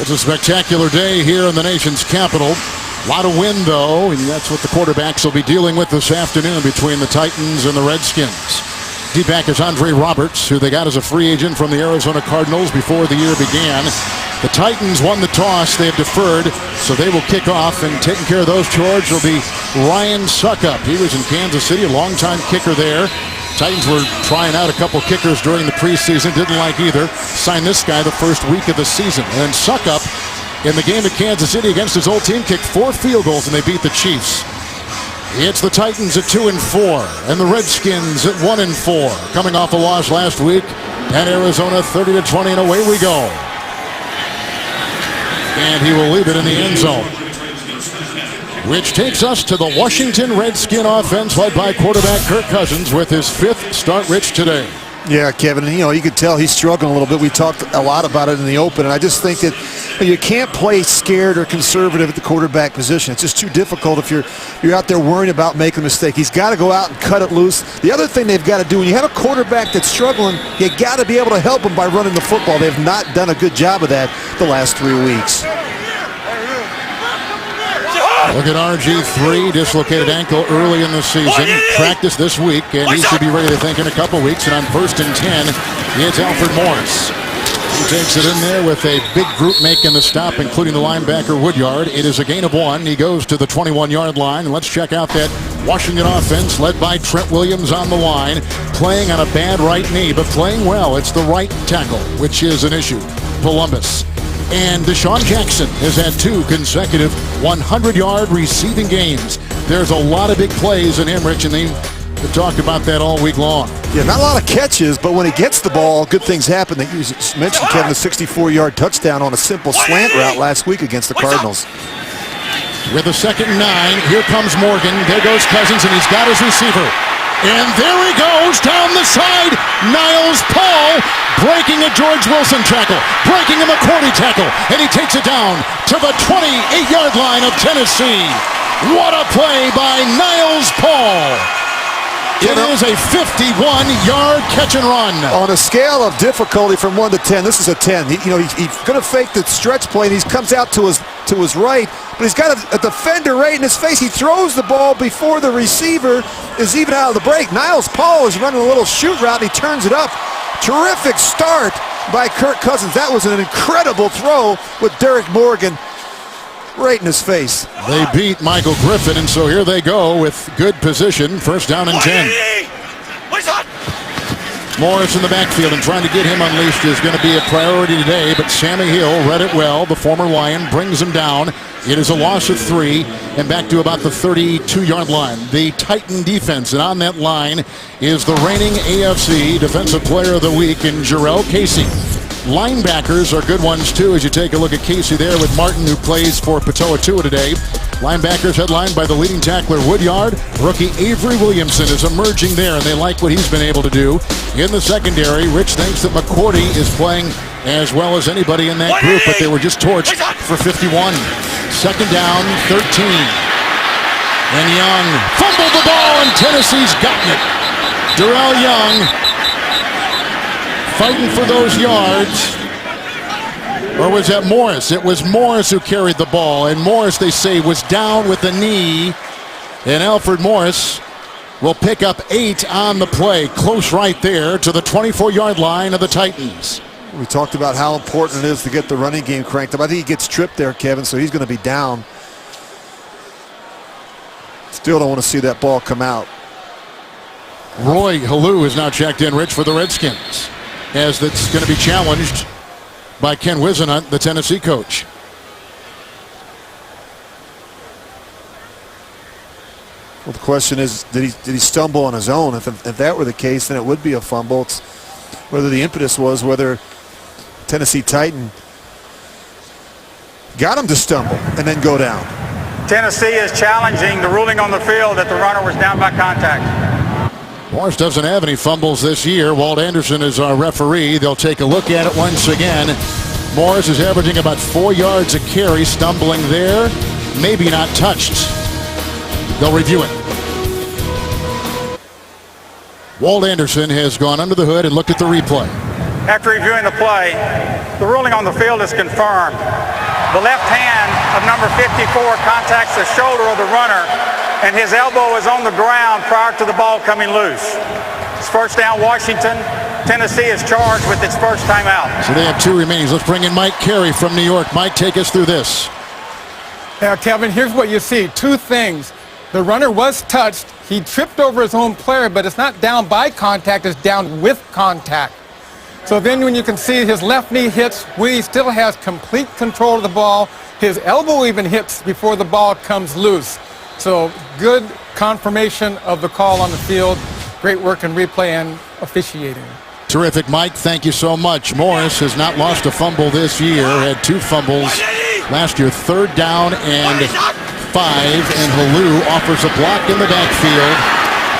It's a spectacular day here in the nation's capital. A lot of wind, though, and that's what the quarterbacks will be dealing with this afternoon between the Titans and the Redskins. Deep back is Andre Roberts, who they got as a free agent from the Arizona Cardinals before the year began. The Titans won the toss. They have deferred, so they will kick off, and taking care of those chores will be Ryan Suckup. He was in Kansas City, a longtime kicker there. Titans were trying out a couple kickers during the preseason, didn't like either. Signed this guy the first week of the season. And then Suckup, in the game at Kansas City against his old team, kicked 4 field goals and they beat the Chiefs. It's the Titans at 2-4 and the Redskins at 1-4. Coming off a loss last week at Arizona, 30-20, and away we go. And he will leave it in the end zone. Which takes us to the Washington Redskin offense led by quarterback Kirk Cousins with his 5th start, Rich, today. Yeah, Kevin, and you could tell he's struggling a little bit. We talked a lot about it in the open, and I just think that you can't play scared or conservative at the quarterback position. It's just too difficult if you're out there worrying about making a mistake. He's got to go out and cut it loose. The other thing they've got to do, when you have a quarterback that's struggling, you got to be able to help him by running the football. They've not done a good job of that the last 3 weeks. Look at RG3, dislocated ankle early in the season. Practice this week, and he should be ready to think in a couple weeks. And on 1st and 10, it's Alfred Morris. He takes it in there with a big group making the stop, including the linebacker Woodyard. It is a gain of 1. He goes to the 21-yard line. And let's check out that Washington offense led by Trent Williams on the line, playing on a bad right knee, but playing well. It's the right tackle, which is an issue. Columbus. And Deshaun Jackson has had 2 consecutive 100-yard receiving games. There's a lot of big plays in him, Rich, and they've talked about that all week long. Yeah, not a lot of catches, but when he gets the ball, good things happen. You mentioned, Kevin, a 64-yard touchdown on a simple slant route last week against the Cardinals. With a 2nd and 9, here comes Morgan. There goes Cousins, and he's got his receiver. And there he goes down the side. Niles Paul breaking a George Wilson tackle, breaking a McCourty tackle, and he takes it down to the 28-yard line of Tennessee. What a play by Niles Paul. It is a 51-yard catch and run. On a scale of difficulty from 1 to 10, this is a 10. He's going to fake the stretch play, and he comes out to his right, but he's got a defender right in his face. He throws the ball before the receiver is even out of the break. Niles Paul is running a little shoot route, and he turns it up. Terrific start by Kirk Cousins. That was an incredible throw with Derek Morgan right in his face. They beat Michael Griffin, and so here they go with good position. 1st down and 10. Morris in the backfield, and trying to get him unleashed is going to be a priority today, but Sammy Hill read it well. The former Lion brings him down. It is a loss of 3 and back to about the 32-yard line. The Titan defense, and on that line is the reigning AFC Defensive Player of the Week in Jarrell Casey. Linebackers are good ones, too, as you take a look at Casey there with Martin, who plays for Patoa today. Linebackers headlined by the leading tackler Woodyard. Rookie Avery Williamson is emerging there, and they like what he's been able to do. In the secondary, Rich thinks that McCourty is playing as well as anybody in that group, but they were just torched for 51. 2nd down, 13. And Young fumbled the ball, and Tennessee's gotten it. Darrell Young fighting for those yards. Or was that Morris? It was Morris who carried the ball, and Morris, they say, was down with the knee. And Alfred Morris will pick up 8 on the play. Close right there to the 24-yard line of the Titans. We talked about how important it is to get the running game cranked up. I think he gets tripped there, Kevin, so he's going to be down. Still don't want to see that ball come out. Roy Halou is now checked in, Rich, for the Redskins, as that's going to be challenged by Ken Whisenhunt, the Tennessee coach. Well, the question is, did he stumble on his own? If that were the case, then it would be a fumble. It's whether the impetus was whether Tennessee Titan got him to stumble and then go down. Tennessee is challenging the ruling on the field that the runner was down by contact. Morris doesn't have any fumbles this year. Walt Anderson is our referee. They'll take a look at it once again. Morris is averaging about 4 yards a carry, stumbling there, maybe not touched. They'll review it. Walt Anderson has gone under the hood and looked at the replay. After reviewing the play, the ruling on the field is confirmed. The left hand of number 54 contacts the shoulder of the runner, and his elbow is on the ground prior to the ball coming loose. It's first down, Washington. Tennessee is charged with its first timeout. So they have 2 remaining. Let's bring in Mike Carey from New York. Mike, take us through this. Now, Kevin, here's what you see. 2 things. The runner was touched. He tripped over his own player, but it's not down by contact, it's down with contact. So then when you can see his left knee hits, Willie still has complete control of the ball. His elbow even hits before the ball comes loose. So good confirmation of the call on the field. Great work in replay and officiating. Terrific, Mike. Thank you so much. Morris has not lost a fumble this year. Had 2 fumbles last year. 3rd down and 5. And Halou offers a block in the backfield.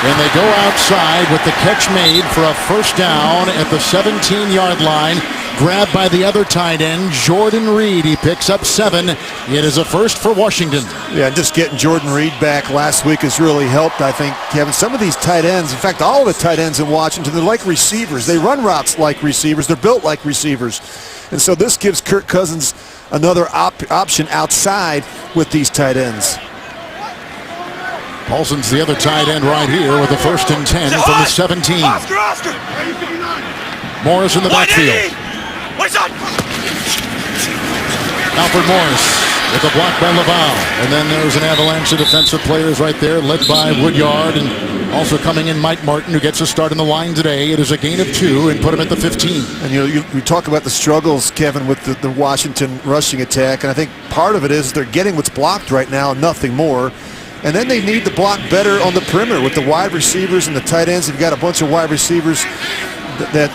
And they go outside with the catch made for a first down at the 17-yard line. Grabbed by the other tight end, Jordan Reed. He picks up 7. It is a first for Washington. Yeah, just getting Jordan Reed back last week has really helped, I think, Kevin. Some of these tight ends, in fact, all of the tight ends in Washington, they're like receivers. They run routes like receivers. They're built like receivers. And so this gives Kirk Cousins another option outside with these tight ends. Paulson's the other tight end right here with a 1st and 10 from the 17. Oscar. Morris in the backfield. Alfred Morris with a block by Laval. And then there's an avalanche of defensive players right there, led by Woodyard, and also coming in Mike Martin, who gets a start in the line today. It is a gain of 2 and put him at the 15. And you talk about the struggles, Kevin, with the Washington rushing attack, and I think part of it is they're getting what's blocked right now, nothing more. And then they need to block better on the perimeter with the wide receivers and the tight ends. You've got a bunch of wide receivers that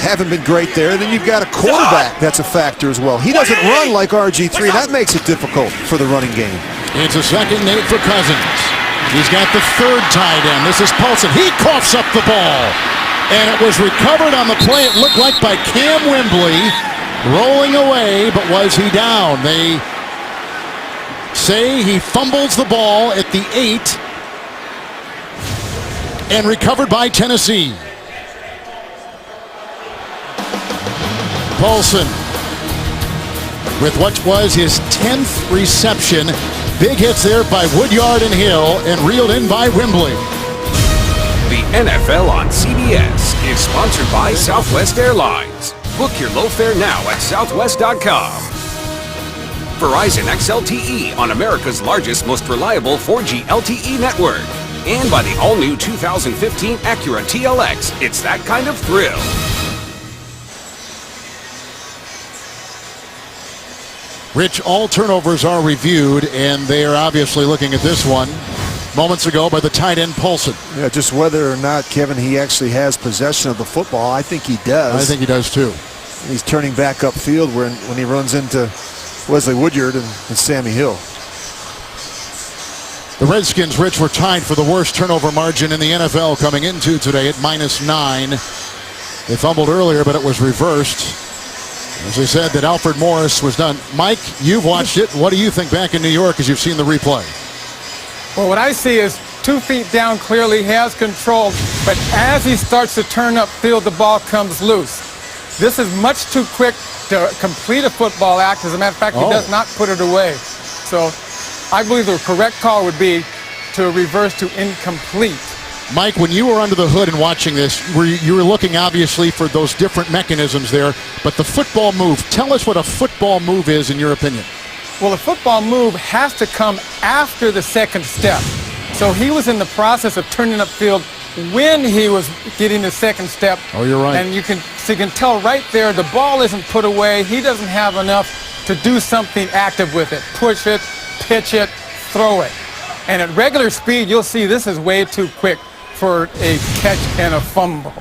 haven't been great there. And then you've got a quarterback that's a factor as well. He doesn't run like RG3. That makes it difficult for the running game. It's a 2nd and 8 for Cousins. He's got the 3rd tight end. This is Paulson. He coughs up the ball. And it was recovered on the play, it looked like, by Cam Wembley. Rolling away, but was he down? They say he fumbles the ball at the 8 and recovered by Tennessee. Paulson with what was his 10th reception. Big hits there by Woodyard and Hill and reeled in by Wembley. The NFL on CBS is sponsored by Southwest Airlines. Book your low fare now at southwest.com. Verizon XLTE on America's largest, most reliable 4G LTE network. And by the all-new 2015 Acura TLX. It's that kind of thrill. Rich, all turnovers are reviewed, and they are obviously looking at this one moments ago by the tight end Paulson. Yeah, just whether or not, Kevin, he actually has possession of the football. I think he does. I think he does too. He's turning back upfield when he runs into Wesley Woodyard and Sammy Hill. The Redskins, Rich, were tied for the worst turnover margin in the NFL coming into today at -9. They fumbled earlier, but it was reversed. As I said, that Alfred Morris was done. Mike, you've watched it. What do you think back in New York as you've seen the replay? Well, what I see is 2 feet down, clearly has control, but as he starts to turn upfield, the ball comes loose. This is much too quick to complete a football act. As a matter of fact, he does not put it away. So I believe the correct call would be to reverse to incomplete. Mike, when you were under the hood and watching this, you were looking obviously for those different mechanisms there, but the football move, tell us what a football move is in your opinion. Well, a football move has to come after the second step. So he was in the process of turning upfield when he was getting the second step. Oh, you're right. And you can tell right there the ball isn't put away. He doesn't have enough to do something active with it. Push it, pitch it, throw it. And at regular speed, you'll see this is way too quick for a catch and a fumble.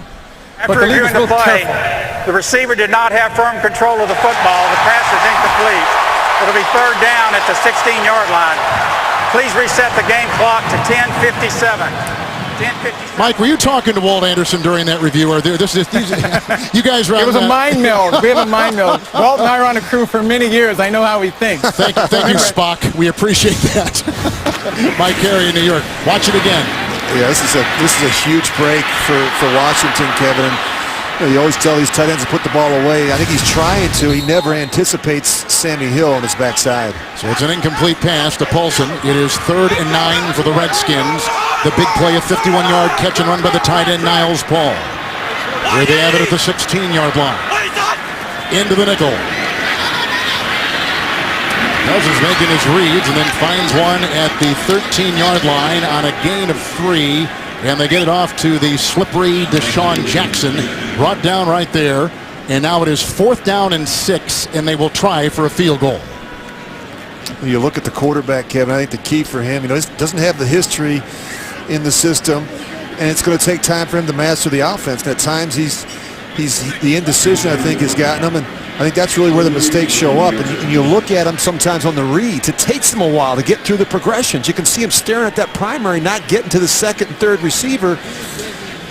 After reviewing the play, the receiver did not have firm control of the football. The pass is incomplete. It'll be 3rd down at the 16-yard line. Please reset the game clock to 10:57. Mike, were you talking to Walt Anderson during that review? Or you guys were? It was a mind meld. We have a mind meld. Walt and I are on a crew for many years. I know how he thinks. Thank you, Spock. We appreciate that. Mike Carey in New York. Watch it again. Yeah, this is a huge break for Washington, Kevin. You always tell these tight ends to put the ball away. I think he's trying to. He never anticipates Sammy Hill on his backside. So it's an incomplete pass to Paulson. It is 3rd and 9 for the Redskins. The big play, a 51-yard catch and run by the tight end, Niles Paul. Here they have it at the 16-yard line. Into the nickel. Cousins making his reads and then finds one at the 13-yard line on a gain of 3. And they get it off to the slippery Deshaun Jackson. Brought down right there. And now it is 4th down and 6, and they will try for a field goal. When you look at the quarterback, Kevin, I think the key for him, he doesn't have the history in the system, and it's going to take time for him to master the offense. And at times, he's the indecision, I think, has gotten him, and I think that's really where the mistakes show up. And you look at him sometimes on the reads. It takes him a while to get through the progressions. You can see him staring at that primary, not getting to the second and third receiver.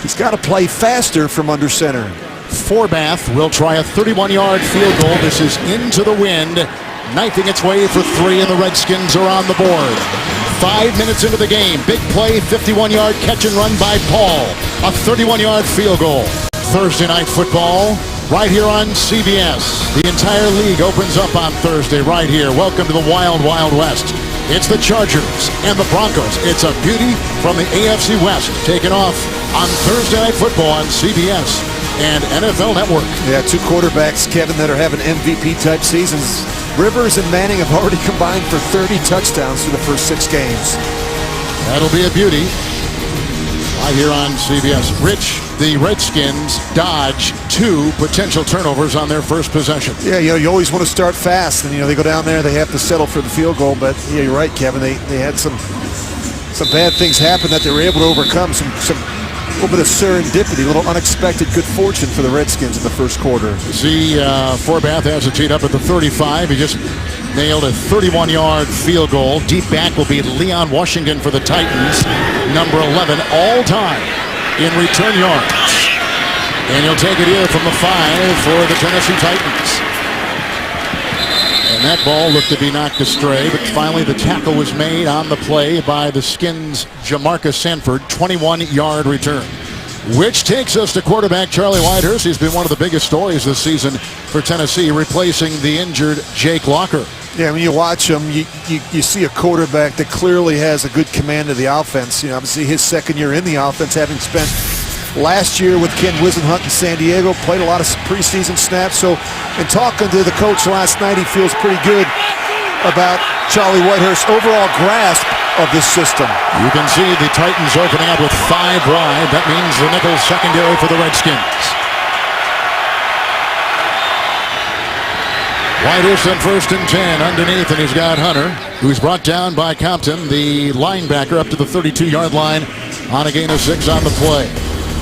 He's got to play faster from under center. Forbath will try a 31-yard field goal. This is into the wind, knifing its way for 3, and the Redskins are on the board. 5 minutes into the game. Big play, 51-yard catch and run by Paul. A 31-yard field goal. Thursday night football right here on CBS. The entire league opens up on Thursday right here. Welcome to the Wild Wild West. It's the Chargers and the Broncos. It's a beauty from the AFC West taking off on Thursday night football on CBS and NFL Network. Yeah, 2 quarterbacks, Kevin, that are having MVP-type seasons. Rivers and Manning have already combined for 30 touchdowns through the first 6 games. That'll be a beauty. Right here on CBS. Rich, the Redskins dodge 2 potential turnovers on their first possession. Yeah, you always want to start fast, and they go down there, they have to settle for the field goal. But yeah, you're right, Kevin. They had some bad things happen that they were able to overcome. Some little bit of serendipity, a little unexpected good fortune for the Redskins in the first quarter. See, Forbath has a cheat up at the 35. He just nailed a 31-yard field goal. Deep back will be Leon Washington for the Titans, number 11 all-time in return yards. And he'll take it here from the 5 for the Tennessee Titans. And that ball looked to be knocked astray, but finally the tackle was made on the play by the Skins' Jamarcus Sanford, 21-yard return. Which takes us to quarterback Charlie Whitehurst. He's been one of the biggest stories this season for Tennessee, replacing the injured Jake Locker. Yeah, when you watch him, you see a quarterback that clearly has a good command of the offense. Obviously his second year in the offense, having spent last year with Ken Wisenhunt in San Diego, played a lot of preseason snaps. So in talking to the coach last night, he feels pretty good about Charlie Whitehurst's overall grasp of this system. You can see the Titans opening up with 5 wide. That means the nickel secondary for the Redskins. Whitehurst on 1st and 10 underneath, and he's got Hunter, who's brought down by Compton, the linebacker, up to the 32-yard line on a gain of 6 on the play.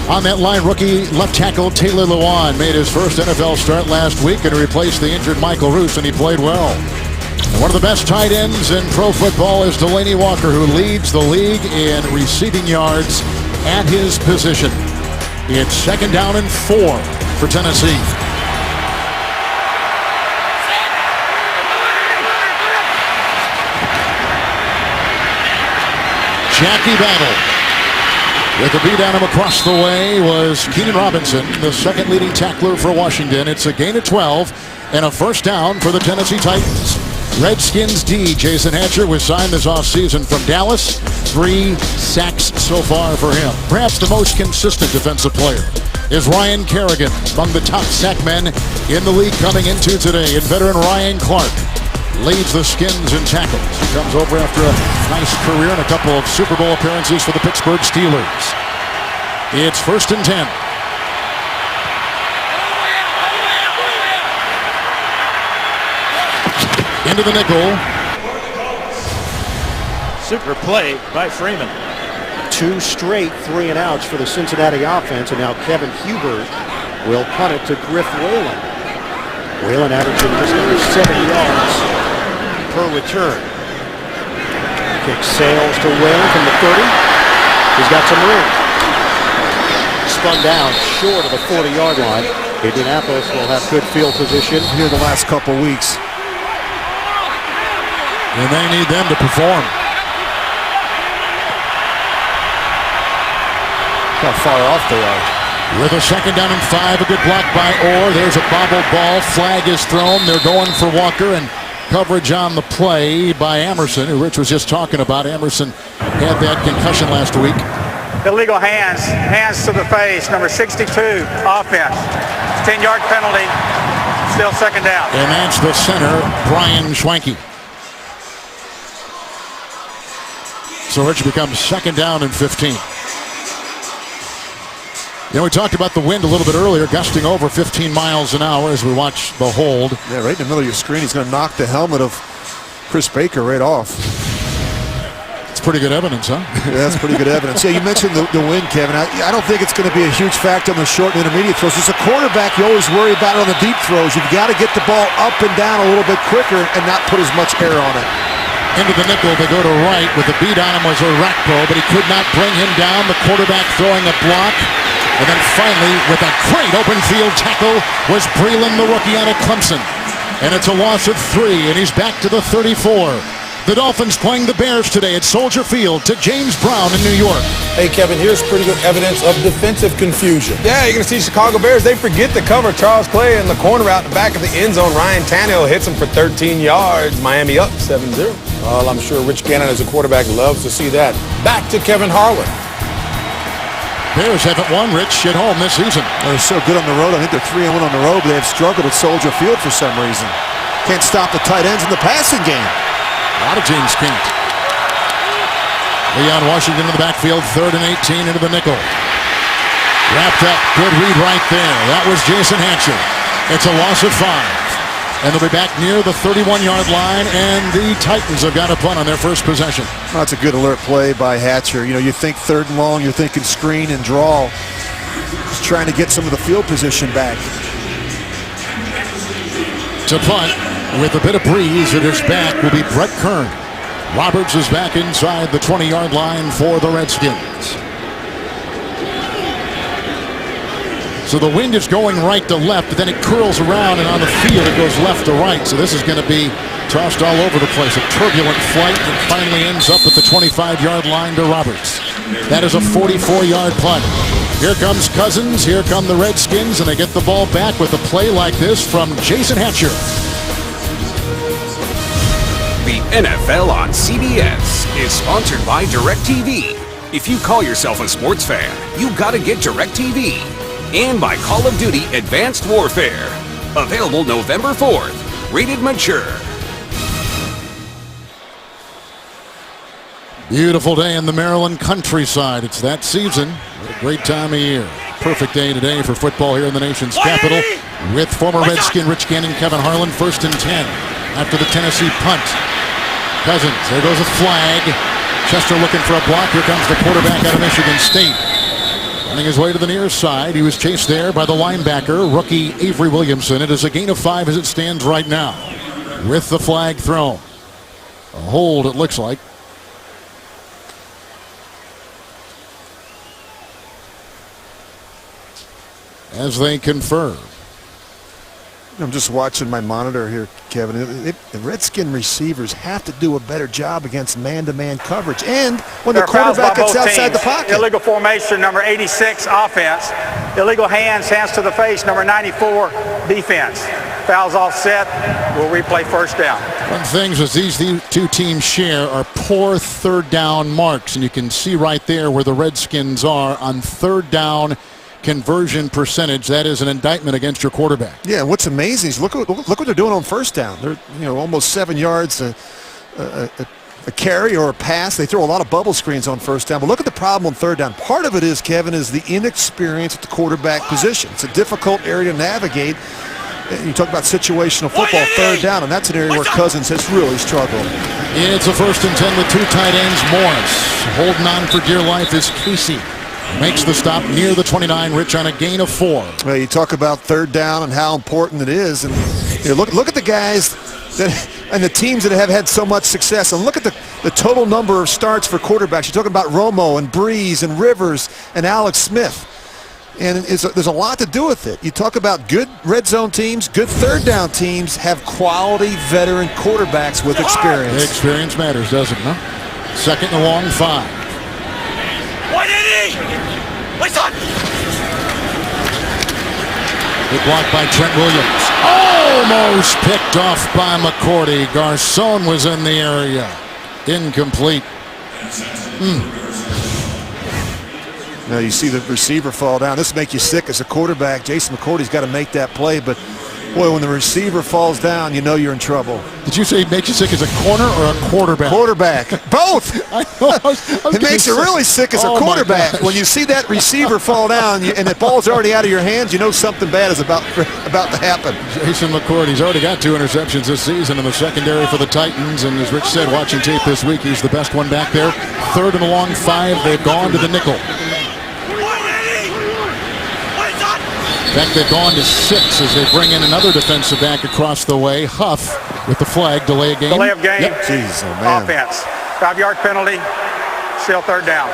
On that line, rookie left tackle Taylor Lewan made his first NFL start last week and replaced the injured Michael Roos, and he played well. And one of the best tight ends in pro football is Delaney Walker, who leads the league in receiving yards at his position. It's 2nd down and 4 for Tennessee. Jackie Battle. With the beat on him across the way was Keenan Robinson, the second leading tackler for Washington. It's a gain of 12 and a 1st down for the Tennessee Titans. Redskins D. Jason Hatcher was signed this offseason from Dallas. 3 sacks so far for him. Perhaps the most consistent defensive player is Ryan Kerrigan, among the top sack men in the league coming into today. And veteran Ryan Clark leads the Skins in tackles. He comes over after a nice career and a couple of Super Bowl appearances for the Pittsburgh Steelers. It's 1st and 10. Into the nickel. Super play by Freeman. 2 straight 3 and outs for the Cincinnati offense, and now Kevin Huber will punt it to Griff Whalen. Whalen averaging just under 7 yards per return. Kick sails to Whalen from the 30. He's got some room. Spun down short of the 40-yard line. Indianapolis will have good field position here the last couple weeks. And they need them to perform. How far off they are. With a 2nd down and 5, a good block by Orr. There's a bobbled ball. Flag is thrown. They're going for Walker, and coverage on the play by Emerson, who Rich was just talking about. Emerson had that concussion last week. Illegal hands to the face, number 62, offense. 10-yard penalty, still 2nd down. And that's the center, Brian Schwanke. So Rich becomes 2nd down and 15. You know, we talked about the wind a little bit earlier, gusting over 15 miles an hour as we watch the hold. Yeah, right in the middle of your screen. He's going to knock the helmet of Chris Baker right off. It's pretty good evidence, huh? Yeah, that's pretty good evidence. Yeah, you mentioned the wind, Kevin. I don't think it's going to be a huge factor on the short and intermediate throws. As a quarterback, you always worry about it on the deep throws. You've got to get the ball up and down a little bit quicker and not put as much air on it. Into the nickel, they go to right. With the beat on him was Orakpo, but he could not bring him down. The quarterback throwing a block. And then finally, with a great open field tackle, was Breland, the rookie out of Clemson. And it's a loss of 3, and he's back to the 34. The Dolphins playing the Bears today at Soldier Field to James Brown in New York. Hey, Kevin, here's pretty good evidence of defensive confusion. Yeah, you're going to see Chicago Bears. They forget to cover Charles Clay in the corner out the back of the end zone. Ryan Tannehill hits him for 13 yards. Miami up 7-0. Well, I'm sure Rich Gannon as a quarterback loves to see that. Back to Kevin Harlan. Bears haven't won, Rich, at home this season. They're so good on the road. I think they're 3-1 on the road, but they have struggled at Soldier Field for some reason. Can't stop the tight ends in the passing game. A lot of teams can't. Leon Washington in the backfield, 3rd and 18 into the nickel. Wrapped up, good read right there. That was Jason Hatcher. It's a loss of 5. And they'll be back near the 31-yard line, and the Titans have got a punt on their first possession. Well, that's a good alert play by Hatcher. You know, you think 3rd and long, you're thinking screen and draw. Just trying to get some of the field position back. To punt, with a bit of breeze at his back, will be Brett Kern. Roberts is back inside the 20-yard line for the Redskins. So the wind is going right to left, but then it curls around, and on the field it goes left to right. So this is going to be tossed all over the place. A turbulent flight that finally ends up at the 25-yard line to Roberts. That is a 44-yard punt. Here comes Cousins, here come the Redskins, and they get the ball back with a play like this from Jason Hatcher. The NFL on CBS is sponsored by DirecTV. If you call yourself a sports fan, you gotta get DirecTV. And by Call of Duty Advanced Warfare. Available November 4th. Rated mature. Beautiful day in the Maryland countryside. It's that season. A great time of year. Perfect day today for football here in the nation's capital. With former Redskin Rich Gannon, Kevin Harlan, 1st and 10 after the Tennessee punt. Cousins, there goes a flag. Chester looking for a block. Here comes the quarterback out of Michigan State. Running his way to the near side. He was chased there by the linebacker, rookie Avery Williamson. It is a gain of 5 as it stands right now. With the flag thrown. A hold, it looks like. As they confirm. I'm just watching my monitor here, Kevin. The Redskin receivers have to do a better job against man-to-man coverage. And when the quarterback gets outside the pocket. Illegal formation, number 86, offense. Illegal hands to the face, number 94, defense. Fouls offset. We'll replay 1st down. One of the things that these two teams share are poor 3rd down marks. And you can see right there where the Redskins are on 3rd down conversion percentage. That is an indictment against your quarterback. Yeah, what's amazing is look what they're doing on 1st down. They're almost 7 yards a carry or a pass. They throw a lot of bubble screens on 1st down. But look at the problem on 3rd down. Part of it is, Kevin, is the inexperience at the quarterback position. It's a difficult area to navigate. You talk about situational football, 3rd down, and that's an area where Cousins has really struggled. It's a 1st and 10 with 2 tight ends. Morris holding on for dear life is Casey. Makes the stop near the 29, Rich, on a gain of 4. Well, you talk about 3rd down and how important it is, and look at the guys and the teams that have had so much success, and look at the total number of starts for quarterbacks. You're talking about Romo and Breeze and Rivers and Alex Smith, and there's a lot to do with it. You talk about good red zone teams, good 3rd down teams have quality veteran quarterbacks with experience. The experience matters, doesn't it? Huh? 2nd and long, 5. Big block by Trent Williams. Almost picked off by McCourty. Garcon was in the area. Incomplete. Now you see the receiver fall down. This will make you sick as a quarterback. Jason McCourty's got to make that play, but boy, when the receiver falls down, you know you're in trouble. Did you say it makes you sick as a corner or a quarterback? Quarterback. Both. I was It makes you really sick as a quarterback. When you see that receiver fall down and the ball's already out of your hands, you know something bad is about to happen. Jason McCourty's already got 2 interceptions this season in the secondary for the Titans, and as Rich said, watching tape this week, he's the best one back there. 3rd and a long 5. They've gone to the nickel. In fact, they've gone to 6 as they bring in another defensive back across the way. Huff with the flag, delay of game. Delay of game. Yep. Jeez, oh man. Offense. 5-yard penalty. Still 3rd down.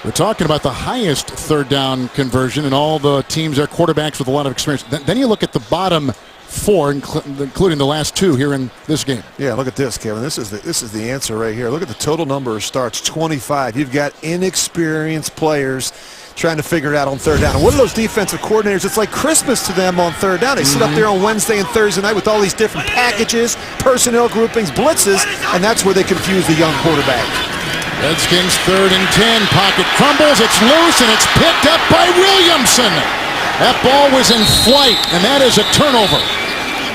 We're talking about the highest 3rd down conversion, and all the teams are quarterbacks with a lot of experience. Then you look at the bottom 4, including the last 2 here in this game. Yeah, look at this, Kevin. This is the answer right here. Look at the total number of starts, 25. You've got inexperienced players trying to figure it out on 3rd down. And what are those defensive coordinators? It's like Christmas to them on 3rd down. They sit up there on Wednesday and Thursday night with all these different packages, personnel groupings, blitzes, and that's where they confuse the young quarterback. Redskins 3rd and 10. Pocket crumbles. It's loose, and it's picked up by Williamson. That ball was in flight, and that is a turnover.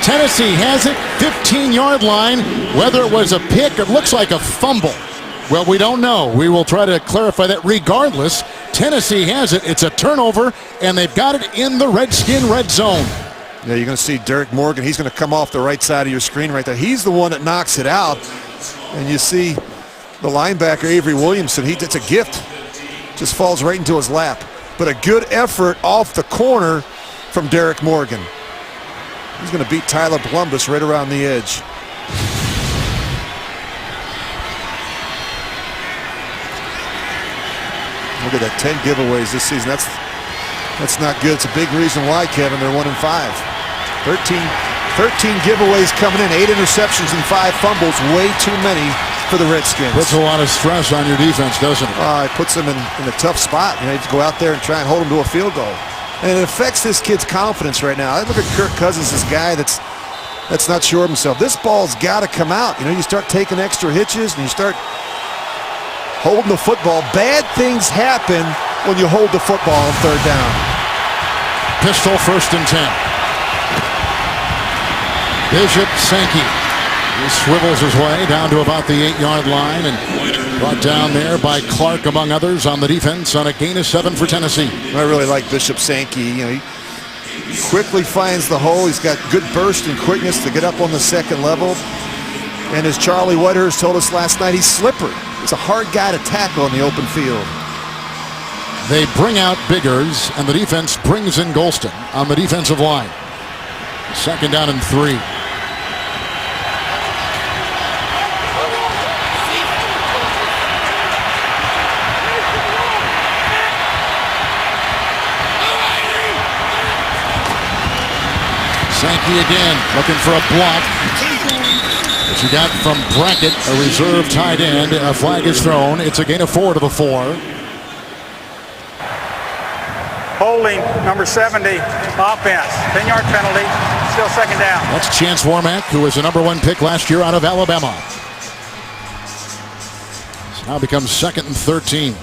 Tennessee has it, 15-yard line. Whether it was a pick, it looks like a fumble. Well, we don't know. We will try to clarify that. Regardless, Tennessee has it. It's a turnover, and they've got it in the Redskin red zone. Yeah, you're going to see Derek Morgan. He's going to come off the right side of your screen right there. He's the one that knocks it out. And you see the linebacker, Avery Williamson. It's a gift. Just falls right into his lap. But a good effort off the corner from Derek Morgan. He's going to beat Tyler Columbus right around the edge. Look at that, 10 giveaways this season. That's not good. It's a big reason why, Kevin, they're 1-5. 13 giveaways coming in, 8 interceptions and 5 fumbles. Way too many for the Redskins. Puts a lot of stress on your defense, doesn't it? It puts them in a tough spot. You have to go out there and try and hold them to a field goal. And it affects this kid's confidence right now. I look at Kirk Cousins, this guy that's not sure of himself. This ball's got to come out. You start taking extra hitches and you start holding the football. Bad things happen when you hold the football on 3rd down. Pistol 1st and 10. Bishop Sankey. He swivels his way down to about the 8-yard line and brought down there by Clark, among others, on the defense on a gain of 7 for Tennessee. I really like Bishop Sankey. He quickly finds the hole. He's got good burst and quickness to get up on the 2nd level. And as Charlie Whitehurst told us last night, he's slippery. He's a hard guy to tackle in the open field. They bring out Biggers, and the defense brings in Golston on the defensive line. 2nd down and 3. Sankey again, looking for a block. But you got from Brackett, a reserve tight end. A flag is thrown. It's a gain of 4 to the 4. Holding, number 70, offense. 10-yard penalty, still 2nd down. That's Chance Warmack, who was the number 1 pick last year out of Alabama. So now becomes 2nd and 13.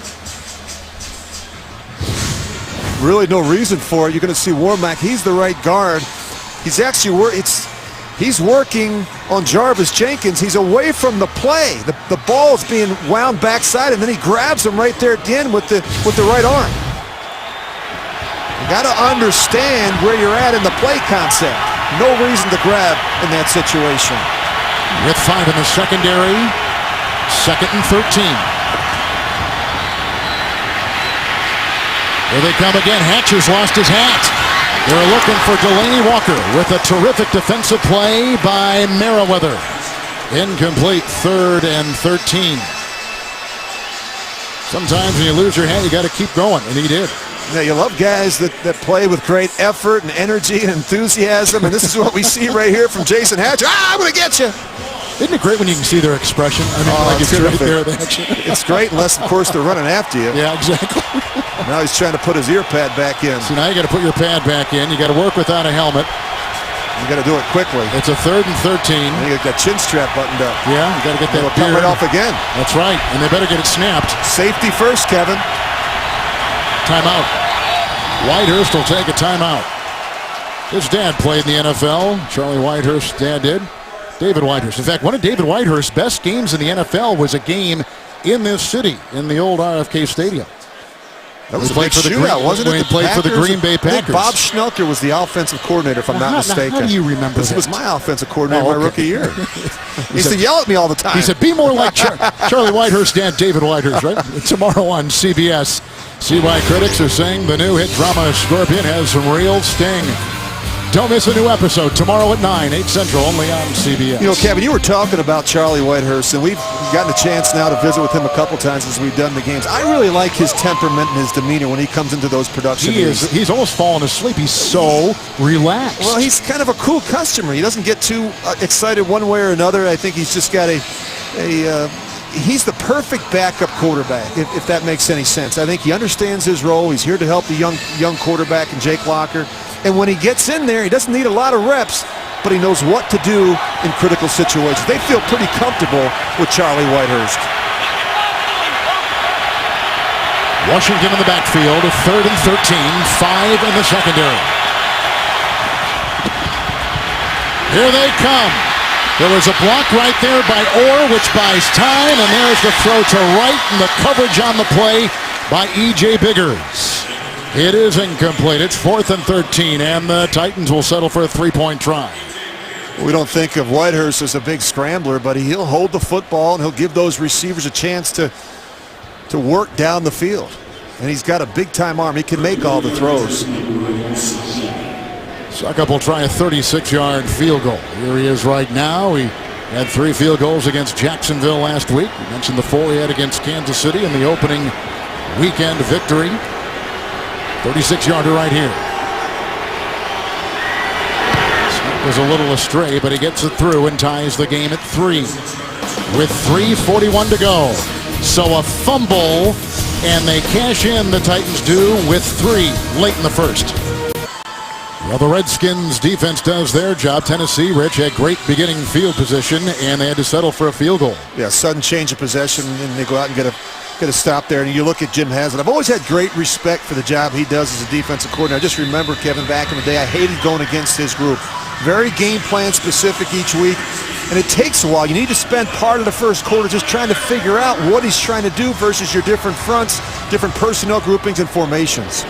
Really no reason for it. You're going to see Warmack. He's the right guard. He's actually he's working on Jarvis Jenkins. He's away from the play. The ball is being wound backside, and then he grabs him right there at the end with the right arm. You got to understand where you're at in the play concept. No reason to grab in that situation. With 5 in the secondary, 2nd and 13. Here they come again. Hatcher's lost his hat. They're looking for Delaney Walker with a terrific defensive play by Merriweather. Incomplete, 3rd and 13. Sometimes when you lose your hat, you got to keep going, and he did. Yeah, you love guys that play with great effort and energy and enthusiasm, and this is what we see right here from Jason Hatcher. I'm going to get you. Isn't it great when you can see their expression? I mean, like it's right there. It's great unless, of course, they're running after you. Yeah, exactly. Now he's trying to put his ear pad back in. So now you got to put your pad back in. You got to work without a helmet. You got to do it quickly. It's a 3rd and 13. And you got that chin strap buttoned up. Yeah, you got to get that It'll come right off again. That's right, and they better get it snapped. Safety first, Kevin. Timeout. Whitehurst will take a timeout. His dad played in the NFL. Charlie Whitehurst's dad did. David Whitehurst. In fact, one of David Whitehurst's best games in the NFL was a game in this city, in the old RFK Stadium. That was a big shootout, wasn't it? He played for the Green Bay Packers. Bob Schnelker was the offensive coordinator, if I'm not mistaken. How do you remember this? This Was my offensive coordinator my rookie year. He used to yell at me all the time. He said, be more like Charlie Whitehurst's dad, David Whitehurst, right? Tomorrow on CBS. See why critics are saying the new hit drama Scorpion has some real sting. Don't miss a new episode tomorrow at 9, 8 Central, only on CBS. You know, Kevin, you were talking about Charlie Whitehurst, and we've gotten a chance now to visit with him a couple times as we've done the games. I really like his temperament and his demeanor when he comes into those production meetings. He's almost fallen asleep. He's so relaxed. Well, he's kind of a cool customer. He doesn't get too excited one way or another. I think he's just got he's the perfect backup quarterback, if that makes any sense. I think he understands his role. He's here to help the young quarterback in Jake Locker. And when he gets in there, he doesn't need a lot of reps, but he knows what to do in critical situations. They feel pretty comfortable with Charlie Whitehurst. Washington in the backfield, 3rd and 13, 5 in the secondary. Here they come. There was a block right there by Orr, which buys time, and there's the throw to right, and the coverage on the play by E.J. Biggers. It is incomplete. It's 4th and 13, and the Titans will settle for a 3-point try. We don't think of Whitehurst as a big scrambler, but he'll hold the football, and he'll give those receivers a chance to work down the field. And he's got a big-time arm. He can make all the throws. Suckup will try a 36-yard field goal. Here he is right now. He had 3 field goals against Jacksonville last week. We mentioned the 4 he had against Kansas City in the opening weekend victory. 36-yarder right here. Snap was a little astray, but he gets it through and ties the game at 3 with 3:41 to go. So a fumble, and they cash in, the Titans do, with 3 late in the first. Well, the Redskins defense does their job. Tennessee, Rich, had great beginning field position, and they had to settle for a field goal. Yeah, sudden change of possession, and they go out and get a stop there. And you look at Jim Haslett. I've always had great respect for the job he does as a defensive coordinator. I just remember, Kevin, back in the day, I hated going against his group. Very game plan specific each week, and it takes a while. You need to spend part of the first quarter just trying to figure out what he's trying to do versus your different fronts, different personnel groupings and formations.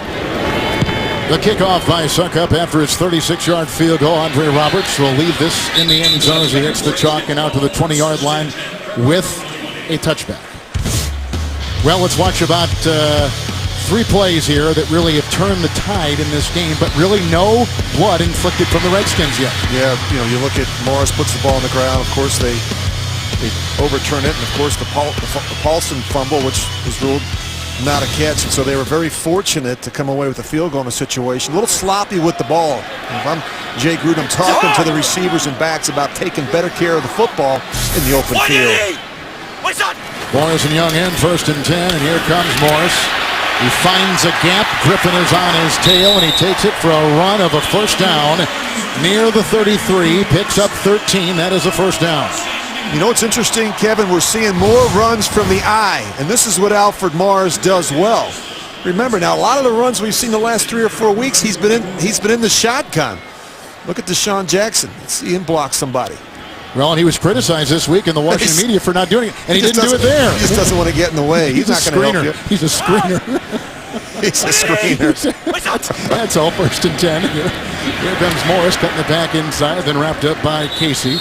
The kickoff by Suckup after his 36-yard field goal. Andre Roberts will leave this in the end zone as he hits the chalk and out to the 20-yard line with a touchback. Well, let's watch about 3 plays here that really have turned the tide in this game, but really no blood inflicted from the Redskins yet. Yeah, you know, you look at Morris puts the ball on the ground. Of course, they overturn it, and of course the Paulson fumble, which was ruled not a catch, and so they were very fortunate to come away with a field goal in a situation. A little sloppy with the ball. And if I'm Jay Gruden, I'm talking to the receivers and backs about taking better care of the football in the open field. Morris and Young in 1st and 10, and here comes Morris. He finds a gap. Griffin is on his tail, and he takes it for a run of a first down near the 33. Picks up 13. That is a first down. You know what's interesting, Kevin? We're seeing more runs from the eye, and this is what Alfred Morris does well. Remember now, a lot of the runs we've seen the last 3 or 4 weeks, he's been in the shotgun. Look at Deshaun Jackson. Let's see him block somebody. Well, and he was criticized this week in the Washington media for not doing it, and he didn't do it there. He just doesn't want to get in the way. He's not going to help you. He's a screener. He's a screener. That's all 1st and 10. Here comes Morris cutting it back inside, then wrapped up by Casey,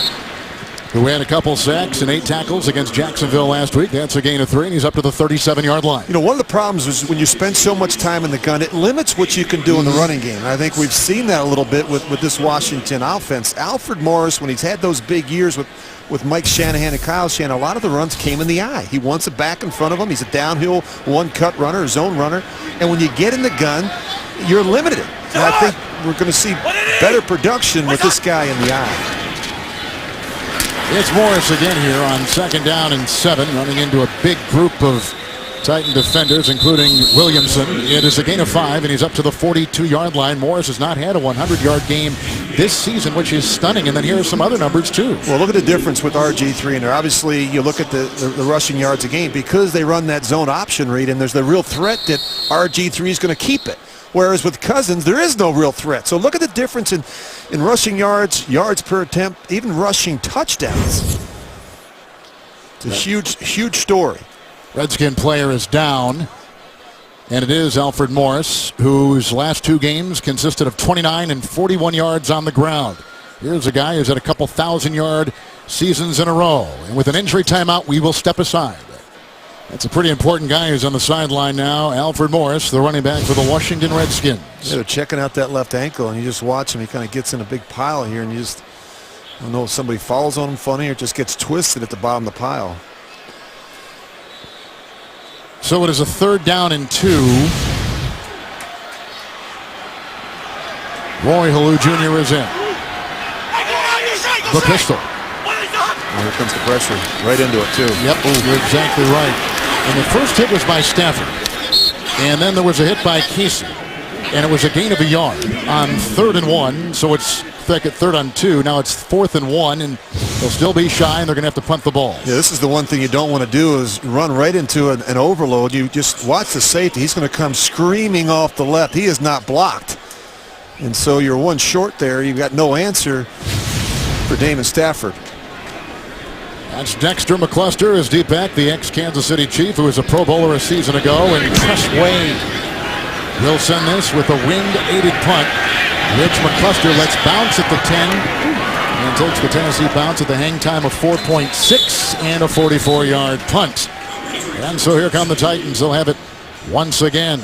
who had a couple sacks and 8 tackles against Jacksonville last week. That's a gain of 3, and he's up to the 37-yard line. You know, one of the problems is when you spend so much time in the gun, it limits what you can do in the running game. And I think we've seen that a little bit with this Washington offense. Alfred Morris, when he's had those big years with Mike Shanahan and Kyle Shanahan, a lot of the runs came in the eye. He wants it back in front of him. He's a downhill one-cut runner, a zone runner. And when you get in the gun, you're limited. And I think we're going to see better production with this guy in the eye. It's Morris again here on 2nd down and 7, running into a big group of Titan defenders, including Williamson. It is a gain of 5, and he's up to the 42-yard line. Morris has not had a 100-yard game this season, which is stunning. And then here are some other numbers, too. Well, look at the difference with RG3 in there. Obviously, you look at the rushing yards a game because they run that zone option read, and there's the real threat that RG3 is going to keep it. Whereas with Cousins, there is no real threat. So look at the difference in rushing yards, yards per attempt, even rushing touchdowns. It's a huge story. Redskin player is down, and it is Alfred Morris, whose last 2 games consisted of 29 and 41 yards on the ground. Here's a guy who's had a couple 1,000-yard seasons in a row. And with an injury timeout, we will step aside. That's a pretty important guy who's on the sideline now. Alfred Morris, the running back for the Washington Redskins. Yeah, they're checking out that left ankle, and you just watch him. He kind of gets in a big pile here, and you just don't know if somebody falls on him funny or just gets twisted at the bottom of the pile. So it is a 3rd down and 2. Roy Halou Jr. is in. The pistol. Oh, here comes the pressure. Right into it, too. Yep, you're exactly right. And the first hit was by Stafford. And then there was a hit by Casey. And it was a gain of a yard on 3rd and 1. So it's at 3rd and 2. Now it's 4th and 1. And they'll still be shy, and they're going to have to punt the ball. Yeah, this is the one thing you don't want to do is run right into an overload. You just watch the safety. He's going to come screaming off the left. He is not blocked. And so you're one short there. You've got no answer for Damon Stafford. That's Dexter McCluster, is deep back, the ex-Kansas City Chief, who was a Pro Bowler a season ago. And Tress Wade will send this with a wind-aided punt. Rich McCluster lets bounce at the 10 and takes the Tennessee bounce at the hang time of 4.6 and a 44-yard punt. And so here come the Titans. They'll have it once again.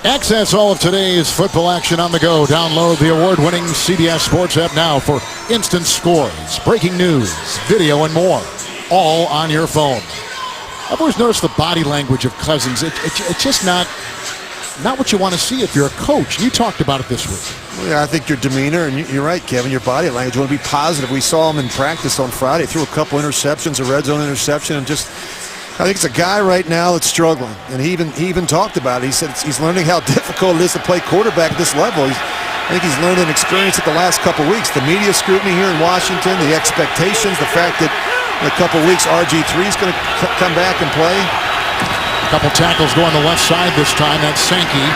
Access all of today's football action on the go. Download the award-winning CBS Sports app now for instant scores, breaking news, video, and more, all on your phone. I've always noticed the body language of Cousins. It's just not what you want to see if you're a coach. You talked about it this week. Well, yeah, I think your demeanor, and you're right, Kevin, your body language, you want to be positive. We saw him in practice on Friday. Threw a couple interceptions, a red zone interception, and just I think it's a guy right now that's struggling, and he even talked about it. He said he's learning how difficult it is to play quarterback at this level. I think he's learned an experience at the last couple weeks. The media scrutiny here in Washington, the expectations, the fact that in a couple weeks RG3 is going to come back and play. A couple tackles go on the left side this time. That's Sankey,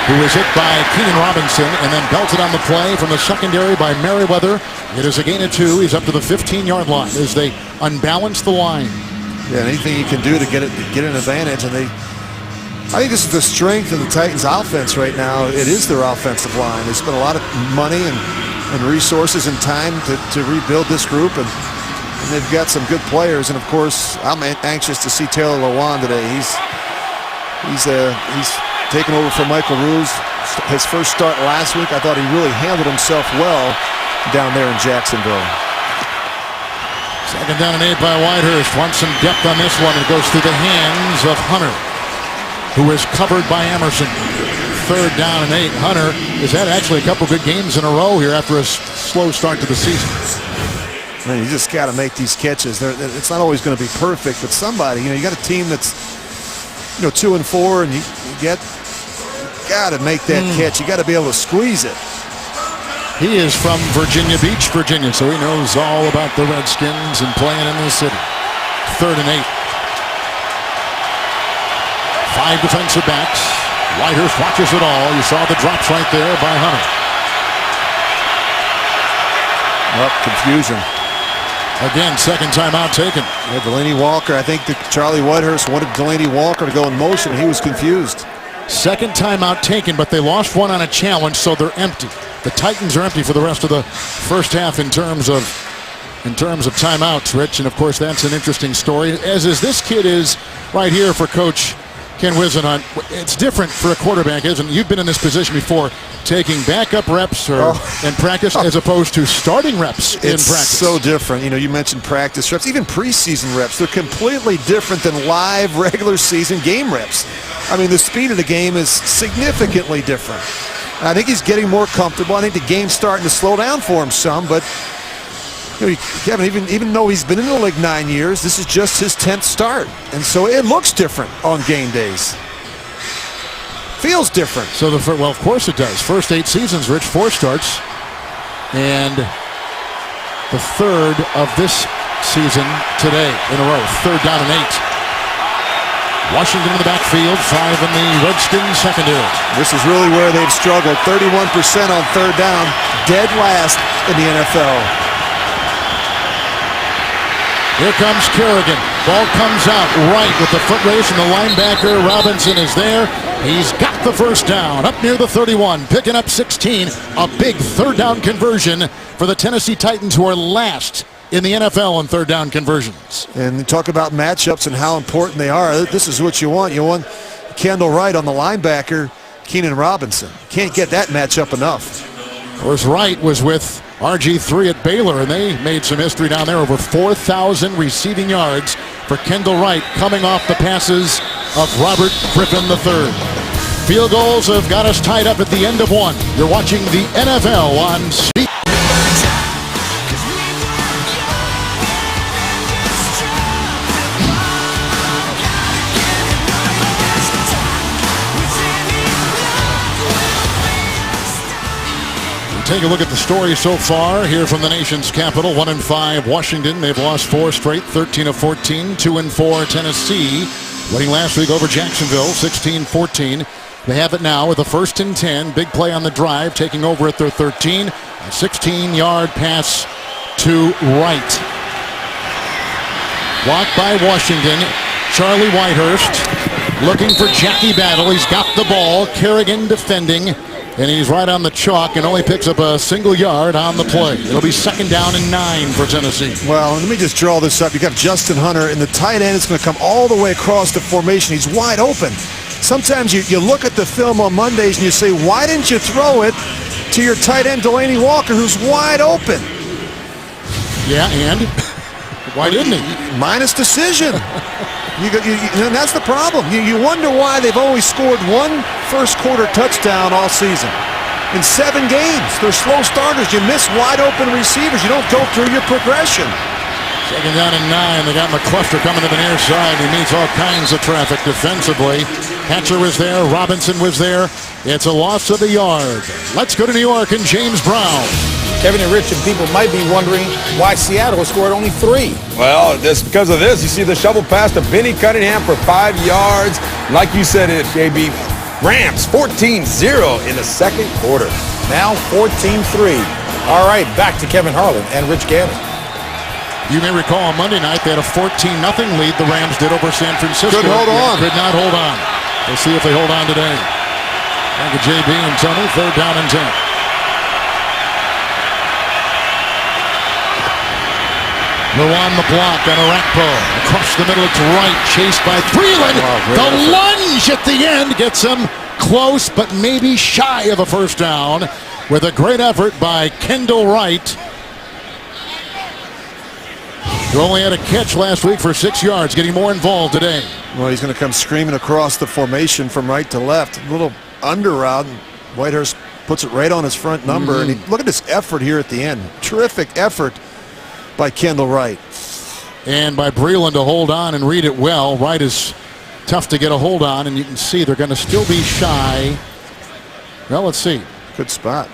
who was hit by Keenan Robinson and then belted on the play from the secondary by Merriweather. It is a gain of 2. He's up to the 15-yard line as they unbalance the line. Yeah, anything you can do to get an advantage, and I think this is the strength of the Titans' offense right now. It is their offensive line. They spent a lot of money and resources and time to rebuild this group, and they've got some good players. And of course, I'm anxious to see Taylor Lewan today. He's taken over from Michael Ruse. His first start last week, I thought he really handled himself well down there in Jacksonville. 2nd down and 8 by Whitehurst. Wants some depth on this one. It goes through the hands of Hunter, who is covered by Emerson. 3rd down and 8. Hunter has had actually a couple good games in a row here after a slow start to the season. Man, you just got to make these catches. It's not always going to be perfect, but somebody, you got a team that's 2 and 4, and you got to make that catch. You got to be able to squeeze it. He is from Virginia Beach, Virginia, so he knows all about the Redskins and playing in the city. 3rd and 8. 5 defensive backs. Whitehurst watches it all. You saw the drops right there by Hunter. Confusion. Again, 2nd timeout taken. Yeah, Delaney Walker, I think that Charlie Whitehurst wanted Delaney Walker to go in motion, and he was confused. 2nd timeout taken, but they lost one on a challenge, so they're empty. The Titans are empty for the rest of the first half in terms of timeouts, Rich, and of course that's an interesting story, as is this kid is right here for Coach Ken Whisenhunt. It's different for a quarterback, isn't it? You've been in this position before, taking backup reps in practice as opposed to starting reps in practice. It's so different. You mentioned practice reps, even preseason reps. They're completely different than live regular season game reps. I mean, the speed of the game is significantly different. I think he's getting more comfortable. I think the game's starting to slow down for him some, but Kevin, even though he's been in the league 9 years, this is just his 10th start. And so it looks different on game days. Feels different. So, well, of course it does. First 8 seasons, Rich, 4 starts. And the third of this season today in a row. 3rd down and 8. Washington in the backfield, 5 in the Redskins secondary. This is really where they've struggled. 31% on 3rd down, dead last in the NFL. Here comes Kerrigan. Ball comes out right with the foot race, and the linebacker Robinson is there. He's got the first down up near the 31, picking up 16. A big 3rd down conversion for the Tennessee Titans, who are last in the NFL on 3rd down conversions. And you talk about matchups and how important they are. This is what you want. You want Kendall Wright on the linebacker, Keenan Robinson. Can't get that matchup enough. Of course, Wright was with RG3 at Baylor, and they made some history down there. Over 4,000 receiving yards for Kendall Wright, coming off the passes of Robert Griffin III. Field goals have got us tied up at the end of 1. You're watching the NFL on CBS. Take a look at the story so far here from the nation's capital. 1-5 Washington. They've lost 4 straight, 13 of 14. 2-4 Tennessee, winning last week over Jacksonville, 16-14. They have it now with a 1st and 10. Big play on the drive, taking over at their 13. A 16-yard pass to Wright. Blocked by Washington. Charlie Whitehurst looking for Jackie Battle. He's got the ball. Kerrigan defending. And he's right on the chalk and only picks up a single yard on the play. It'll be 2nd down and 9 for Tennessee. Well, let me just draw this up. You got Justin Hunter, and the tight end is going to come all the way across the formation. He's wide open. Sometimes you look at the film on Mondays and you say, why didn't you throw it to your tight end, Delaney Walker, who's wide open? Yeah, and why didn't he? Minus decision. And that's the problem. You wonder why they've only scored 1 first-quarter touchdown all season. In 7 games, they're slow starters. You miss wide-open receivers. You don't go through your progression. 2nd down and 9. They got McCluster coming to the near side. He meets all kinds of traffic defensively. Hatcher was there. Robinson was there. It's a loss of a yard. Let's go to New York and James Brown. Kevin and Rich and people might be wondering why Seattle scored only 3. Well, just because of this. You see the shovel pass to Benny Cunningham for 5 yards. Like you said, JB, Rams 14-0 in the 2nd quarter. Now 14-3. All right, back to Kevin Harlan and Rich Gannon. You may recall on Monday night they had a 14-0 lead the Rams did over San Francisco. Couldn't hold on. Could not hold on. We'll see if they hold on today. Back to JB and Tony, 3rd down and 10. Lewan the block on Arakpo. Across the middle, it's Wright, chased by Freeland. The lunge at the end gets him close, but maybe shy of a 1st down with a great effort by Kendall Wright, who only had a catch last week for 6 yards, getting more involved today. Well, he's going to come screaming across the formation from right to left. A little under route. Whitehurst puts it right on his front number. And look at this effort here at the end. Terrific effort by Kendall Wright. And by Breland to hold on and read it well. Wright is tough to get a hold on, and you can see they're going to still be shy. Well, let's see. Good spot.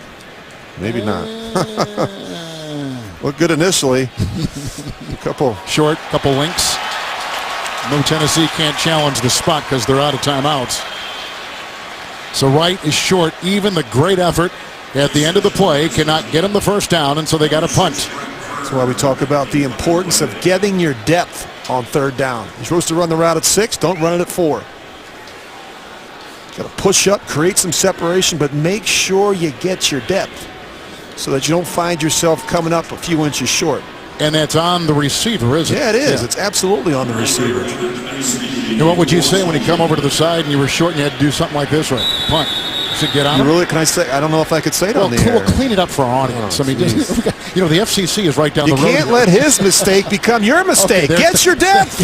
Maybe not. Looked good initially. A couple short, couple links. No, Tennessee can't challenge the spot because they're out of timeouts. So Wright is short. Even the great effort at the end of the play cannot get him the 1st down, and so they got a punt. That's why we talk about the importance of getting your depth on 3rd down. You're supposed to run the route at 6. Don't run it at 4. Got to push up, create some separation, but make sure you get your depth so that you don't find yourself coming up a few inches short. And that's on the receiver, isn't it? Yeah, it is. Yeah. It's absolutely on the receiver. And what would you say when you come over to the side and you were short and you had to do something like this, right? Punt. Should get on. Really? Can I say? I don't know if I could say it on the air. We'll clean it up for our audience. I mean, you know, the FCC is right down the road. You can't let his mistake become your mistake. Okay, get your depth.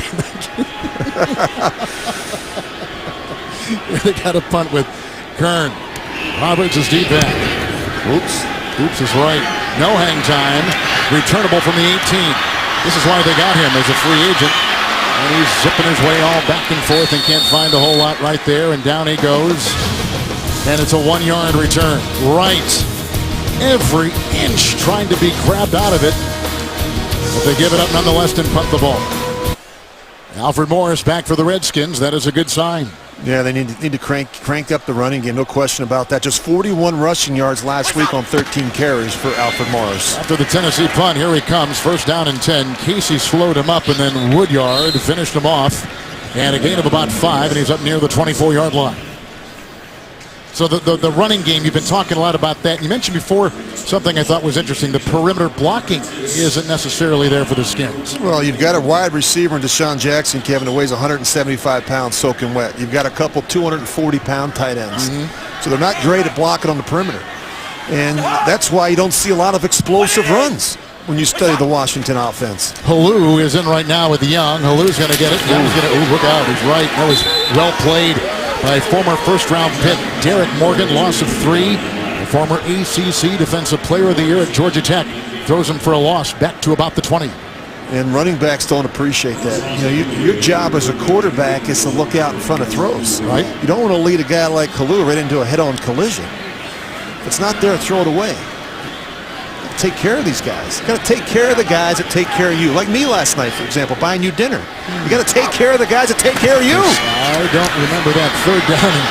They got a punt with Kern. Roberts is deep back. Oops. Hoops is right. No hang time. Returnable from the 18. This is why they got him as a free agent. And he's zipping his way all back and forth and can't find a whole lot right there. And down he goes. And it's a 1-yard return. Right. Every inch trying to be grabbed out of it. But they give it up nonetheless and punt the ball. Alfred Morris back for the Redskins. That is a good sign. Yeah, they need to crank up the running game. No question about that. Just 41 rushing yards last week on 13 carries for Alfred Morris. After the Tennessee punt, here he comes. First down and 10. Casey slowed him up, and then Woodyard finished him off. And a gain of about 5, and he's up near the 24-yard line. So the running game, you've been talking a lot about that. You mentioned before something I thought was interesting. The perimeter blocking isn't necessarily there for the Skins. Well, you've got a wide receiver in Deshaun Jackson, Kevin, who weighs 175 pounds soaking wet. You've got a couple 240-pound tight ends. So they're not great at blocking on the perimeter. And that's why you don't see a lot of explosive runs when you study the Washington offense. Halou is in right now with the Young. Halou's going to get it. Young's going to, look out, he's right. That was well played by former first-round pick Derek Morgan, loss of 3. The former ACC Defensive Player of the Year at Georgia Tech throws him for a loss back to about the 20. And running backs don't appreciate that. You know, your job as a quarterback is to look out in front of throws. Right. You don't want to lead a guy like Halou right into a head-on collision. If it's not there, throw it away. Take care of these guys. You got to take care of the guys that take care of you. Like me last night, for example, buying you dinner. You got to take care of the guys that take care of you. I don't remember that. 3rd down and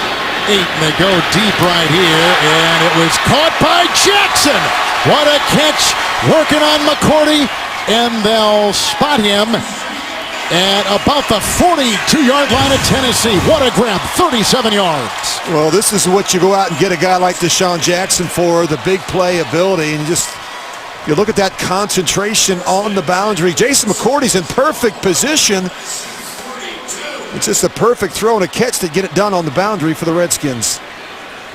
8, and they go deep right here, and it was caught by Jackson. What a catch, working on McCourty, and they'll spot him at about the 42-yard line of Tennessee. What a grab, 37 yards. Well, this is what you go out and get a guy like Deshaun Jackson for, the big play ability, and you look at that concentration on the boundary. Jason McCourty's in perfect position. It's just a perfect throw and a catch to get it done on the boundary for the Redskins.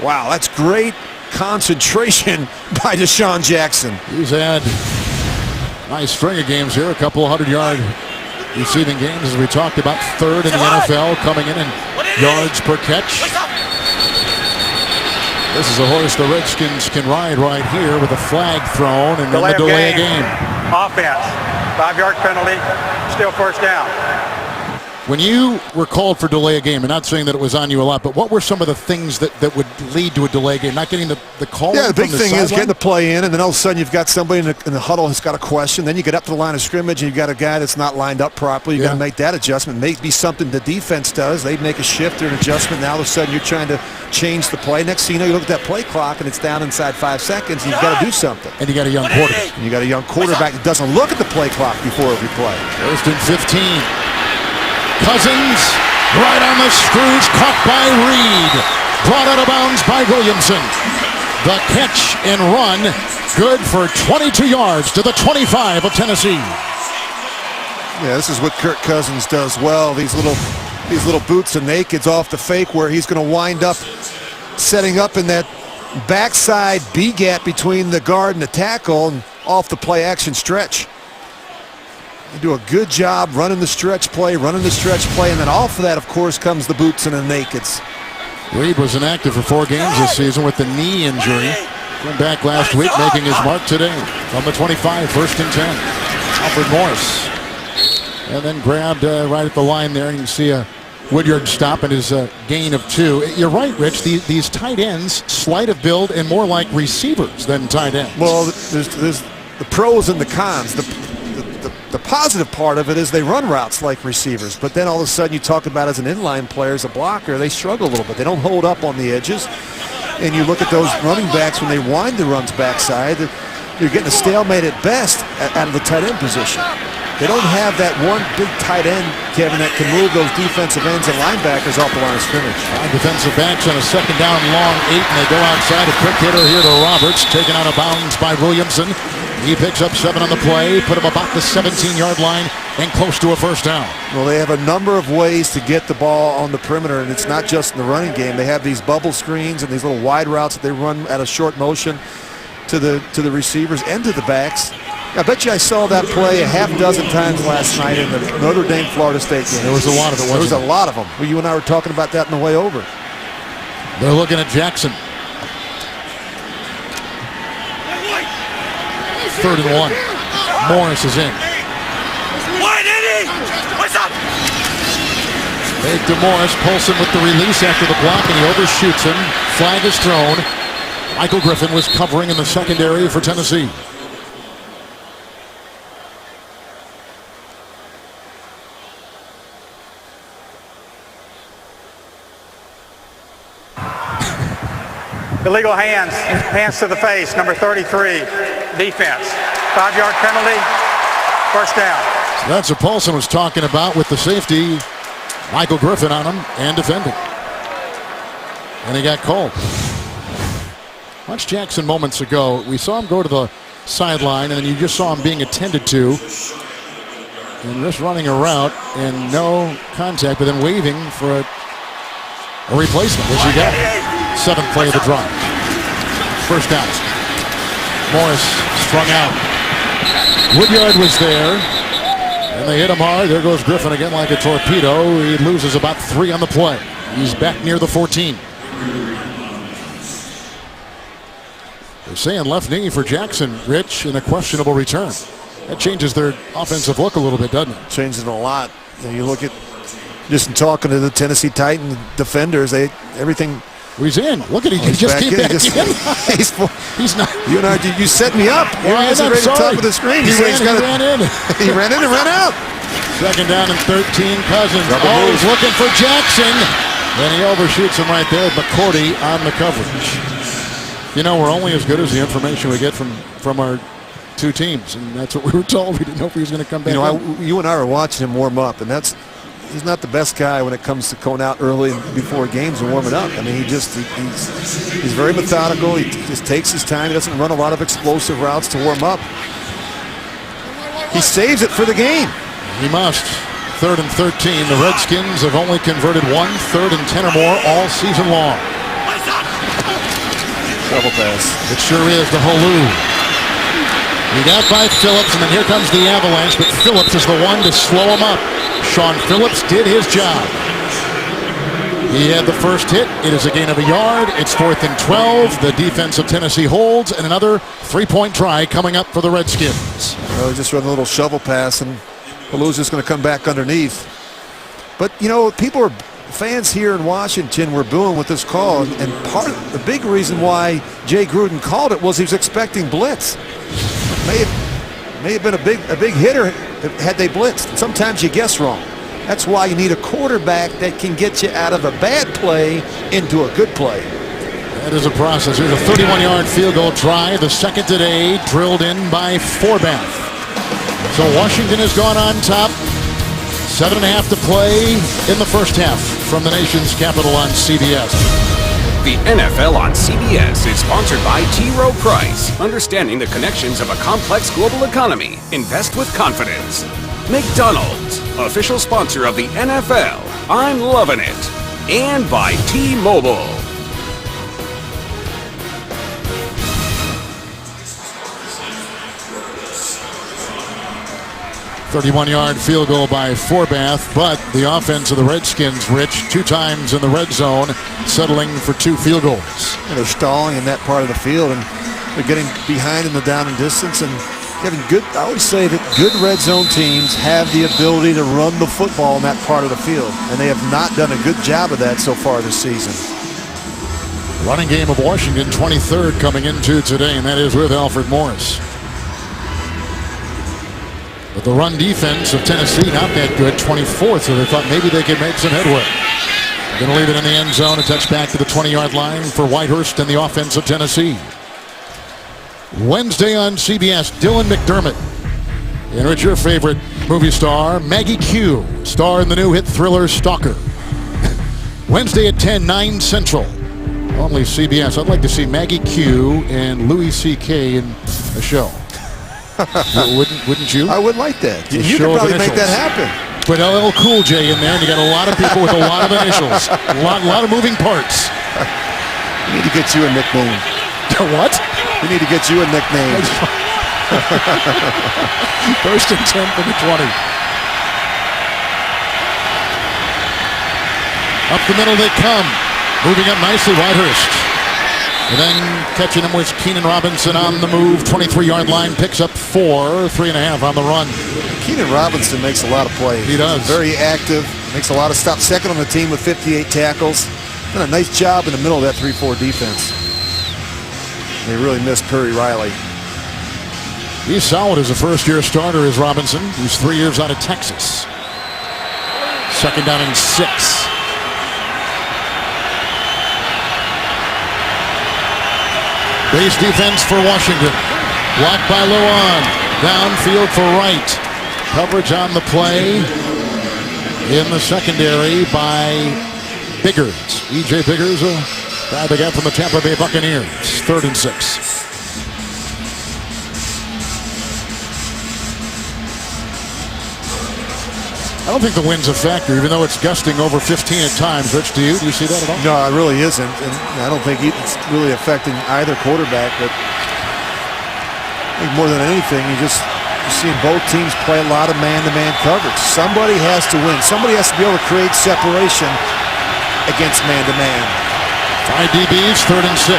Wow, that's great concentration by Deshaun Jackson. He's had a nice string of games here, a couple 100-yard receiving games, as we talked about. 3rd in the NFL, coming in yards per catch. This is a horse the Redskins can ride right here with a flag thrown and then the delay of game. Offense, 5-yard penalty, still first down. When you were called for delay of game, and not saying that it was on you a lot, but what were some of the things that would lead to a delay of game? Not getting the call? Yeah, the big thing is getting the play in, and then all of a sudden you've got somebody in the huddle who's got a question. Then you get up to the line of scrimmage, and you've got a guy that's not lined up properly. You've got to make that adjustment. Maybe something the defense does. They make a shift or an adjustment. Now all of a sudden you're trying to change the play. Next thing you know, you look at that play clock, and it's down inside 5 seconds, and you've got to do something. And you got a young quarterback. And you got a young quarterback that doesn't look at the play clock before every play. 1st and 15. Cousins, right on the screws, caught by Reed. Brought out of bounds by Williamson. The catch and run, good for 22 yards to the 25 of Tennessee. Yeah, this is what Kirk Cousins does well. These little boots and nakeds off the fake, where he's going to wind up setting up in that backside B gap between the guard and the tackle, and off the play action stretch. They do a good job running the stretch play, and then off of that, of course, comes the boots and the nakeds. Reed was inactive for 4 games this season with the knee injury. Came back last week, making his mark today from the 25, 1st and 10. Alfred Morris. And then grabbed right at the line there, and you can see a Woodyard stop and his gain of 2. You're right, Rich. These tight ends, slight of build and more like receivers than tight ends. Well, there's the pros and the cons. The positive part of it is they run routes like receivers, but then all of a sudden you talk about as an inline player, as a blocker, they struggle a little bit. They don't hold up on the edges. And you look at those running backs when they wind the runs backside, you're getting a stalemate at best out of the tight end position. They don't have that one big tight end, Kevin, that can move those defensive ends and linebackers off the line of scrimmage. 5 defensive backs on a 2nd down long 8, and they go outside. A quick hitter here to Roberts, taken out of bounds by Williamson. He picks up 7 on the play, put him about the 17-yard line and close to a 1st down. Well, they have a number of ways to get the ball on the perimeter, and it's not just in the running game. They have these bubble screens and these little wide routes that they run at a short motion to the receivers and to the backs. I bet you I saw that play a half dozen times last night in the Notre Dame-Florida State game. There was a lot of it, wasn't there? There was a lot of them. Well, you and I were talking about that on the way over. They're looking at Jackson. 3rd and 1. Morris is in. What's up? Fake to Morris. Polson with the release after the block, and he overshoots him. Flag is thrown. Michael Griffin was covering in the secondary for Tennessee. Illegal hands. Hands to the face. Number 33. Defense. 5-yard penalty. First down. So that's what Polson was talking about with the safety. Michael Griffin on him and defending. And he got called. Watch Jackson moments ago. We saw him go to the sideline, and then you just saw him being attended to. And just running a route and no contact, but then waving for a replacement, which he got. 7th play of the drive. First down. Morris strung out. Woodyard was there. And they hit him hard. There goes Griffin again like a torpedo. He loses about 3 on the play. He's back near the 14. They're saying left knee for Jackson, Rich, and a questionable return. That changes their offensive look a little bit, doesn't it? Changes it a lot. You look at, just in talking to the Tennessee Titans defenders, everything. He's in. Look at him. He just came back in. He's not. You set me up. You're right at the top of the screen. He ran in. He ran in and ran out. 2nd down and 13. Cousins always looking for Jackson. And he overshoots him right there. McCourty on the coverage. You know, we're only as good as the information we get from our two teams. And that's what we were told. We didn't know if he was going to come back. You and I were watching him warm up. And he's not the best guy when it comes to going out early before games and warming up. I mean, he's very methodical. He just takes his time. He doesn't run a lot of explosive routes to warm up. He saves it for the game. He must. 3rd and 13. The Redskins have only converted 1 3rd and 10 or more all season long. Double pass. It sure is the Holu. He got by Phillips, and then here comes the avalanche, but Phillips is the one to slow him up. Sean Phillips did his job. He had the first hit. It is a gain of a yard. It's 4th and 12. The defense of Tennessee holds, and another 3-point try coming up for the Redskins. Well, just run a little shovel pass, and Halu's just going to come back underneath. But, fans here in Washington were booing with this call, and part of the big reason why Jay Gruden called it was he was expecting blitz. May have been a big hitter had they blitzed. Sometimes you guess wrong. That's why you need a quarterback that can get you out of a bad play into a good play. That is a process. Here's a 31-yard field goal try, the second today, drilled in by Forbath. So Washington has gone on top. 7.5 to play in the first half from the nation's capital on CBS. The NFL on CBS is sponsored by T. Rowe Price. Understanding the connections of a complex global economy. Invest with confidence. McDonald's, official sponsor of the NFL. I'm loving it. And by T-Mobile. 31-yard field goal by Forbath, but the offense of the Redskins, Rich, 2 times in the red zone, settling for 2 field goals. And they're stalling in that part of the field, and they're getting behind in the down and distance. And having good, I always say that good red zone teams have the ability to run the football in that part of the field, and they have not done a good job of that so far this season. Running game of Washington, 23rd coming into today, and that is with Alfred Morris. But the run defense of Tennessee, not that good, 24th, so they thought maybe they could make some headway. Going to leave it in the end zone, a touchback to the 20-yard line for Whitehurst and the offense of Tennessee. Wednesday on CBS, Dylan McDermott. And Rich, your favorite movie star, Maggie Q, star in the new hit thriller Stalker. Wednesday at 10, 9 Central. Only CBS. I'd like to see Maggie Q and Louis C.K. in a show. Wouldn't you? I would like that. You could probably make that happen. Put LL Cool J in there, and you got a lot of people with a lot of initials. A lot of moving parts. We need to get you a nickname. What? We need to get you a nickname. 1st and 10 for the 20. Up the middle they come. Moving up nicely, Whitehurst. And then catching him was Keenan Robinson on the move, 23-yard line, picks up 4, 3.5 on the run. Keenan Robinson makes a lot of plays. He does. Very active, makes a lot of stops. Second on the team with 58 tackles. Done a nice job in the middle of that 3-4 defense. They really missed Perry Riley. He's solid as a first-year starter, is Robinson. He's 3 years out of Texas. Second down and 6. Base defense for Washington. Blocked by Luan. Downfield for Wright. Coverage on the play in the secondary by Biggers. E.J. Biggers, a guy they got from the Tampa Bay Buccaneers. 3rd and 6. I don't think the wind's a factor, even though it's gusting over 15 at times. Rich, do you see that at all? No, it really isn't. And I don't think it's really affecting either quarterback. But I think more than anything, you're seeing both teams play a lot of man-to-man coverage. Somebody has to win. Somebody has to be able to create separation against man-to-man. 5 DBs, 3rd and 6.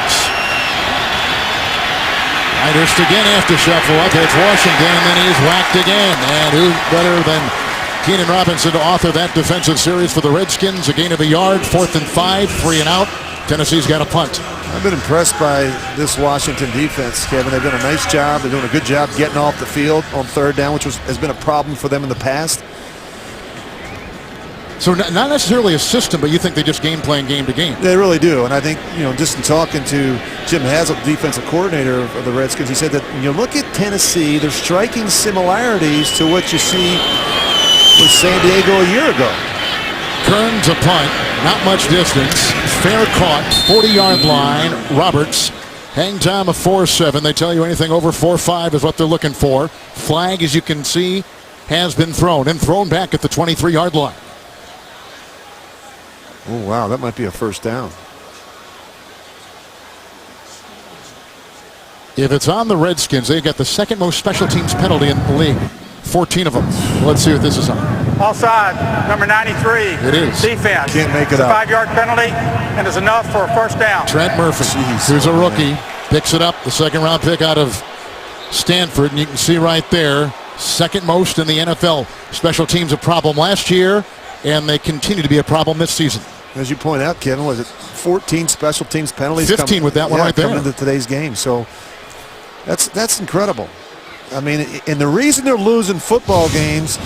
Hurst again after shuffle up. It's Washington, and then he's whacked again. And who better than Keenan Robinson to author that defensive series for the Redskins? A gain of a yard, 4th and 5, 3 and out. Tennessee's got a punt. I've been impressed by this Washington defense, Kevin. They've done a nice job. They're doing a good job getting off the field on 3rd down, which has been a problem for them in the past. So not necessarily a system, but you think they just game plan game to game? They really do. And I think, just in talking to Jim Haslett, defensive coordinator of the Redskins, he said that when you look at Tennessee, there's striking similarities to what you see with San Diego a year ago. Kearns a punt, not much distance. Fair caught, 40-yard line. Roberts, hang time of 4.7. They tell you anything over 4.5 is what they're looking for. Flag, as you can see, has been thrown and thrown back at the 23-yard line. Oh, wow, that might be a 1st down. If it's on the Redskins, they've got the 2nd most special teams penalty in the league. 14 of them. Let's see what this is on. Offside, number 93. It is. Defense. Can't make it it's a up. 5-yard penalty, and it's enough for a 1st down. Trent Murphy, who's a rookie, picks it up. The 2nd-round pick out of Stanford, and you can see right there, 2nd most in the NFL. Special teams a problem last year, and they continue to be a problem this season. As you point out, Kevin, was it 14 special teams penalties? 15 with that one right there. Coming into today's game. So that's incredible. I mean, and the reason they're losing football games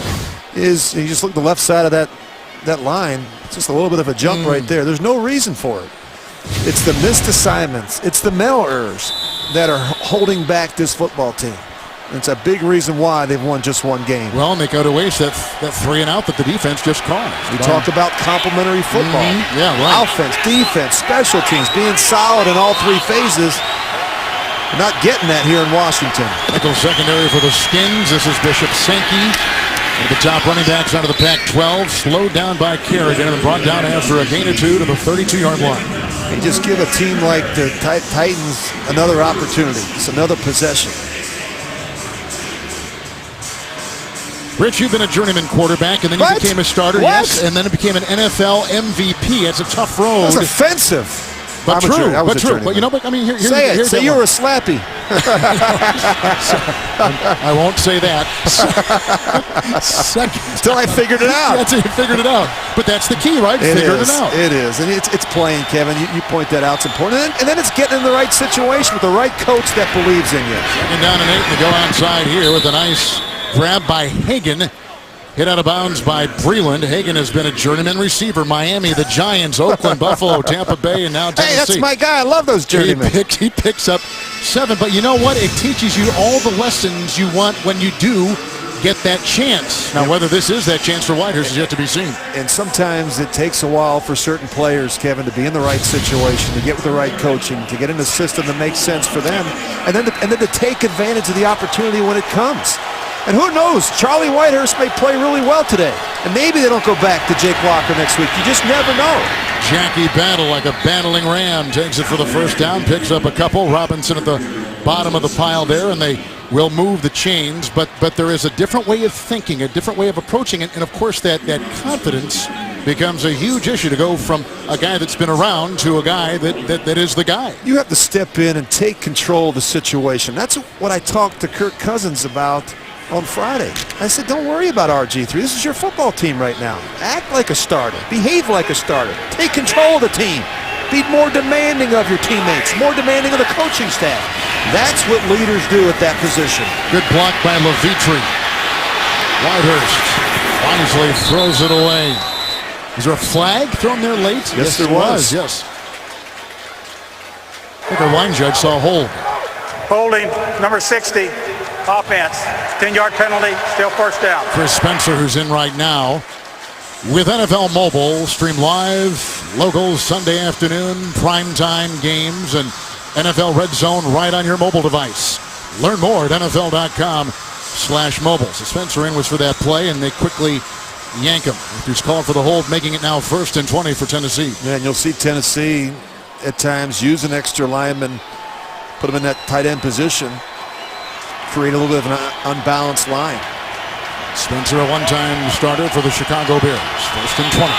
is you just look at the left side of that line. It's just a little bit of a jump right there. There's no reason for it. It's the missed assignments. It's the mental errors that are holding back this football team. It's a big reason why they've won just one game. Well, and they go to waste that 3 and out that the defense just caused. We talked about complementary football. Yeah, right. Offense, defense, special teams, being solid in all 3 phases. We're not getting that here in Washington. Nickel secondary for the Skins. This is Bishop Sankey. One of the top running backs out of the Pac-12. Slowed down by Kerrigan and brought down after a gain of 2 to the 32-yard line. You just give a team like the Titans another opportunity. It's another possession. Rich, you've been a journeyman quarterback, and then you became a starter. What? Yes, and then it became an NFL MVP. It's a tough road. That's offensive. But true. But you know, I mean, here's say you're a slappy. I won't say that. Until I figured it out. That's it. You figured it out. But that's the key, right? Figuring it out. It is, and it's playing, Kevin. You point that out. It's important, and then it's getting in the right situation with the right coach that believes in you. 2nd down and 8, and they go outside here with a nice grab by Hagan. Hit out of bounds by Breland. Hagan has been a journeyman receiver. Miami, the Giants, Oakland, Buffalo, Tampa Bay, and now Tennessee. Hey, that's my guy. I love those journeymen. He picks up 7. But you know what? It teaches you all the lessons you want when you do get that chance. Now, whether this is that chance for Whitehurst is yet to be seen. And sometimes it takes a while for certain players, Kevin, to be in the right situation, to get with the right coaching, to get in a system that makes sense for them, and then to take advantage of the opportunity when it comes. And who knows, Charlie Whitehurst may play really well today. And maybe they don't go back to Jake Locker next week. You just never know. Jackie Battle, like a battling ram, takes it for the 1st down, picks up a couple. Robinson at the bottom of the pile there, and they will move the chains. But there is a different way of thinking, a different way of approaching it. And, of course, that confidence becomes a huge issue to go from a guy that's been around to a guy that is the guy. You have to step in and take control of the situation. That's what I talked to Kirk Cousins about on Friday. I said, don't worry about RG3. This is your football team right now. Act like a starter. Behave like a starter. Take control of the team. Be more demanding of your teammates, more demanding of the coaching staff. That's what leaders do at that position. Good block by Levitri. Whitehurst wisely throws it away. Is there a flag thrown there late? Yes, there was. Yes. I think our line judge saw a hold. Holding, number 60, offense. 10-yard penalty, still first down. Chris Spencer, who's in right now. With NFL Mobile, stream live, locals Sunday afternoon, primetime games, and NFL Red Zone right on your mobile device. Learn more at NFL.com/mobile. So Spencer in was for that play, and they quickly yank him. He's called for the hold, making it now 1st and 20 for Tennessee. Yeah, and you'll see Tennessee at times use an extra lineman, put him in that tight end position, create a little bit of an unbalanced line. Spencer, a one-time starter for the Chicago Bears. 1st and 20.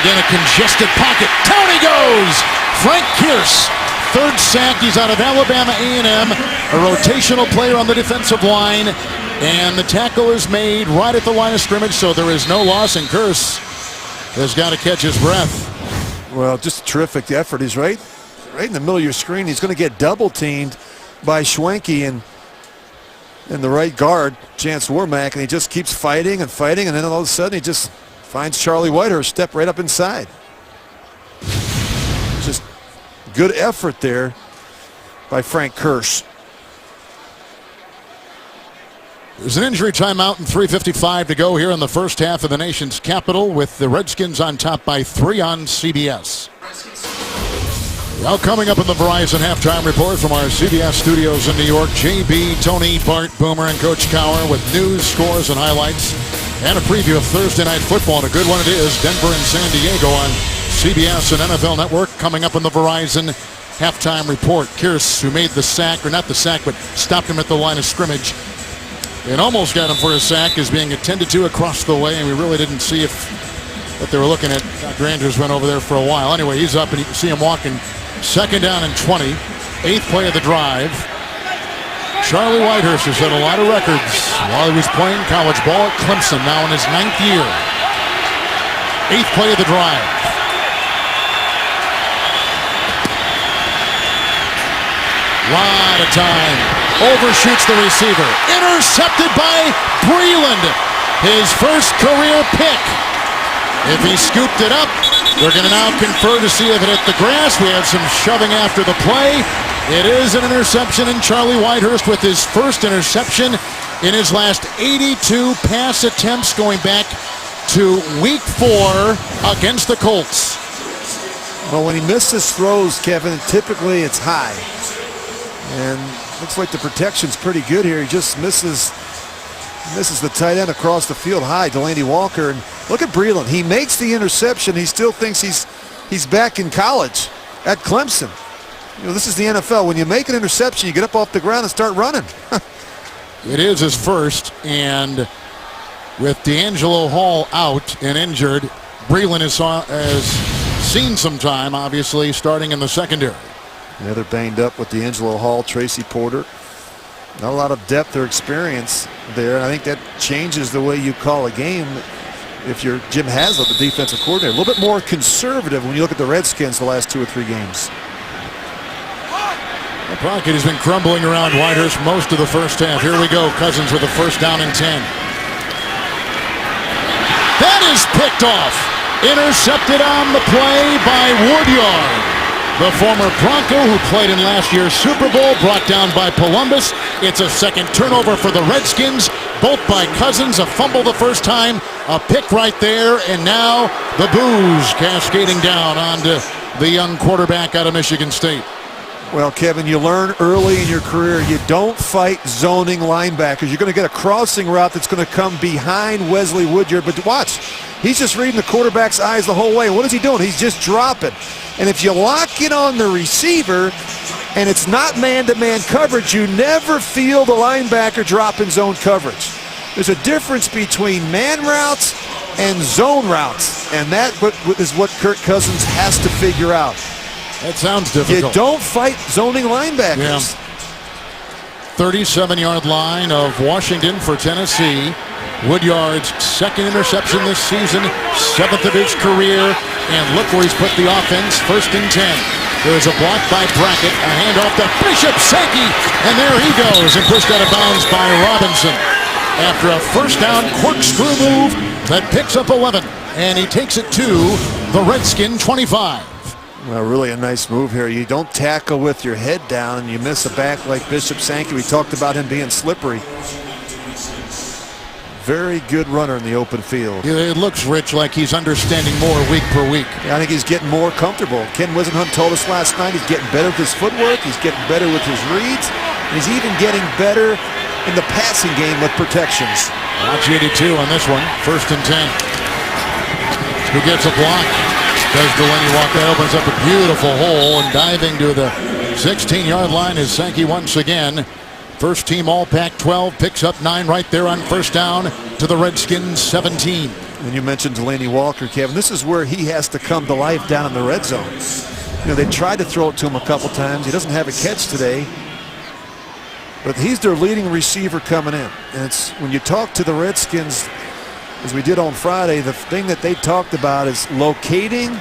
Again, a congested pocket. Down he goes! Frank Pierce, 3rd sack. He's out of Alabama A&M, a rotational player on the defensive line. And the tackle is made right at the line of scrimmage, so there is no loss, and Pierce has got to catch his breath. Well, just a terrific effort. He's right in the middle of your screen. He's going to get double teamed by Schwenke and the right guard, Chance Warmack, and he just keeps fighting and fighting, and then all of a sudden he just finds Charlie Whitehurst step right up inside. Just good effort there by Frank Kirsch. There's an injury timeout and 3:55 to go here in the first half of the nation's capital, with the Redskins on top by 3 on CBS. Now coming up in the Verizon halftime report from our CBS studios in New York, JB, Tony, Bart, Boomer, and Coach Cowher with news, scores, and highlights, and a preview of Thursday Night Football. And a good one it is, Denver and San Diego on CBS and NFL Network. Coming up in the Verizon halftime report, Pierce, who made the sack, or not the sack, but stopped him at the line of scrimmage and almost got him for a sack, is being attended to across the way, and we really didn't see if what they were looking at. Dr. Andrews went over there for a while. Anyway, he's up, and you can see him walking. 2nd down and 20. 8th play of the drive. Charlie Whitehurst has set a lot of records while he was playing college ball at Clemson, now in his 9th year. 8th play of the drive. Lot of time. Overshoots the receiver. Intercepted by Breland. His first career pick. If he scooped it up, we're going to now confer to see if it hit the grass. We had some shoving after the play. It is an interception, and Charlie Whitehurst with his first interception in his last 82 pass attempts going back to week 4 against the Colts. Well, when he misses throws, Kevin, typically it's high. And looks like the protection's pretty good here. He just misses the tight end across the field high, Delaney Walker. And look at Breland. He makes the interception. He still thinks he's back in college at Clemson. You know, this is the NFL. When you make an interception, you get up off the ground and start running. It is his first, and with D'Angelo Hall out and injured, Breland has seen some time, obviously, starting in the secondary. Yeah, they're banged up with D'Angelo Hall, Tracy Porter. Not a lot of depth or experience there. I think that changes the way you call a game if you're Jim Haslett, the defensive coordinator. A little bit more conservative when you look at the Redskins the last 2 or 3 games. The pocket has been crumbling around Whitehurst most of the first half. Here we go. Cousins with a 1st down and 10. That is picked off. Intercepted on the play by Woodyard. The former Bronco who played in last year's Super Bowl, brought down by Columbus. It's a 2nd turnover for the Redskins, both by Cousins. A fumble the first time, a pick right there, and now the boos cascading down onto the young quarterback out of Michigan State. Well, Kevin, you learn early in your career you don't fight zoning linebackers. You're going to get a crossing route that's going to come behind Wesley Woodyard. But watch, he's just reading the quarterback's eyes the whole way. What is he doing? He's just dropping. And if you lock in on the receiver, and it's not man-to-man coverage, you never feel the linebacker drop in zone coverage. There's a difference between man routes and zone routes, and that is what Kirk Cousins has to figure out. That sounds difficult. You don't fight zoning linebackers. Yeah. 37-yard line of Washington for Tennessee. Woodyard's second interception this season, 7th of his career, and look where he's put the offense, 1st and 10. There's a block by Brackett, a handoff to Bishop Sankey, and there he goes, and pushed out of bounds by Robinson. After a first down corkscrew move that picks up 11, and he takes it to the Redskin 25. Well, really a nice move here. You don't tackle with your head down, and you miss a back like Bishop Sankey. We talked about him being slippery. Very good runner in the open field. It looks, Rich, like he's understanding more week per week. Yeah, I think he's getting more comfortable. Ken Wisenhunt told us last night he's getting better with his footwork, he's getting better with his reads, and he's even getting better in the passing game with protections. Watch 82 on this one, 1st and 10. Who gets a block? Does Delaney walk? That opens up a beautiful hole, and diving to the 16-yard line is Sankey once again. First team all Pac-12, picks up 9 right there on first down to the Redskins 17. And you mentioned Delaney Walker, Kevin. This is where he has to come to life down in the red zone. You know, they tried to throw it to him a couple times. He doesn't have a catch today. But he's their leading receiver coming in. And it's when you talk to the Redskins, as we did on Friday, the thing that they talked about is locating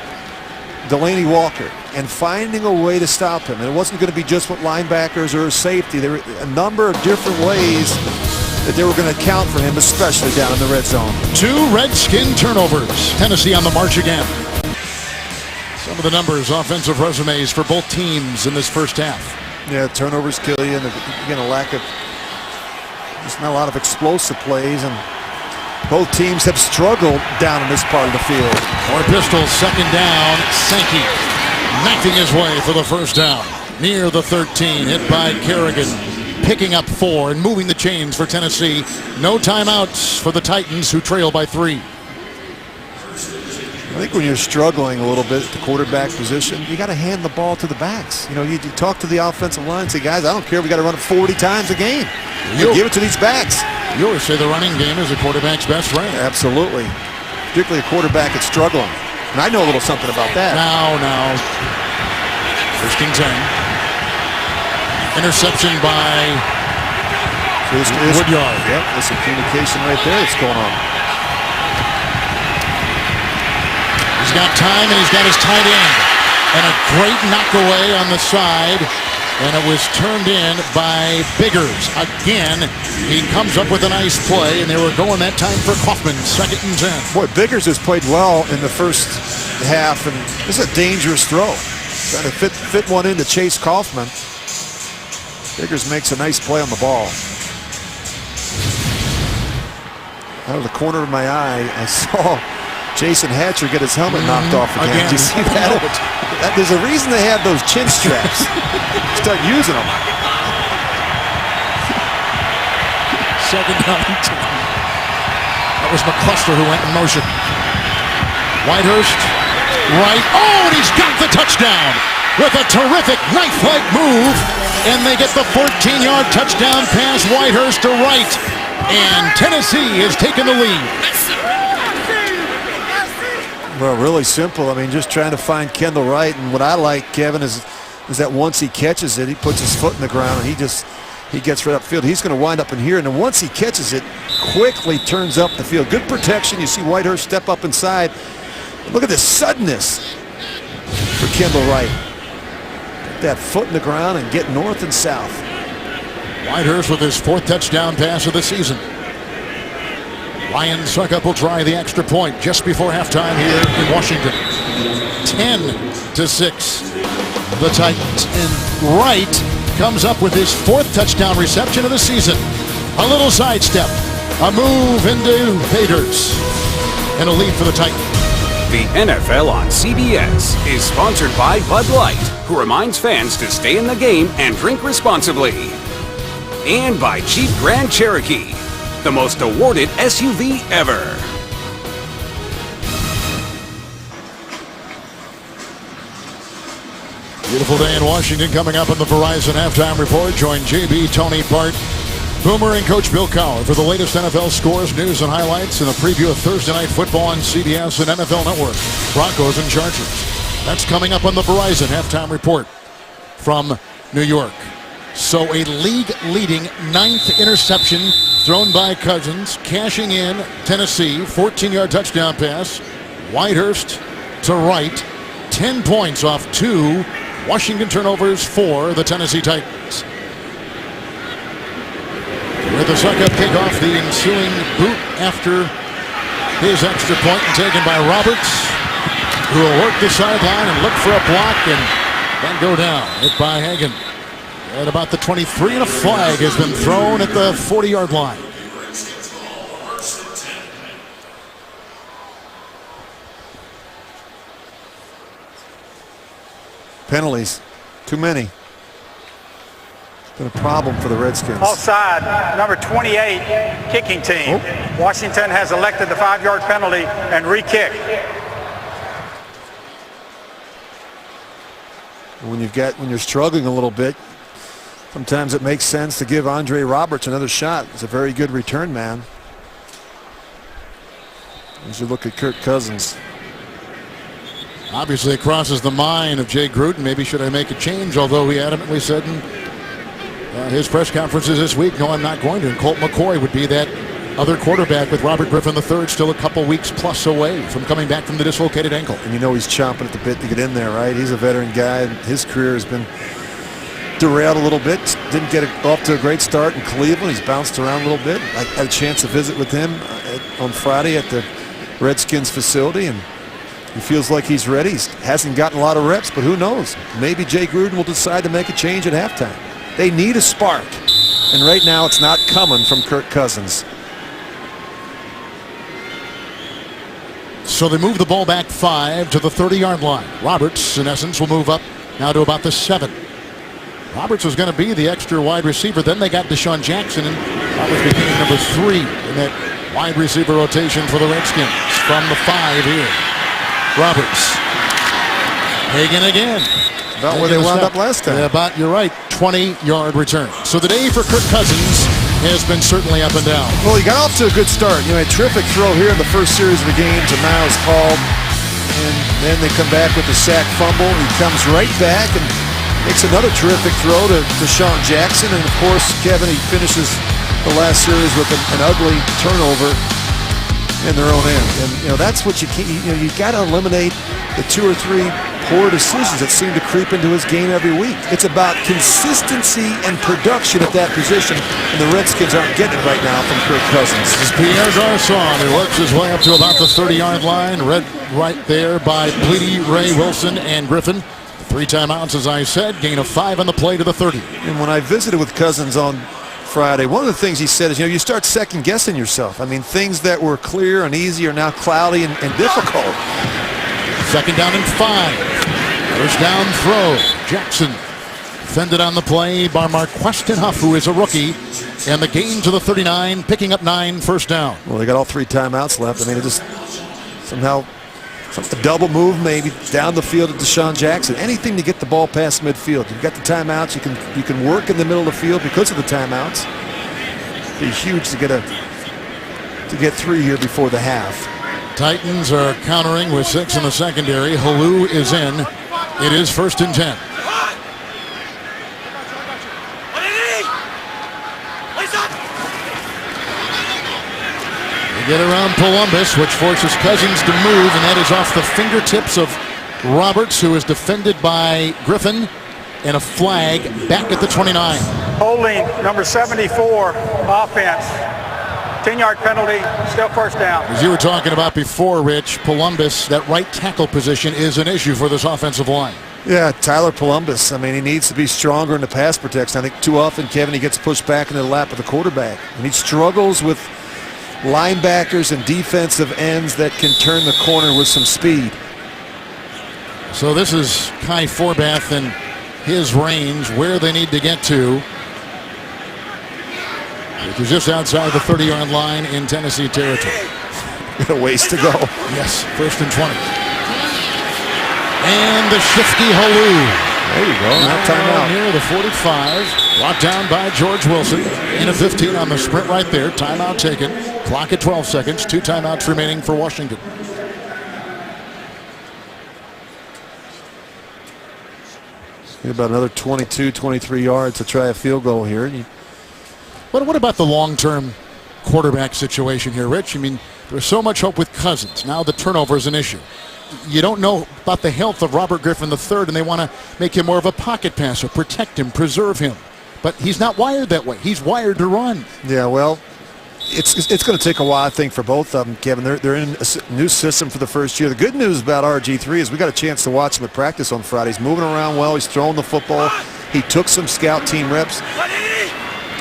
Delaney Walker and finding a way to stop him. And it wasn't going to be just with linebackers or safety. There were a number of different ways that they were going to account for him, especially down in the red zone. 2 Redskin turnovers. Tennessee on the march again. Some of the numbers, offensive resumes for both teams in this first half. Yeah, turnovers kill you, and again, a lack of, just not a lot of explosive plays, and both teams have struggled down in this part of the field. More pistols, 2nd down. Sankey knifing his way for the first down. Near the 13, hit by Kerrigan. Picking up 4 and moving the chains for Tennessee. No timeouts for the Titans, who trail by 3. I think when you're struggling a little bit at the quarterback position, you got to hand the ball to the backs. You know, you talk to the offensive line and say, guys, I don't care if we got to run it 40 times a game. You give it to these backs. You always say the running game is a quarterback's best friend. Absolutely. Particularly a quarterback that's struggling. And I know a little something about that. Now. 1st and 10. Interception by Woodyard. Yep, there's some communication right there that's going on. He's got time, and he's got his tight end. And a great knockaway on the side. And it was turned in by Biggers. Again, he comes up with a nice play, and they were going that time for Kaufman, 2nd and 10. Boy, Biggers has played well in the first half, and this is a dangerous throw. Trying to fit one in to Chase Kaufman. Biggers makes a nice play on the ball. Out of the corner of my eye, I saw Jason Hatcher get his helmet knocked off again. Did you see that? There's a reason they have those chin straps. Start using them. 2nd down. That was McCluster who went in motion. Whitehurst, right. Oh, and he's got the touchdown with a terrific knife-like move. And they get the 14-yard touchdown pass, Whitehurst to right. And Tennessee has taken the lead. Well, really simple. I mean, just trying to find Kendall Wright. And what I like, Kevin, is that once he catches it, he puts his foot in the ground and he gets right upfield. He's going to wind up in here. And then once he catches it, quickly turns up the field. Good protection. You see Whitehurst step up inside. Look at the suddenness for Kendall Wright. Put that foot in the ground and get north and south. Whitehurst with his 4th touchdown pass of the season. Ryan Suckup will try the extra point just before halftime here in Washington. 10-6, the Titans. And Wright comes up with his 4th touchdown reception of the season. A little sidestep, a move into Peters, and a lead for the Titans. The NFL on CBS is sponsored by Bud Light, who reminds fans to stay in the game and drink responsibly. And by Jeep Grand Cherokee, the most awarded SUV ever. Beautiful day in Washington coming up in the Verizon Halftime Report. Join JB, Tony, Bart, Boomer, and Coach Bill Cowher for the latest NFL scores, news, and highlights and a preview of Thursday Night Football on CBS and NFL Network. Broncos and Chargers. That's coming up on the Verizon Halftime Report from New York. So a league-leading 9th interception thrown by Cousins, cashing in Tennessee, 14-yard touchdown pass. Whitehurst to right, 10 points off 2 Washington turnovers for the Tennessee Titans. With the suck-up kickoff, the ensuing boot after his extra point and taken by Roberts, who will work the sideline and look for a block and then go down. Hit by Hagan at about the 23, and a flag has been thrown at the 40-yard line. Penalties, too many. It's been a problem for the Redskins. Offside, number 28, kicking team. Oh. Washington has elected the 5-yard penalty and re-kick. When you're struggling a little bit, sometimes it makes sense to give Andre Roberts another shot. He's a very good return man. As you look at Kirk Cousins. Obviously, it crosses the mind of Jay Gruden. Maybe should I make a change? Although he adamantly said in his press conferences this week, no, I'm not going to. And Colt McCoy would be that other quarterback with Robert Griffin III still a couple weeks plus away from coming back from the dislocated ankle. And you know he's chomping at the bit to get in there, right? He's a veteran guy, and his career has been derailed a little bit. Didn't get off to a great start in Cleveland. He's bounced around a little bit. I had a chance to visit with him on Friday at the Redskins facility, and he feels like he's ready. He hasn't gotten a lot of reps, but who knows? Maybe Jay Gruden will decide to make a change at halftime. They need a spark, and right now it's not coming from Kirk Cousins. So they move the ball back 5 to the 30-yard line. Roberts, in essence, will move up now to about the 7. Roberts was going to be the extra wide receiver. Then they got Deshaun Jackson, and Roberts became number 3 in that wide receiver rotation for the Redskins from the 5 here. Roberts. Hagan again. About where they wound up last time. Yeah, about, you're right, 20-yard return. So the day for Kirk Cousins has been certainly up and down. Well, he got off to a good start. You know, a terrific throw here in the first series of the game to Miles Paul. And then they come back with the sack fumble. He comes right back and makes another terrific throw to Deshaun Jackson. And, of course, Kevin, he finishes the last series with an ugly turnover in their own end. And, you know, that's what you can't, you know, you got to eliminate the 2 or 3 poor decisions that seem to creep into his game every week. It's about consistency and production at that position, and the Redskins aren't getting it right now from Kirk Cousins. This is Pierre Garçon. He works his way up to about the 30-yard line. Read right there by Pleady, Ray, Wilson, and Griffin. 3 timeouts, as I said. Gain of 5 on the play to the 30. And when I visited with Cousins on Friday, one of the things he said is, you know, you start second-guessing yourself. I mean, things that were clear and easy are now cloudy and difficult. 2nd down and 5. First down throw. Jackson defended on the play by Marquestin Huff, who is a rookie. And the gain to the 39, picking up 9, first down. Well, they got all 3 timeouts left. I mean, it just somehow a double move maybe down the field to Deshaun Jackson. Anything to get the ball past midfield. You've got the timeouts. You can work in the middle of the field because of the timeouts. It'd be huge to get 3 here before the half. Titans are countering with 6 in the secondary. Halou is in. It is 1st and 10. They get around Columbus, which forces Cousins to move, and that is off the fingertips of Roberts, who is defended by Griffin, and a flag back at the 29. Holding number 74, offense. 10-yard penalty, still first down. As you were talking about before, Rich, Columbus, that right tackle position is an issue for this offensive line. Yeah, Tyler Columbus. I mean, he needs to be stronger in the pass protection. I think too often, Kevin, he gets pushed back into the lap of the quarterback. And he struggles with linebackers and defensive ends that can turn the corner with some speed. So this is Kai Forbath and his range, where they need to get to, which is just outside the 30-yard line in Tennessee territory. Got a ways to go. Yes, 1st and 20. And the shifty Halou There you go. Now timeout. Near the 45. Brought down by George Wilson. In a 15 on the sprint right there. Timeout taken. Clock at 12 seconds. 2 timeouts remaining for Washington. About another 22, 23 yards to try a field goal here. What about the long-term quarterback situation here, Rich? I mean, there's so much hope with Cousins. Now the turnover is an issue. You don't know about the health of Robert Griffin III, and they want to make him more of a pocket passer, protect him, preserve him. But he's not wired that way. He's wired to run. Yeah, well, it's going to take a while, I think, for both of them, Kevin. They're in a new system for the first year. The good news about RG3 is we got a chance to watch him at practice on Friday. He's moving around well. He's throwing the football. He took some scout team reps.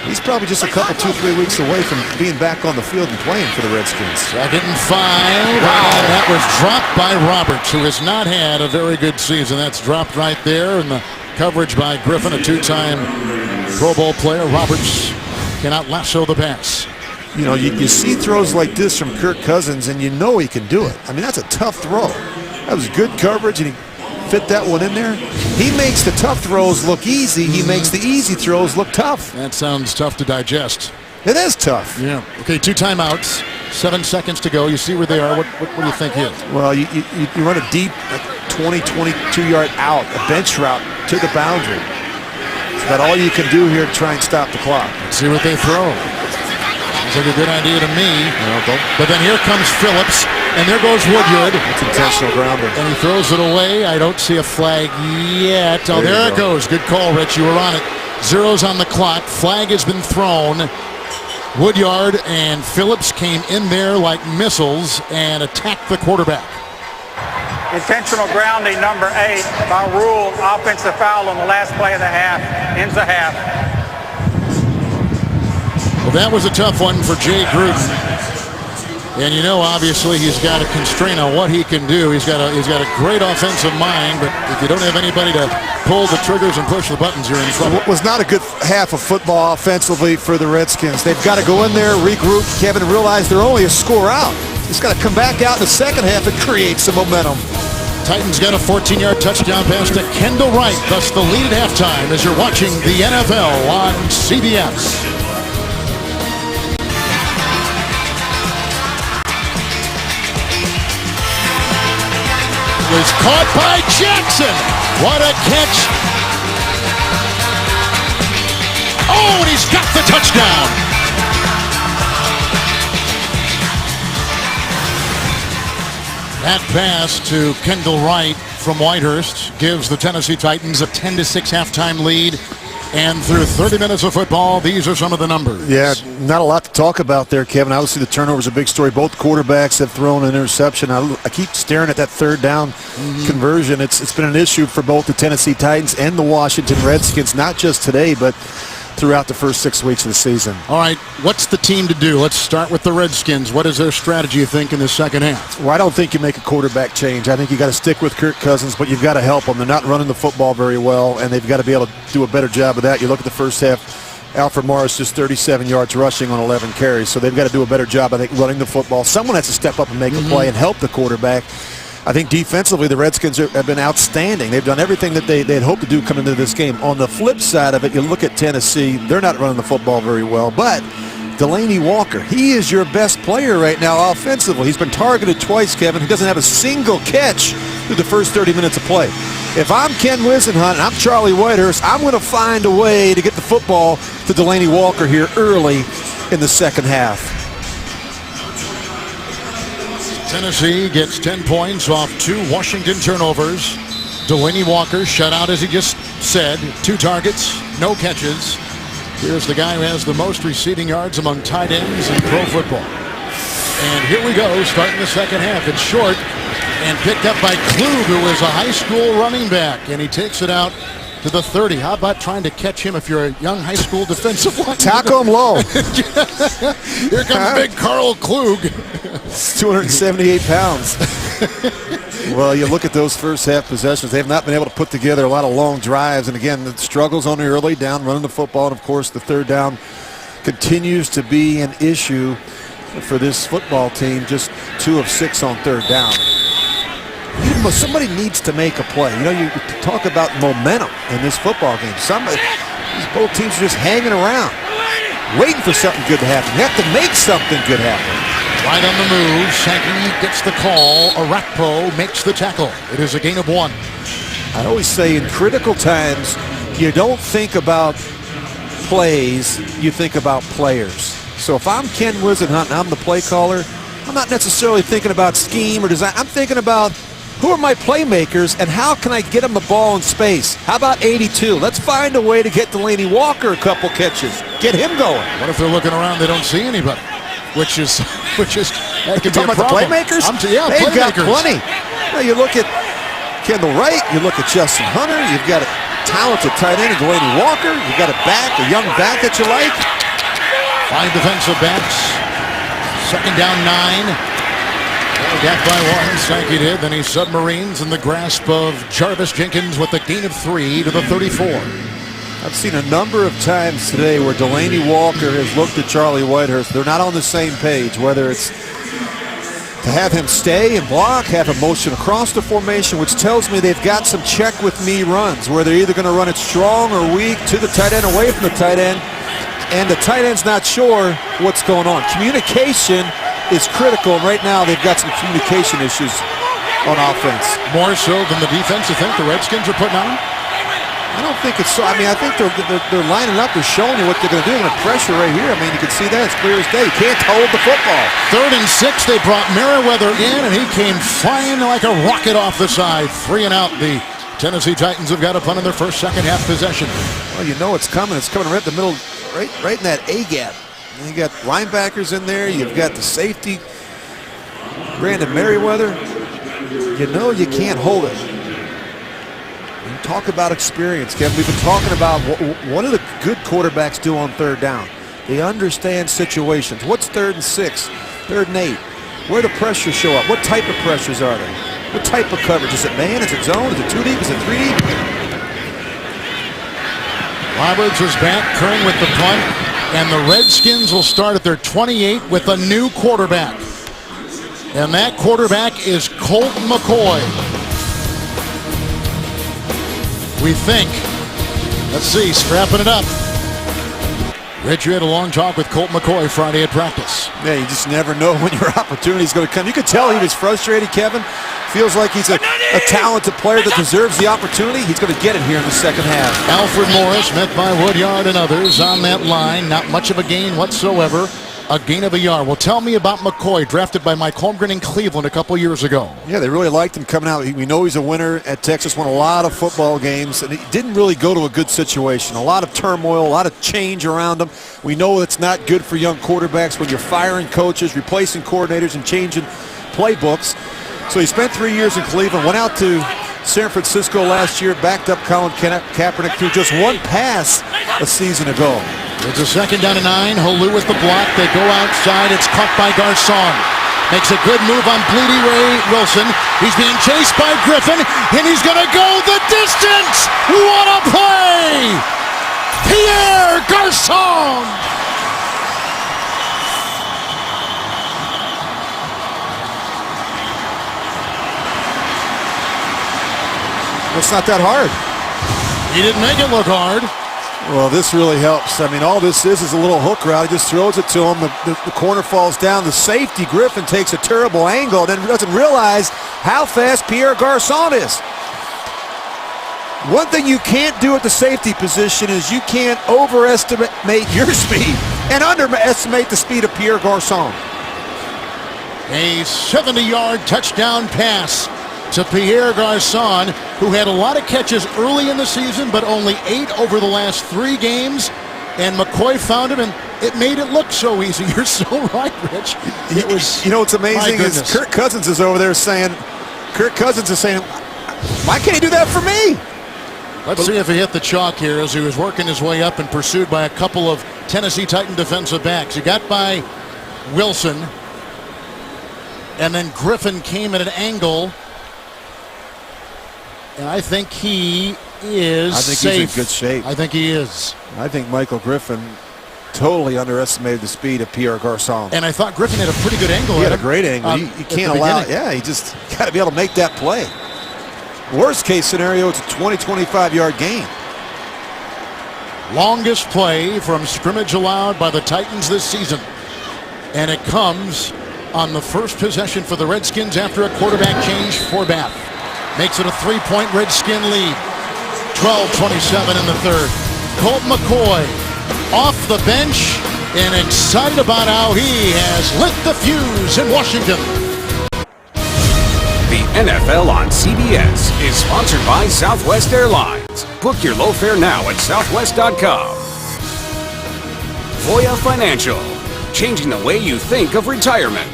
He's probably just a couple, 2-3 weeks away from being back on the field and playing for the Redskins. 2nd and 5. Wow. And that was dropped by Roberts, who has not had a very good season. That's dropped right there. And the coverage by Griffin, a 2-time Pro Bowl player. Roberts cannot lasso the pass. You know, you see throws like this from Kirk Cousins, and you know he can do it. I mean, that's a tough throw. That was good coverage, and he fit that one in there. He makes the tough throws look easy. He makes the easy throws look tough. That sounds tough to digest. It is tough. Yeah. Okay, 2 timeouts. 7 seconds to go. You see where they are. What do you think here? Well, you run a deep 20, 22-yard out, a bench route to the boundary. Is that all you can do here to try and stop the clock? Let's see what they throw. Sounds like a good idea to me. But then here comes Phillips, and there goes Woodyard. It's intentional grounding. And he throws it away. I don't see a flag yet. Oh, there it goes. Good call, Rich. You were on it. Zeros on the clock. Flag has been thrown. Woodyard and Phillips came in there like missiles and attacked the quarterback. Intentional grounding, number 8, by rule, offensive foul on the last play of the half, ends the half. Well, that was a tough one for Jay Gruden. And you know, obviously, he's got a constraint on what he can do. He's got a great offensive mind, but if you don't have anybody to pull the triggers and push the buttons, you're in trouble. It was not a good half of football offensively for the Redskins. They've got to go in there, regroup, Kevin, and realize they're only a score out. He's got to come back out in the second half and create some momentum. Titans got a 14-yard touchdown pass to Kendall Wright, thus the lead at halftime as you're watching the NFL on CBS. Was caught by Jackson. What a catch. Oh, and he's got the touchdown. That pass to Kendall Wright from Whitehurst gives the Tennessee Titans a 10-6 halftime lead. And through 30 minutes of football, these are some of the numbers. Yeah, not a lot to talk about there, Kevin. Obviously, the turnover is a big story. Both quarterbacks have thrown an interception. I keep staring at that third down conversion. It's been an issue for both the Tennessee Titans and the Washington Redskins, not just today, but throughout the first 6 weeks of the season. All right, what's the team to do? Let's start with the Redskins. What is their strategy, you think, in the second half? Well, I don't think you make a quarterback change. I think you got to stick with Kirk Cousins, but you've got to help them. They're not running the football very well, and they've got to be able to do a better job of that. You look at the first half, Alfred Morris just 37 yards rushing on 11 carries, so they've got to do a better job, I think, running the football. Someone has to step up and make a play and help the quarterback. I think defensively, the Redskins have been outstanding. They've done everything that they had hoped to do coming into this game. On the flip side of it, you look at Tennessee, they're not running the football very well, but Delanie Walker, he is your best player right now offensively. He's been targeted twice, Kevin. He doesn't have a single catch through the first 30 minutes of play. If I'm Ken Wisenhunt and I'm Charlie Whitehurst, I'm going to find a way to get the football to Delanie Walker here early in the second half. Tennessee gets 10 points off 2 Washington turnovers. Delanie Walker shut out, as he just said. 2 targets, no catches. Here's the guy who has the most receiving yards among tight ends in pro football. And here we go, starting the second half. It's short and picked up by Klug, who is a high school running back. And he takes it out to the 30. How about trying to catch him if you're a young high school defensive lineman? Tackle him low. Here comes big Carl Klug. 278 pounds. Well, you look at those first half possessions. They have not been able to put together a lot of long drives. And again, the struggles on the early down, running the football. And of course, the third down continues to be an issue for this football team. Just 2 of 6 on third down. somebody needs to make a play. You know, you talk about momentum in this football game. Both teams are just hanging around, waiting for something good to happen. You have to make something good happen. Right on the move, Sankey gets the call. Arakpo makes the tackle. It is a gain of 1. I always say in critical times, you don't think about plays, you think about players. So if I'm Ken Wisenhunt and I'm the play caller, I'm not necessarily thinking about scheme or design. I'm thinking about who are my playmakers and how can I get them the ball in space? How about 82? Let's find a way to get Delaney Walker a couple catches. Get him going. What if they're looking around, they don't see anybody? Which is that could be Talking a about problem. the playmakers? Yeah, they've got playmakers. plenty. Now you look at Kendall Wright, you look at Justin Hunter, you've got a talented tight end in Delaney Walker, you've got a young back that you like. 5 defensive backs. Second down 9. Got by 1, Sankey did. Then he submarines in the grasp of Jarvis Jenkins with a gain of 3 to the 34. I've seen a number of times today where Delaney Walker has looked at Charlie Whitehurst. They're not on the same page, whether it's to have him stay and block, have him motion across the formation, which tells me they've got some check-with-me runs where they're either going to run it strong or weak to the tight end, away from the tight end, and the tight end's not sure what's going on. Communication is critical, and right now they've got some communication issues on offense. More so than the defense, you think the Redskins are putting on? I don't think it's so. I mean, I think they're lining up. They're showing you what they're going to do. They're going to pressure right here. I mean, you can see that. It's clear as day. You can't hold the football. 3rd and 6. They brought Merriweather in, and he came flying like a rocket off the side. 3 and out. The Tennessee Titans have got a punt in their first second-half possession. Well, you know it's coming. It's coming right in the middle, right in that A-gap. And you got linebackers in there. You've got the safety, Brandon Merriweather. You know you can't hold it. You talk about experience, Kevin. We've been talking about what do the good quarterbacks do on 3rd down. They understand situations. What's 3rd and 6, 3rd and 8? Where the pressures show up? What type of pressures are there? What type of coverage? Is it man? Is it zone? Is it 2 deep? Is it 3 deep? Roberts is back, Kern with the punt. And the Redskins will start at their 28 with a new quarterback. And that quarterback is Colt McCoy. We think. Let's see, strapping it up. Rich, you had a long talk with Colt McCoy Friday at practice. Yeah, you just never know when your opportunity is going to come. You could tell he was frustrated, Kevin. Feels like he's a talented player that deserves the opportunity. He's going to get it here in the second half. Alfred Morris met by Woodyard and others on that line. Not much of a gain whatsoever. A gain of a yard. Well, tell me about McCoy, drafted by Mike Holmgren in Cleveland a couple years ago. Yeah, they really liked him coming out. We know he's a winner at Texas, won a lot of football games, and he didn't really go to a good situation. A lot of turmoil, a lot of change around him. We know it's not good for young quarterbacks when you're firing coaches, replacing coordinators, and changing playbooks. So he spent 3 years in Cleveland, went out to San Francisco last year, backed up Colin Kaepernick through just one pass a season ago. It's a second down and 9. Holu with the block. They go outside. It's caught by Garcon. Makes a good move on Bleedy Ray Wilson. He's being chased by Griffin, and he's going to go the distance. What a play! Pierre Garcon! It's not that hard. He didn't make it look hard. Well, this really helps. I mean, all this is a little hook route. He just throws it to him. The corner falls down. The safety, Griffin, takes a terrible angle and then doesn't realize how fast Pierre Garcon is. One thing you can't do at the safety position is you can't overestimate your speed and underestimate the speed of Pierre Garcon. A 70-yard touchdown pass to Pierre Garcon, who had a lot of catches early in the season, but only 8 over the last 3 games. And McCoy found him, and it made it look so easy. You're so right, Rich. It was. You know what's amazing is Kirk Cousins is over there saying, why can't he do that for me? Let's see if he hit the chalk here as he was working his way up and pursued by a couple of Tennessee Titan defensive backs. He got by Wilson, and then Griffin came at an angle. And I think he is safe. He's in good shape. I think he is. I think Michael Griffin totally underestimated the speed of Pierre Garcon. And I thought Griffin had a pretty good angle. He had a great angle. You can't allow it. Yeah, you just got to be able to make that play. Worst case scenario, it's a 20, 25-yard gain. Longest play from scrimmage allowed by the Titans this season. And it comes on the first possession for the Redskins after a quarterback change for Bath. Makes it a 3-point Redskin lead. 12-27 in the third. Colt McCoy off the bench and excited about how he has lit the fuse in Washington. The NFL on CBS is sponsored by Southwest Airlines. Book your low fare now at southwest.com. Voya Financial, changing the way you think of retirement.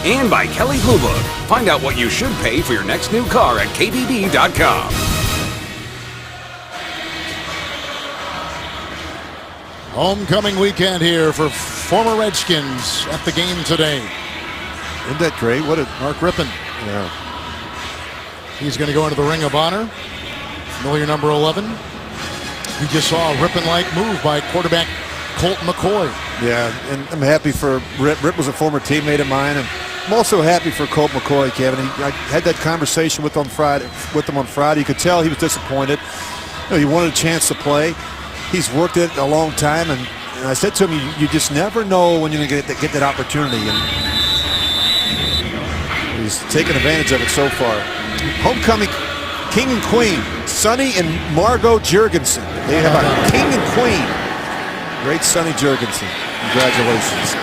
And by Kelly Blue Book. Find out what you should pay for your next new car at kbb.com. Homecoming weekend here for former Redskins at the game today. Isn't that great? What a Mark Rippon. yeah. He's going to go into the Ring of Honor. Familiar number 11. We just saw a Rippon-like move by quarterback Colt McCoy. Yeah, and I'm happy for Rip. Rip was a former teammate of mine, and I'm also happy for Colt McCoy, Kevin. I had that conversation with him on Friday. You could tell he was disappointed. He wanted a chance to play. He's worked it a long time, and I said to him, you just never know when you're going to get that opportunity, and he's taken advantage of it so far. Homecoming king and queen, Sonny and Margot Jurgensen. They have a king and queen. Great Sonny Jurgensen. Congratulations.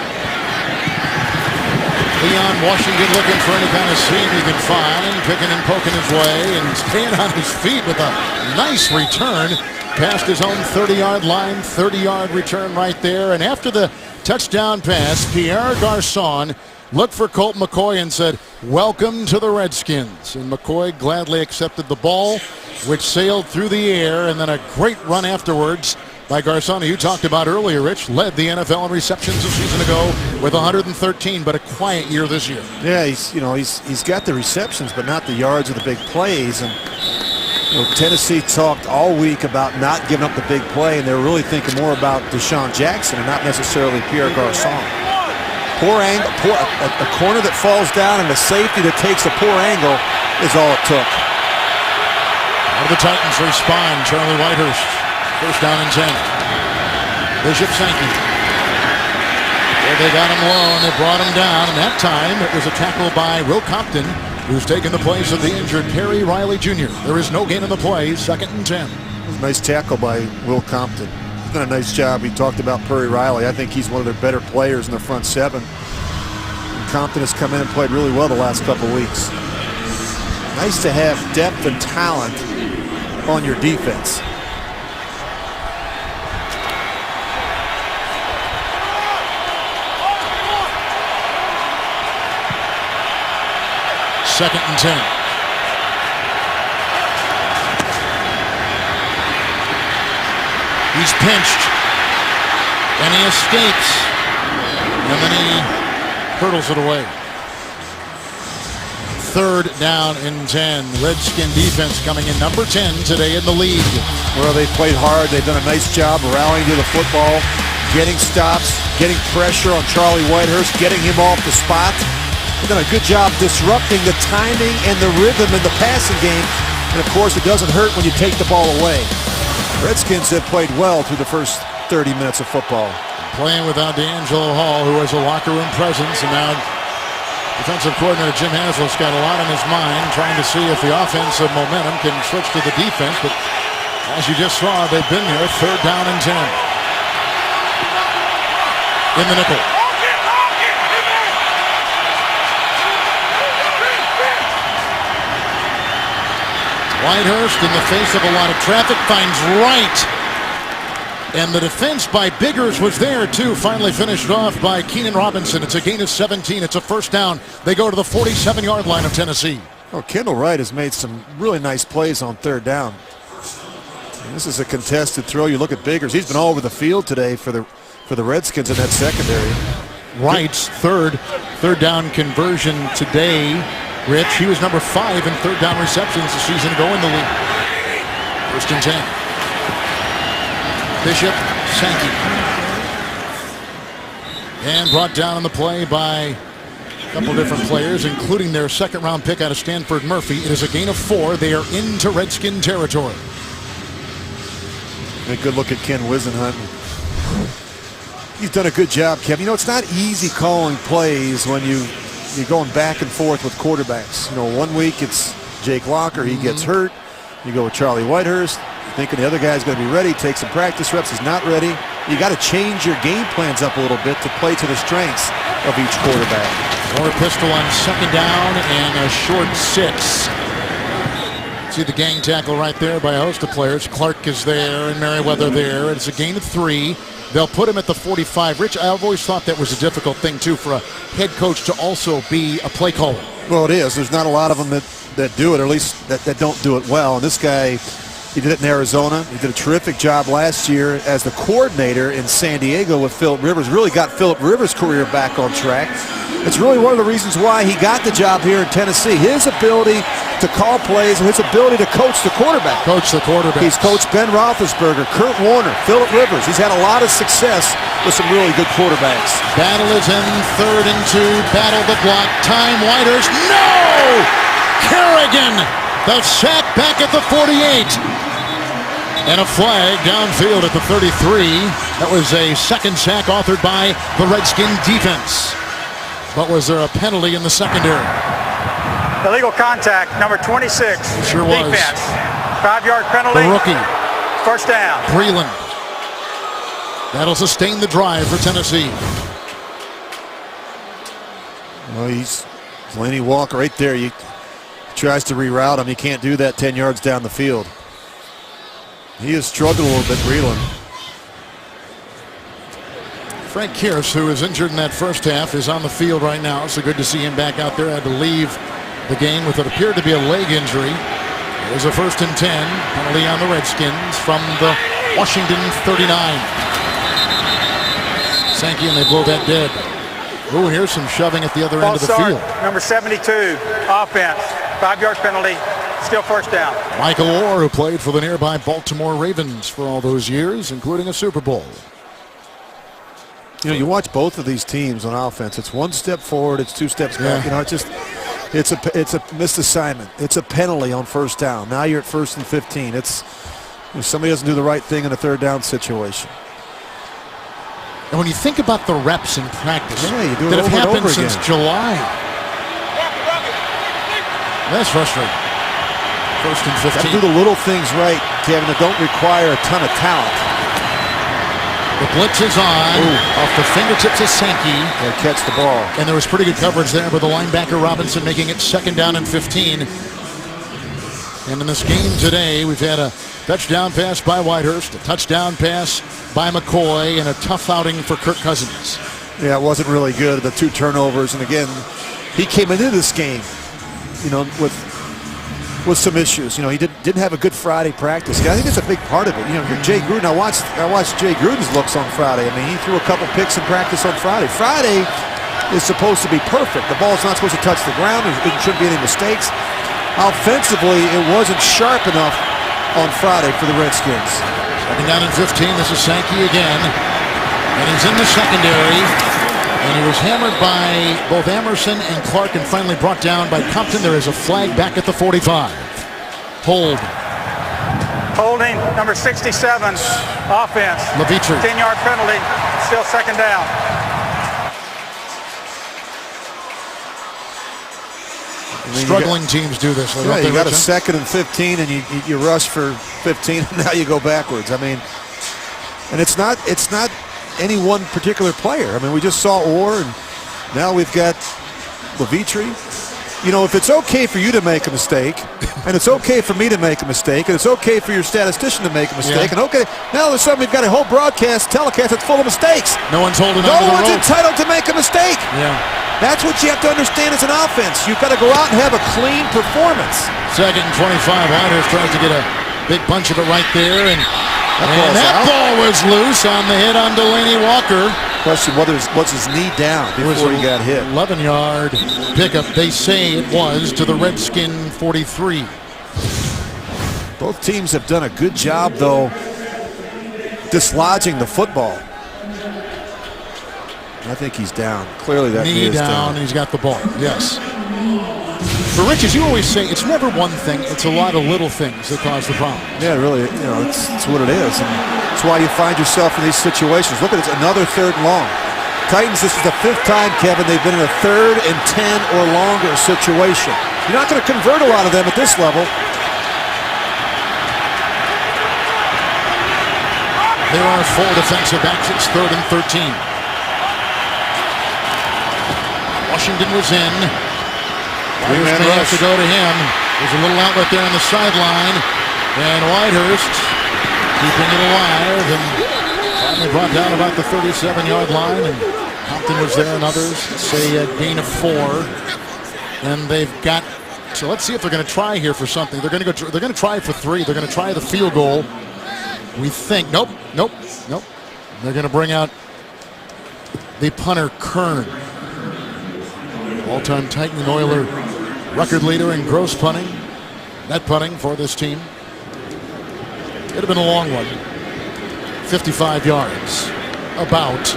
Leon Washington looking for any kind of seam he can find, picking and poking his way, and staying on his feet with a nice return past his own 30-yard line. 30-yard return right there. And after the touchdown pass, Pierre Garçon looked for Colt McCoy and said, "Welcome to the Redskins." And McCoy gladly accepted the ball, which sailed through the air, and then a great run afterwards by Garçon, who you talked about earlier, Rich, led the NFL in receptions a season ago with 113, but a quiet year this year. Yeah, he's got the receptions, but not the yards or the big plays. And Tennessee talked all week about not giving up the big play, and they're really thinking more about Deshaun Jackson and not necessarily Pierre Garçon. Poor angle, a corner that falls down and a safety that takes a poor angle is all it took. How do the Titans respond? Charlie Whitehurst. First down and 10. Bishop Sankey. There they got him low and they brought him down. And that time it was a tackle by Will Compton, who's taken the place of the injured Perry Riley Jr. There is no gain in the play. 2nd and 10. Nice tackle by Will Compton. He's done a nice job. We talked about Perry Riley. I think he's one of their better players in the front seven. And Compton has come in and played really well the last couple weeks. Nice to have depth and talent on your defense. Second and 10. He's pinched. And he escapes. And then he hurdles it away. 3rd down and 10. Redskin defense coming in number 10 today in the league. Well, they played hard. They've done a nice job rallying to the football, getting stops, getting pressure on Charlie Whitehurst, getting him off the spot. They've done a good job disrupting the timing and the rhythm in the passing game. And, of course, it doesn't hurt when you take the ball away. Redskins have played well through the first 30 minutes of football. Playing without D'Angelo Hall, who has a locker room presence, and now defensive coordinator Jim Haslett's got a lot on his mind, trying to see if the offensive momentum can switch to the defense. But as you just saw, they've been there. 3rd down and 10. In the nickel. Whitehurst, in the face of a lot of traffic, finds Wright. And the defense by Biggers was there, too. Finally finished off by Keenan Robinson. It's a gain of 17. It's a first down. They go to the 47-yard line of Tennessee. Oh, Kendall Wright has made some really nice plays on 3rd down. And this is a contested throw. You look at Biggers. He's been all over the field today for the Redskins in that secondary. Wright's third down conversion today. Rich, he was number 5 in 3rd down receptions a season ago in the league. 1st and 10. Bishop Sankey. And brought down on the play by couple different players, including their second-round pick out of Stanford, Murphy. It is a gain of 4. They are into Redskin territory. A good look at Ken Wisenhunt. He's done a good job, Kevin. You know, it's not easy calling plays when you're going back and forth with quarterbacks. You know, 1 week it's Jake Locker. He gets hurt. You go with Charlie Whitehurst, thinking the other guy's going to be ready, take some practice reps. He's not ready. You got to change your game plans up a little bit to play to the strengths of each quarterback. More pistol on second down and a short 6. See the gang tackle right there by a host of players. Clark is there and Merriweather there. It's a gain of 3. They'll put him at the 45. Rich, I've always thought that was a difficult thing, too, for a head coach to also be a play caller. Well, it is. There's not a lot of them that do it, or at least that don't do it well. And this guy, he did it in Arizona. He did a terrific job last year as the coordinator in San Diego with Phillip Rivers. Really got Phillip Rivers' career back on track. It's really one of the reasons why he got the job here in Tennessee. His ability to call plays and his ability to coach the quarterback. Coach the quarterback. He's coached Ben Roethlisberger, Kurt Warner, Phillip Rivers. He's had a lot of success with some really good quarterbacks. Battle is in 3rd and 2. Battle the block. Time Whitehurst. No! Kerrigan. The sack back at the 48. And a flag downfield at the 33. That was a second sack authored by the Redskin defense. But was there a penalty in the secondary? Illegal contact, number 26. Sure was. Defense. 5-yard penalty. The rookie. First down. Breland. That'll sustain the drive for Tennessee. Well, he's Laney Walker right there. He tries to reroute him. He can't do that 10 yards down the field. He has struggled a little bit, Breland. Frank Kierce, who is injured in that first half, is on the field right now. So good to see him back out there. Had to leave the game with what appeared to be a leg injury. It was a 1st and 10. Penalty on the Redskins from the Washington 39. Sankey, and they blow that dead. Oh, here's some shoving at the other end of the field. Number 72, offense. 5-yard penalty. Still first down. Michael Orr, who played for the nearby Baltimore Ravens for all those years, including a Super Bowl. You know, you watch both of these teams on offense. It's 1 step forward, it's 2 steps back. You know, it's a missed assignment. It's a penalty on first down. Now you're at 1st and 15. It's if somebody doesn't do the right thing in a 3rd down situation. And when you think about the reps in practice you do it that have over and happened over since again. July, that's frustrating. 1st and 15. Got to do the little things right, Kevin, that don't require a ton of talent. The blitz is on. Off the fingertips of Sankey. They'll catch the ball. And there was pretty good coverage there by the linebacker Robinson, making it 2nd down and 15. And in this game today, we've had a touchdown pass by Whitehurst, a touchdown pass by McCoy, and a tough outing for Kirk Cousins. Yeah, it wasn't really good. The 2 turnovers, and again, he came into this game, you know, with some issues. You know, he didn't have a good Friday practice. I think that's a big part of it. You know, Jay Gruden. I watched Jay Gruden's looks on Friday. I mean, he threw a couple picks in practice on Friday. Friday is supposed to be perfect. The ball's not supposed to touch the ground. There shouldn't be any mistakes. Offensively, it wasn't sharp enough on Friday for the Redskins. 2nd down and 15. This is Sankey again, and he's in the secondary. And he was hammered by both Emerson and Clark and finally brought down by Compton. There is a flag back at the 45. Hold. Holding, number 67, offense. Levitri. 10-yard penalty, still 2nd down. Struggling teams do this. Yeah, you got a 2nd and 15, and you rush for 15, and now you go backwards. I mean, and it's not any one particular player. I mean, we just saw Orr, and now we've got Levitri. You know, if it's okay for you to make a mistake, and it's okay for me to make a mistake, and it's okay for your statistician to make a mistake, and okay, now all of a sudden we've got a whole telecast that's full of mistakes. No one's holding on to the rope. No one's entitled to make a mistake. Yeah. That's what you have to understand as an offense. You've got to go out and have a clean performance. 2nd and 25. Whitehurst tries to get a big bunch of it right there, and that ball was loose on the hit on Delaney Walker. Question, was his knee down before he got hit? 11-yard pickup, they say it was, to the Redskin 43. Both teams have done a good job, though, dislodging the football. I think he's down. Clearly that knee is down. And he's got the ball. Yes. But Rich, as you always say, it's never one thing. It's a lot of little things that cause the problem. Yeah, really, it's what it is. And that's why you find yourself in these situations. Look at it, another 3rd and long. Titans, this is the 5th time, Kevin, they've been in a 3rd and 10 or longer situation. You're not going to convert a lot of them at this level. There are 4 defensive backs. It's 3rd and 13. Washington was in. Whitehurst may have to go to him. There's a little outlet there on the sideline. And Whitehurst keeping it alive and finally brought down about the 37-yard line. And Compton was there and others. Say a gain of 4. And they've got, so let's see if they're going to try here for something. They're going to try for 3. They're going to try the field goal. We think, nope. They're going to bring out the punter, Kern. All-time Titan and Oiler record leader in gross punting, net punting for this team. It'd have been a long one. 55 yards, about,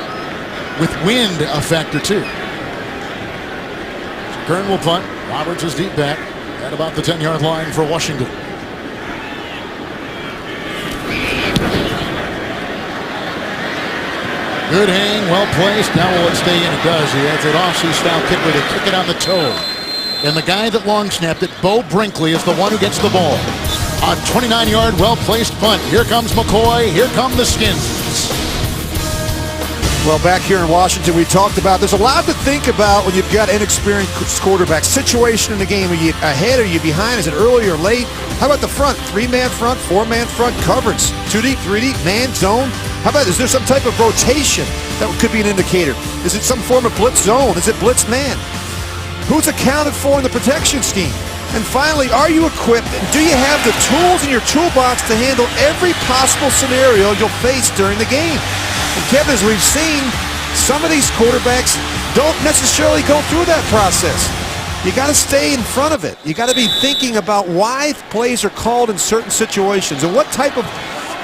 with wind a factor too. So Kern will punt. Roberts is deep back at about the 10-yard line for Washington. Good hang, well placed. Now will it stay in? It does. He has an offside style kick where they kick it on the toe. And the guy that long snapped it, Bo Brinkley, is the one who gets the ball. On 29-yard, well-placed punt. Here comes McCoy. Here come the Skins. Well, back here in Washington, we talked about there's a lot to think about when you've got inexperienced quarterback. Situation in the game. Are you ahead? Are you behind? Is it early or late? How about the front? 3-man front, 4-man front coverage. 2 deep, 3 deep, man, zone. How about, is there some type of rotation that could be an indicator? Is it some form of blitz zone? Is it blitz man? Who's accounted for in the protection scheme? And finally, are you equipped? And do you have the tools in your toolbox to handle every possible scenario you'll face during the game? And Kevin, as we've seen, some of these quarterbacks don't necessarily go through that process. You got to stay in front of it. You got to be thinking about why plays are called in certain situations and what type of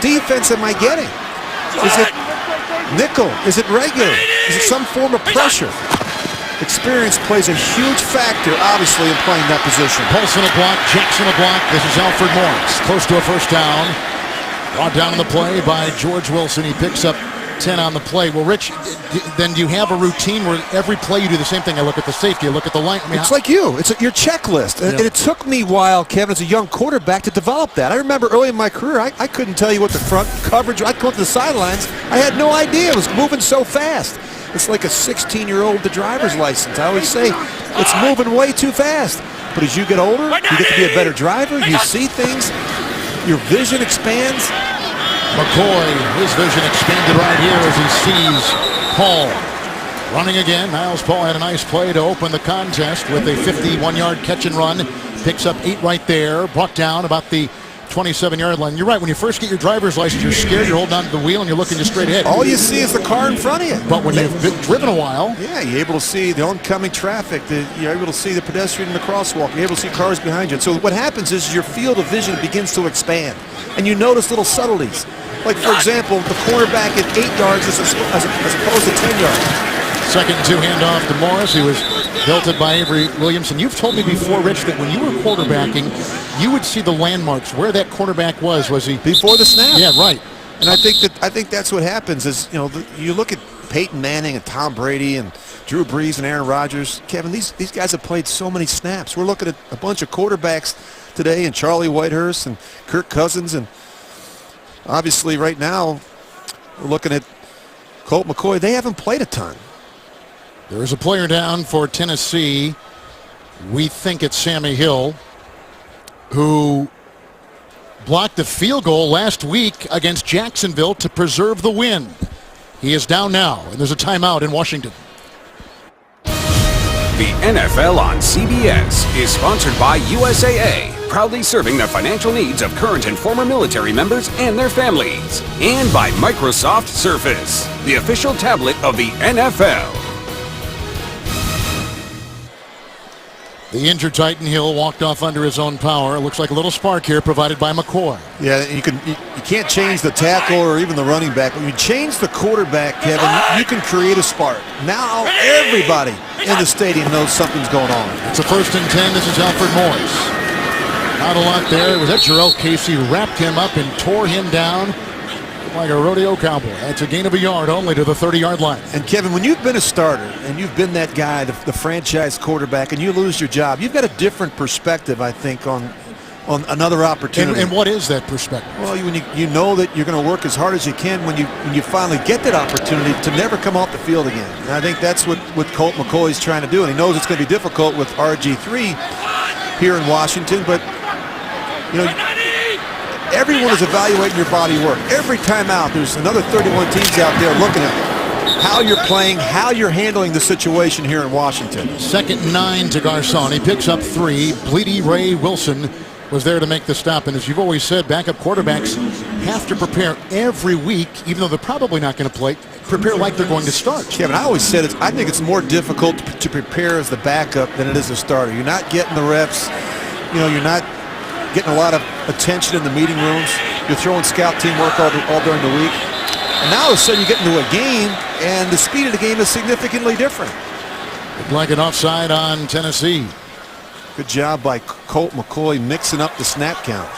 defense am I getting? Is it nickel? Is it regular? Is it some form of pressure? Experience plays a huge factor, obviously, in playing that position. Paulson a block, Jackson a block. This is Alfred Morris. Close to a first down. Brought down on the play by George Wilson. He picks up 10 on the play. Well, Rich, then do you have a routine where every play you do the same thing? I look at the safety, I look at the line. I mean, it's like you. It's your checklist. And it took me a while, Kevin, as a young quarterback to develop that. I remember early in my career, I couldn't tell you what the front coverage, I'd go to the sidelines. I had no idea. It was moving so fast. It's like a 16-year-old with a driver's license. I always say, it's moving way too fast. But as you get older, you get to be a better driver. You see things. Your vision expands. McCoy, his vision expanded right here as he sees Paul running again. Niles Paul had a nice play to open the contest with a 51-yard catch and run. Picks up 8 right there. Brought down about the 27-yard line. You're right. When you first get your driver's license, you're scared. You're holding on to the wheel and you're looking just straight ahead. All you see is the car in front of you. But when you've been driven a while, yeah, you're able to see the oncoming traffic. You're able to see the pedestrian in the crosswalk. You're able to see cars behind you. And so what happens is your field of vision begins to expand, and you notice little subtleties. Like, for example, the cornerback at 8 yards as opposed to 10 yards. Second and 2 handoff to Morris. He was belted by Avery Williamson. You've told me before, Rich, that when you were quarterbacking, you would see the landmarks where that quarterback was. Was he before the snap? Yeah, right. And I think that's what happens. Is you look at Peyton Manning and Tom Brady and Drew Brees and Aaron Rodgers. Kevin, these guys have played so many snaps. We're looking at a bunch of quarterbacks today, and Charlie Whitehurst and Kirk Cousins, and obviously right now we're looking at Colt McCoy. They haven't played a ton. There is a player down for Tennessee. We think it's Sammy Hill, who blocked a field goal last week against Jacksonville to preserve the win. He is down now, and there's a timeout in Washington. The NFL on CBS is sponsored by USAA, proudly serving the financial needs of current and former military members and their families. And by Microsoft Surface, the official tablet of the NFL. The injured Titan Hill walked off under his own power. Looks like a little spark here provided by McCoy. Yeah, you can't change the tackle or even the running back. When you change the quarterback, Kevin, you can create a spark. Now everybody in the stadium knows something's going on. It's a 1st and 10. This is Alfred Morris. Not a lot there. It was that Jarrell Casey wrapped him up and tore him down like a rodeo cowboy. That's a gain of a yard only to the 30-yard line. And Kevin, when you've been a starter and you've been that guy, the franchise quarterback, and you lose your job, you've got a different perspective, I think, on another opportunity. And what is that perspective? Well, when you know that you're going to work as hard as you can when you finally get that opportunity to never come off the field again. And I think that's what Colt McCoy's trying to do, and he knows it's going to be difficult with RG3 here in Washington, but you know, everyone is evaluating your body work. Every time out, there's another 31 teams out there looking at how you're playing, how you're handling the situation here in Washington. 2nd and 9 to Garcon. He picks up 3. Bleedy Ray Wilson was there to make the stop. And as you've always said, backup quarterbacks have to prepare every week, even though they're probably not going to play, prepare like they're going to start. Kevin, I always said I think it's more difficult to prepare as the backup than it is a starter. You're not getting the reps. You know, you're not getting a lot of attention in the meeting rooms. You're throwing scout team work all during the week. And now all of a sudden you get into a game, and the speed of the game is significantly different. Looked like an offside on Tennessee. Good job by Colt McCoy mixing up the snap count.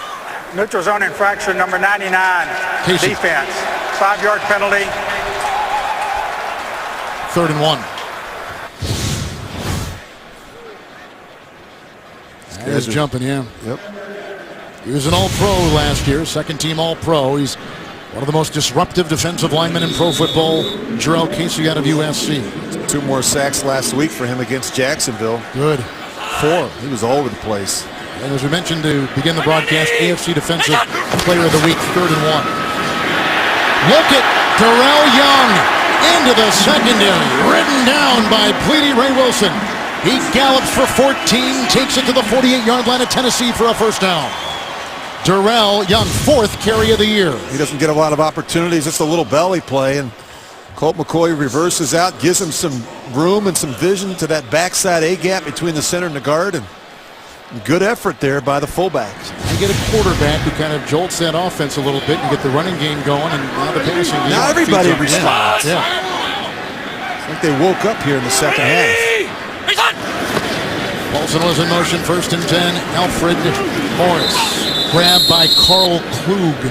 Neutral zone infraction number 99. Casey. Defense. 5-yard penalty. 3rd and 1. He's jumping, yeah. Yep. He was an All-Pro last year, 2nd-team All-Pro. He's one of the most disruptive defensive linemen in pro football. Jarrell Casey out of USC. 2 more sacks last week for him against Jacksonville. Good. 4. He was all over the place. And as we mentioned to begin the broadcast, AFC Defensive Player of the Week, 3rd and 1. Look at Darrell Young into the secondary, ridden down by Bleedy Ray Wilson. He gallops for 14, takes it to the 48-yard line of Tennessee for a 1st down. Darrell Young, 4th carry of the year. He doesn't get a lot of opportunities, just a little belly play, and Colt McCoy reverses out, gives him some room and some vision to that backside A-gap between the center and the guard, and good effort there by the fullbacks. You get a quarterback who kind of jolts that offense a little bit. You get the running game going, and now the passing game. Now everybody responds. Yeah. I think they woke up here in the second half. Paulson was in motion, 1st and 10. Alfred Morris grabbed by Carl Klug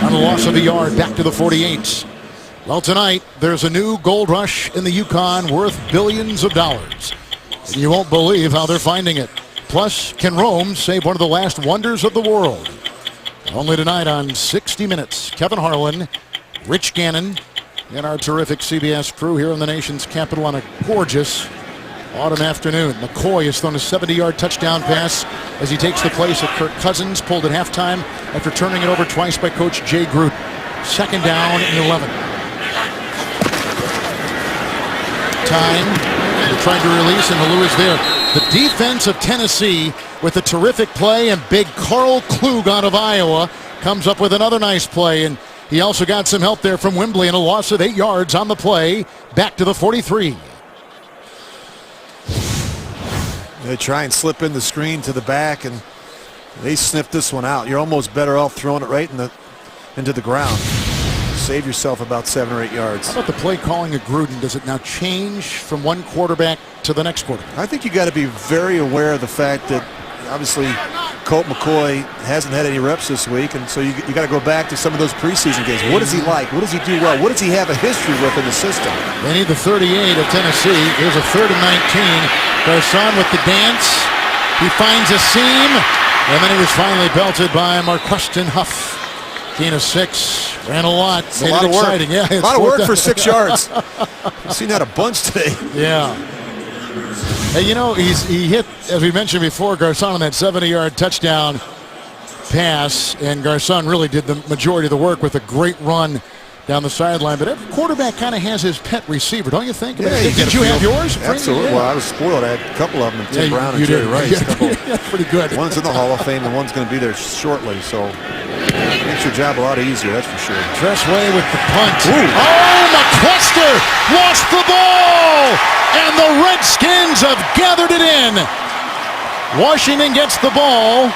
on a loss of a yard back to the 48. Well, tonight there's a new gold rush in the Yukon worth billions of dollars. And you won't believe how they're finding it. Plus, can Rome save one of the last wonders of the world? Only tonight on 60 Minutes. Kevin Harlan, Rich Gannon, and our terrific CBS crew here in the nation's capital on a gorgeous autumn afternoon. McCoy has thrown a 70-yard touchdown pass as he takes the place of Kirk Cousins, pulled at halftime after turning it over twice by Coach Jay Gruden. 2nd down and 11. Time. They're trying to release, and Malou is there. The defense of Tennessee with a terrific play, and big Carl Klug out of Iowa comes up with another nice play, and he also got some help there from Wembley and a loss of 8 yards on the play back to the 43. They try and slip in the screen to the back, and they sniff this one out. You're almost better off throwing it right into the ground. Save yourself about 7 or 8 yards. How about the play calling of Gruden? Does it now change from one quarterback to the next quarterback? I think you got to be very aware of the fact that obviously Colt McCoy hasn't had any reps this week, and so you got to go back to some of those preseason games. What does he like? What does he do well? What does he have a history with in the system? They need the 38 of Tennessee. Here's a 3rd and 19. Garcon with the dance. He finds a seam, and then he was finally belted by Marquestin Huff. Gain of 6. Ran a lot. It's a lot of work. Yeah, a lot of work for 6 yards. I've seen that a bunch today. Yeah. Hey, you know, he hit, as we mentioned before, Garcon on that 70-yard touchdown pass, and Garcon really did the majority of the work with a great run down the sideline. But every quarterback kind of has his pet receiver, don't you think? Yeah, did you have yours? Absolutely. Yeah. Well, I was spoiled. I had a couple of them, Tim Brown and you Jerry did. Rice. Yeah, pretty good. One's in the Hall of Fame, and one's going to be there shortly. So makes your job a lot easier, that's for sure. Tressway with the punt. Ooh. Oh, McQuester lost the ball, and the Redskins have gathered it in. Washington gets the ball.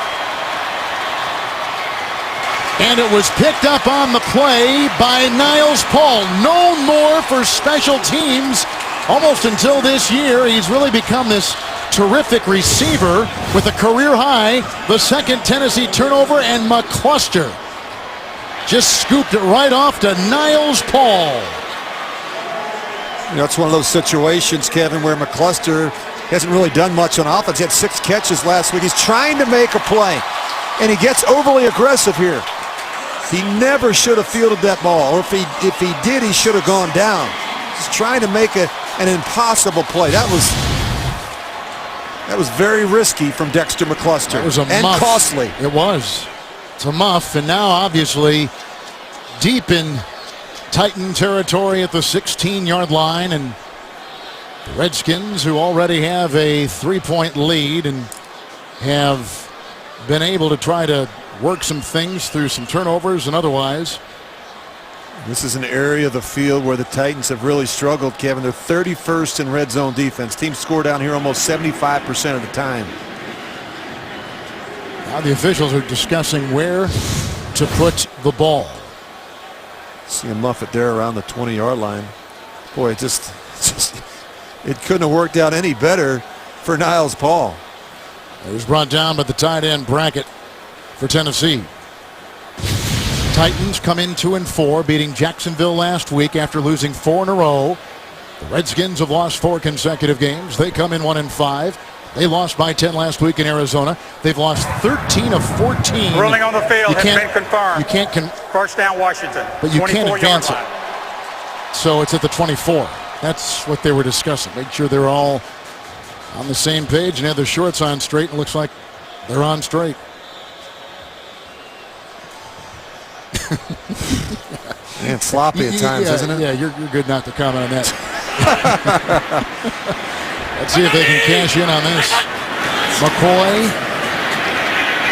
And it was picked up on the play by Niles Paul. Known more for special teams almost until this year. He's really become this terrific receiver with a career high, the second Tennessee turnover, and McCluster just scooped it right off to Niles Paul. You know, it's one of those situations, Kevin, where McCluster hasn't really done much on offense. He had 6 catches last week. He's trying to make a play, and he gets overly aggressive here. He never should have fielded that ball, or if he did, he should have gone down. He's trying to make an impossible play. That was very risky from Dexter McCluster. It was a and muff. Costly. It was. It's a muff, and now obviously deep in Titan territory at the 16-yard line, and the Redskins, who already have a 3-point lead and have been able to try to work some things through some turnovers and otherwise. This is an area of the field where the Titans have really struggled, Kevin. They're 31st in red zone defense. Teams score down here almost 75% of the time. Now the officials are discussing where to put the ball. See him muff it there around the 20-yard line. Boy, it couldn't have worked out any better for Niles Paul. It was brought down by the tight end Brackett for Tennessee. Titans come in 2-4, beating Jacksonville last week after losing 4 in a row. The Redskins have lost 4 consecutive games. They come in 1-5. They lost by 10 last week in Arizona. They've lost 13 of 14. Ruling on the field has been confirmed. You can't First down, Washington. But you can't advance line. it. So it's at the 24. That's what they were discussing. Make sure they're all on the same page and have their shorts on straight. It looks like they're on straight. Man, sloppy at times, isn't it? Yeah, you're good not to comment on that. Let's see if they can cash in on this. McCoy,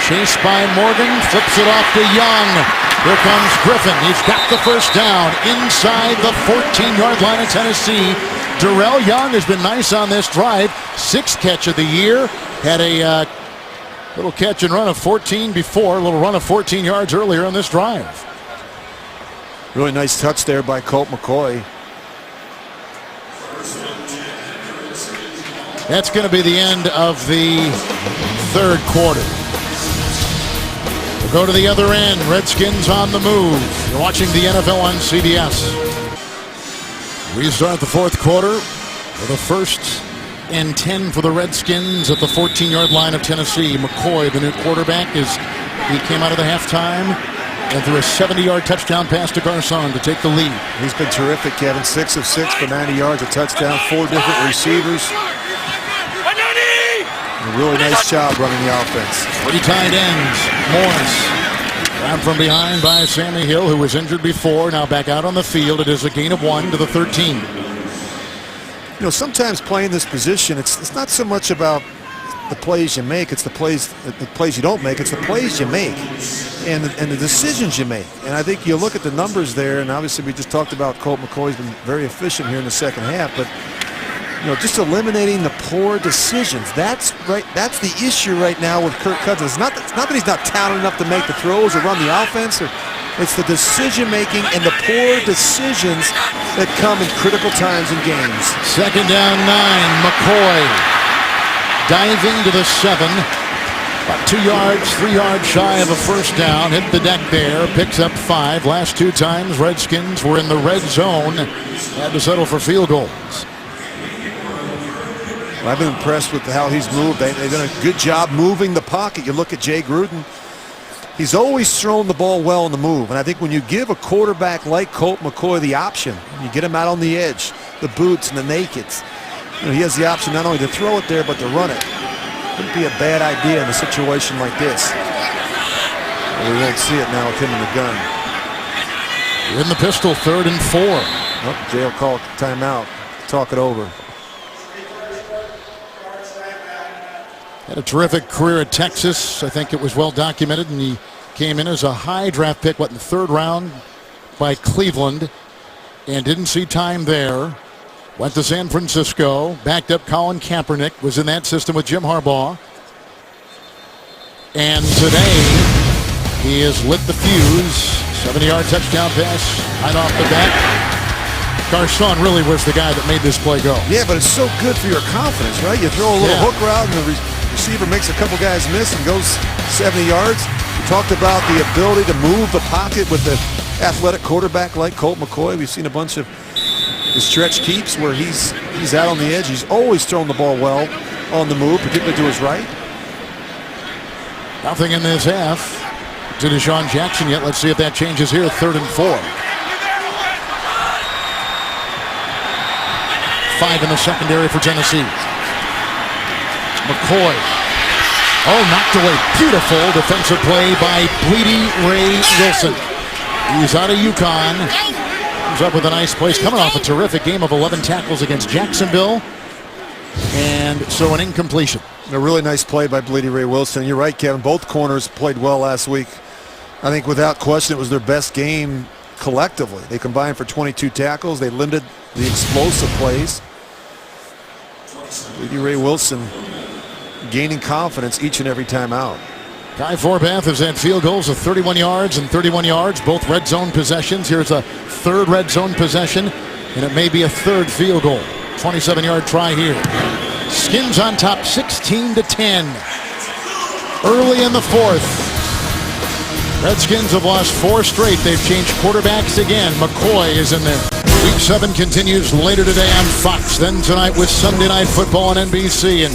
chased by Morgan, flips it off to Young. Here comes Griffin. He's got the first down inside the 14-yard line of Tennessee. Darrell Young has been nice on this drive. 6th catch of the year. Had a little catch and run of 14 before, a little run of 14 yards earlier on this drive. Really nice touch there by Colt McCoy. That's going to be the end of the 3rd quarter. We'll go to the other end. Redskins on the move. You're watching the NFL on CBS. We start the 4th quarter with a 1st and 10 for the Redskins at the 14-yard line of Tennessee. McCoy, the new quarterback, he came out of the halftime and threw a 70-yard touchdown pass to Garcon to take the lead. He's been terrific, Kevin. 6 of 6 for 90 yards, a touchdown, 4 different receivers. A really nice job running the offense. 3 tight ends. Morris grabbed from behind by Sammy Hill, who was injured before, now back out on the field. It is a gain of 1 to the 13. You know, sometimes playing this position, it's not so much about the plays you make, it's the plays you don't make, it's the plays you make and the decisions you make. And I think you look at the numbers there, and obviously we just talked about Colt McCoy's been very efficient here in the second half, but you know, just eliminating the poor decisions. That's the issue right now with Kirk Cousins. It's not that he's not talented enough to make the throws or run the offense, it's the decision making and the poor decisions that come in critical times in games. 2nd down 9. McCoy diving to the 7. About 2 yards, 3 yards shy of a first down. Hit the deck there. Picks up 5. Last 2 times Redskins were in the red zone. Had to settle for field goals. Well, I've been impressed with how he's moved. They've done a good job moving the pocket. You look at Jay Gruden. He's always thrown the ball well on the move. And I think when you give a quarterback like Colt McCoy the option, you get him out on the edge, the boots and the nakeds. You know, he has the option not only to throw it there, but to run it. Wouldn't be a bad idea in a situation like this. Well, we won't see it now with him in the gun. In the pistol, 3rd and 4. Oh, Jay will call timeout. Talk it over. Had a terrific career at Texas. I think it was well documented, and he came in as a high draft pick, in the 3rd round by Cleveland, and didn't see time there. Went to San Francisco, backed up Colin Kaepernick, was in that system with Jim Harbaugh. And today, he has lit the fuse. 70-yard touchdown pass right off the bat. Garcon really was the guy that made this play go. Yeah, but it's so good for your confidence, right? You throw a little hook route and the receiver makes a couple guys miss and goes 70 yards. We talked about the ability to move the pocket with the athletic quarterback like Colt McCoy. We've seen a bunch of the stretch keeps where he's out on the edge. He's always thrown the ball well on the move, particularly to his right. Nothing in this half to Deshaun Jackson yet. Let's see if that changes here. 3rd and 4. 5 in the secondary for Tennessee. McCoy. Oh, knocked away. Beautiful defensive play by Bleedy Ray Wilson. He's out of UConn. Comes up with a nice place. Coming off a terrific game of 11 tackles against Jacksonville. And so an incompletion. A really nice play by Bleedy Ray Wilson. You're right, Kevin. Both corners played well last week. I think without question it was their best game collectively. They combined for 22 tackles. They limited the explosive plays. Bleedy Ray Wilson gaining confidence each and every time out. Kai Forbath has had field goals of 31 yards and 31 yards, both red zone possessions. Here's a 3rd red zone possession, and it may be a 3rd field goal. 27-yard try here. Skins on top 16-10. Early in the 4th. Redskins have lost 4 straight. They've changed quarterbacks again. McCoy is in there. Week 7 continues later today on Fox. Then tonight with Sunday Night Football on NBC. And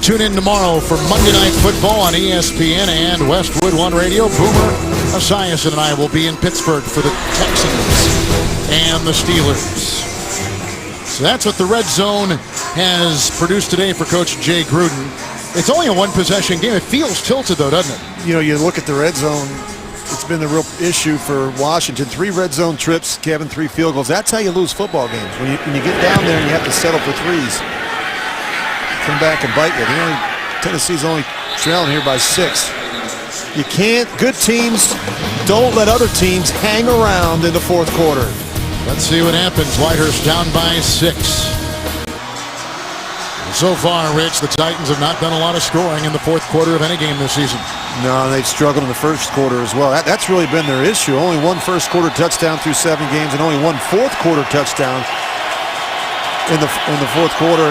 tune in tomorrow for Monday Night Football on ESPN and Westwood One Radio. Boomer Esiason and I will be in Pittsburgh for the Texans and the Steelers. So that's what the red zone has produced today for Coach Jay Gruden. It's only a 1-possession game. It feels tilted, though, doesn't it? You know, you look at the red zone, it's been the real issue for Washington. 3 red zone trips, Kevin, 3 field goals. That's how you lose football games. When you get down there and you have to settle for 3s. Come back and bite you. Tennessee's only trailing here by 6. You can't, good teams don't let other teams hang around in the 4th quarter. Let's see what happens. Whitehurst down by 6. So far, Rich, the Titans have not done a lot of scoring in the 4th quarter of any game this season. No, they've struggled in the 1st quarter as well. That's really been their issue. Only 1 1st quarter touchdown through 7 games and only 1 4th quarter touchdown in the 4th quarter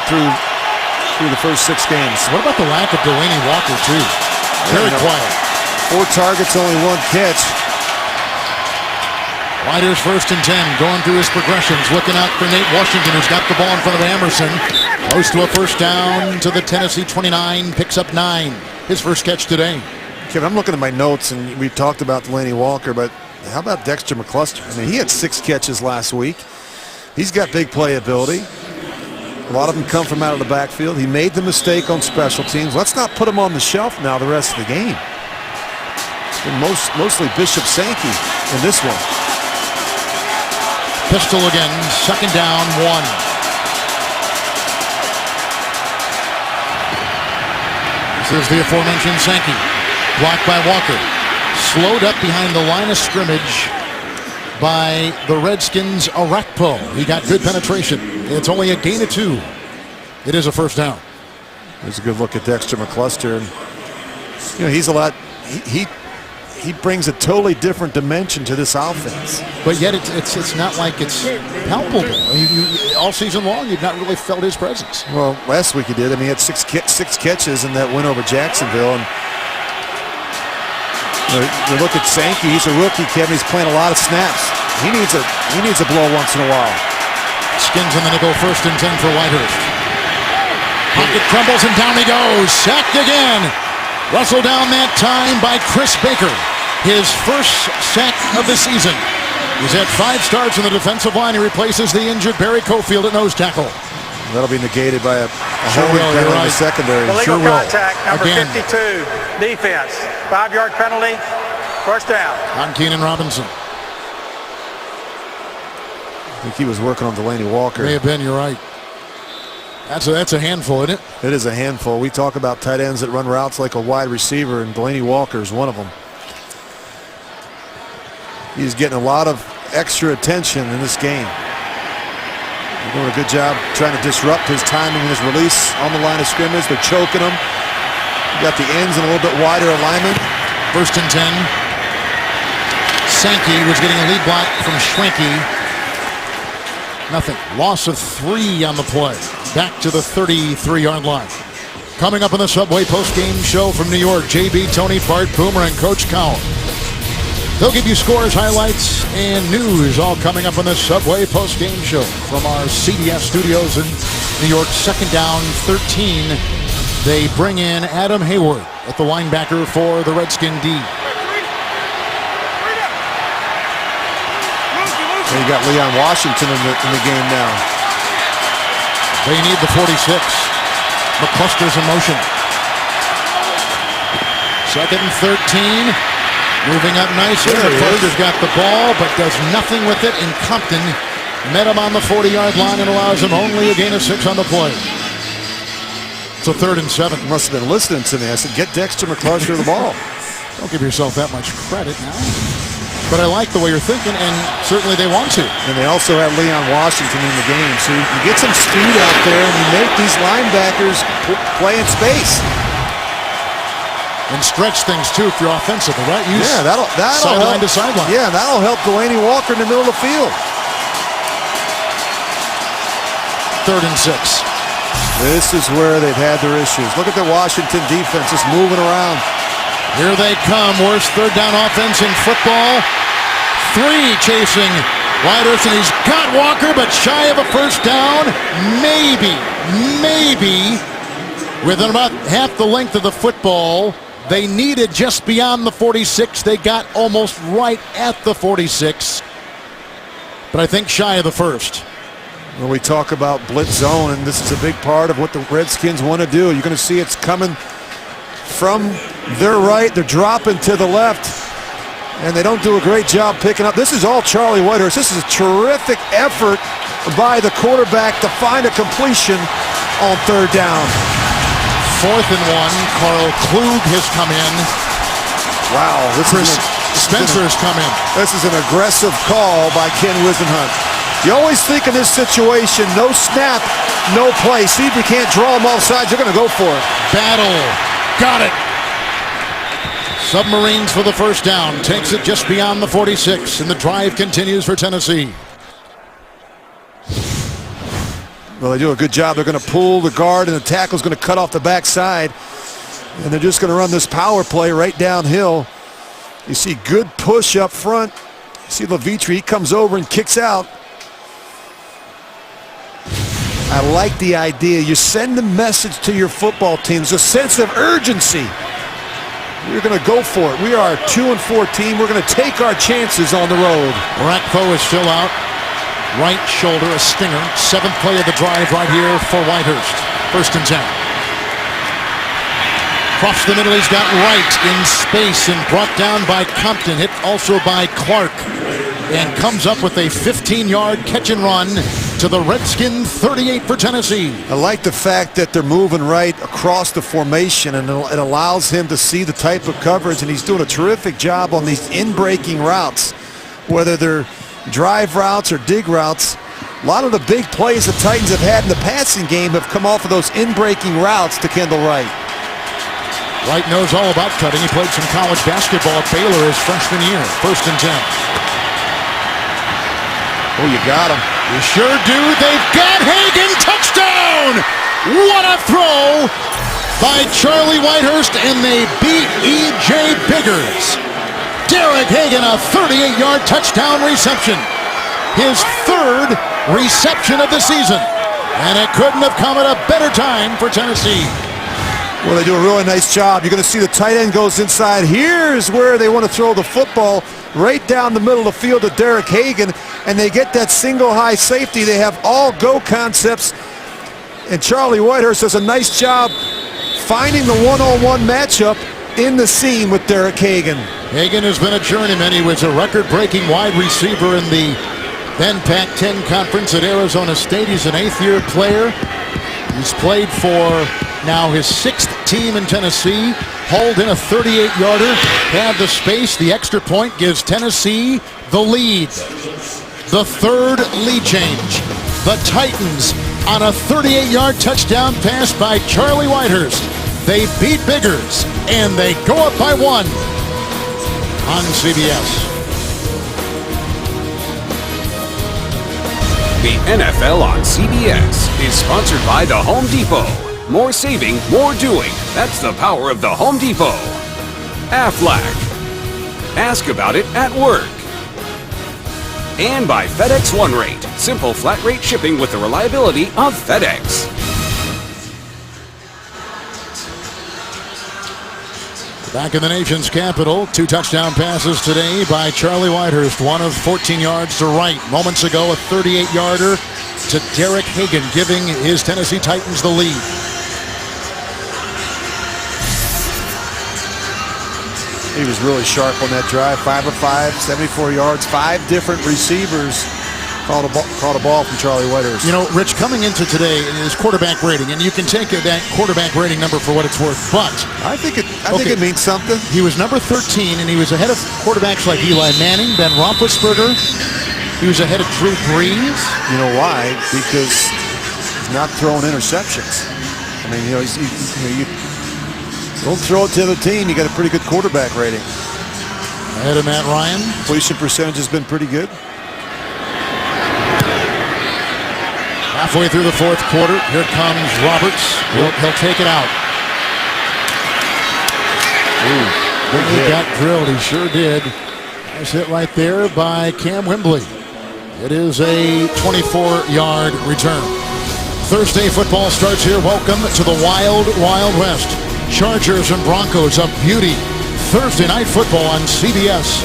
through the first 6 games. What about the lack of Delaney Walker, too? Very quiet. 4 targets, only 1 catch. Whitehurst 1st and 10, going through his progressions, looking out for Nate Washington, who's got the ball in front of Emerson. Goes to a 1st down to the Tennessee 29, picks up 9. His first catch today. Kevin, I'm looking at my notes, and we talked about Delaney Walker, but how about Dexter McCluster? I mean, he had 6 catches last week. He's got big playability. A lot of them come from out of the backfield. He made the mistake on special teams. Let's not put him on the shelf now the rest of the game. And mostly Bishop Sankey in this one. Pistol again, 2nd down, 1. This is the aforementioned Sankey. Blocked by Walker. Slowed up behind the line of scrimmage by the Redskins' Arakpo. He got good penetration. It's only a gain of 2. It is a 1st down. There's a good look at Dexter McCluster. And, you know, he's a lot. He brings a totally different dimension to this offense. But yet it's not like it's palpable. All season long, you've not really felt his presence. Well, last week he did. I mean, he had 6 catches in that win over Jacksonville. And you look at Sankey. He's a rookie, Kevin. He's playing a lot of snaps. He needs a blow once in a while. Skins in the nickel, 1st and 10 for Whitehurst. Pocket crumbles and down he goes. Sacked again. Russell down that time by Chris Baker. His first sack of the season. He's had 5 starts in the defensive line. He replaces the injured Barry Cofield at nose tackle. That'll be negated by a holding penalty in the secondary. Illegal contact, number 52, defense. 5-yard penalty, 1st down. On Keenan Robinson. I think he was working on Delaney Walker. May have been, you're right. That's a handful, isn't it? It is a handful. We talk about tight ends that run routes like a wide receiver, and Delaney Walker is one of them. He's getting a lot of extra attention in this game. They're doing a good job trying to disrupt his timing and his release on the line of scrimmage. They're choking him. You got the ends in a little bit wider alignment. 1st and 10. Sankey was getting a lead block from Schwenke. Nothing. Loss of 3 on the play. Back to the 33-yard line. Coming up on the Subway post-game show from New York, JB, Tony, Bart, Boomer, and Coach Cowell. They'll give you scores, highlights, and news all coming up on the Subway post-game show from our CBS studios in New York. 2nd down, 13. They bring in Adam Hayward at the linebacker for the Redskin D. And you got Leon Washington in the game now. They need the 46. McCluster's in motion. 2nd and 13. Moving up nicely. McCluster's got the ball, but does nothing with it. And Compton met him on the 40-yard line and allows him only a gain of 6 on the play. So 3rd and 7. You must have been listening to me. I said, get Dexter McCluster the ball. Don't give yourself that much credit now. But I like the way you're thinking, and certainly they want to. And they also have Leon Washington in the game. So you get some speed out there, and you make these linebackers play in space. And stretch things, too, if you're offensive, right? Use that'll sideline help. to sideline. Yeah, that'll help Delaney Walker in the middle of the field. 3rd and 6. This is where they've had their issues. Look at the Washington defense just moving around. Here they come. Worst 3rd down offense in football. 3 chasing Whitehurst, and he's got Walker, but shy of a 1st down. Maybe, within about half the length of the football. They needed just beyond the 46. They got almost right at the 46. But I think shy of the 1st. When we talk about blitz zone, and this is a big part of what the Redskins want to do. You're going to see it's coming from their right. They're dropping to the left, and they don't do a great job picking up. This is all Charlie Whitehurst. This is a terrific effort by the quarterback to find a completion on 3rd down. 4th and 1. Carl Klug has come in. Wow. Spencer has come in. This is an aggressive call by Ken Wisenhunt. You always think in this situation, no snap, no play. See if you can't draw them off sides. You're going to go for it. Battle. Got it. Submarines for the 1st down. Takes it just beyond the 46, and the drive continues for Tennessee. Well, they do a good job. They're going to pull the guard, and the tackle's going to cut off the backside. And they're just going to run this power play right downhill. You see good push up front. You see Levitri, he comes over and kicks out. I like the idea. You send a message to your football team. There's a sense of urgency. We're going to go for it. We are a 2-4 team. We're going to take our chances on the road. Rakpo is still out. Right shoulder, a stinger. 7th play of the drive right here for Whitehurst. 1st and 10. Across the middle, he's got Wright in space and brought down by Compton. Hit also by Clark. And comes up with a 15-yard catch and run to the Redskin 38 for Tennessee. I like the fact that they're moving right across the formation, and it allows him to see the type of coverage, and he's doing a terrific job on these in-breaking routes, whether they're drive routes or dig routes. A lot of the big plays the Titans have had in the passing game have come off of those in-breaking routes to Kendall Wright. Wright knows all about cutting. He played some college basketball at Baylor his freshman year. 1st and 10. Oh, you got him. You sure do. They've got Hagan. Touchdown! What a throw by Charlie Whitehurst, and they beat E.J. Biggers. Derek Hagan, a 38-yard touchdown reception. His 3rd reception of the season. And it couldn't have come at a better time for Tennessee. Well, they do a really nice job. You're going to see the tight end goes inside. Here's where they want to throw the football, right down the middle of the field to Derek Hagan, and they get that single high safety. They have all go concepts, and Charlie Whitehurst does a nice job finding the one-on-one matchup in the seam with Derek Hagan. Hagan has been a journeyman. He was a record-breaking wide receiver in the then Pac-10 conference at Arizona State. He's an 8th-year player. He's played for now his 6th team in Tennessee. Hauled in a 38-yarder. Had the space. The extra point gives Tennessee the lead. The 3rd lead change. The Titans on a 38-yard touchdown pass by Charlie Whitehurst They beat Biggers, and they go up by 1 on CBS. The NFL on CBS is sponsored by the Home Depot. More saving, more doing. That's the power of the Home Depot. Aflac. Ask about it at work. And by FedEx One Rate. Simple flat rate shipping with the reliability of FedEx. Back in the nation's capital, 2 touchdown passes today by Charlie Whitehurst. One of 14 yards to right. Moments ago, a 38-yarder to Derek Hagan, giving his Tennessee Titans the lead. He was really sharp on that drive. 5 of 5, 74 yards, 5 different receivers caught a ball from Charlie Whitehurst. You know, Rich, coming into today, his quarterback rating, and you can take that quarterback rating number for what it's worth, but I think it means something. He was number 13, and he was ahead of quarterbacks like Eli Manning, Ben Roethlisberger. He was ahead of Drew Brees. You know why? Because he's not throwing interceptions. I mean, you don't throw it to the other team. You got a pretty good quarterback rating. Ahead of Matt Ryan. Completion percentage has been pretty good. Halfway through the 4th quarter, here comes Roberts. He'll take it out. He got drilled. He sure did. Nice hit right there by Cam Wembley. It is a 24-yard return. Thursday football starts here. Welcome to the Wild Wild West. Chargers and Broncos, a beauty. Thursday night football on CBS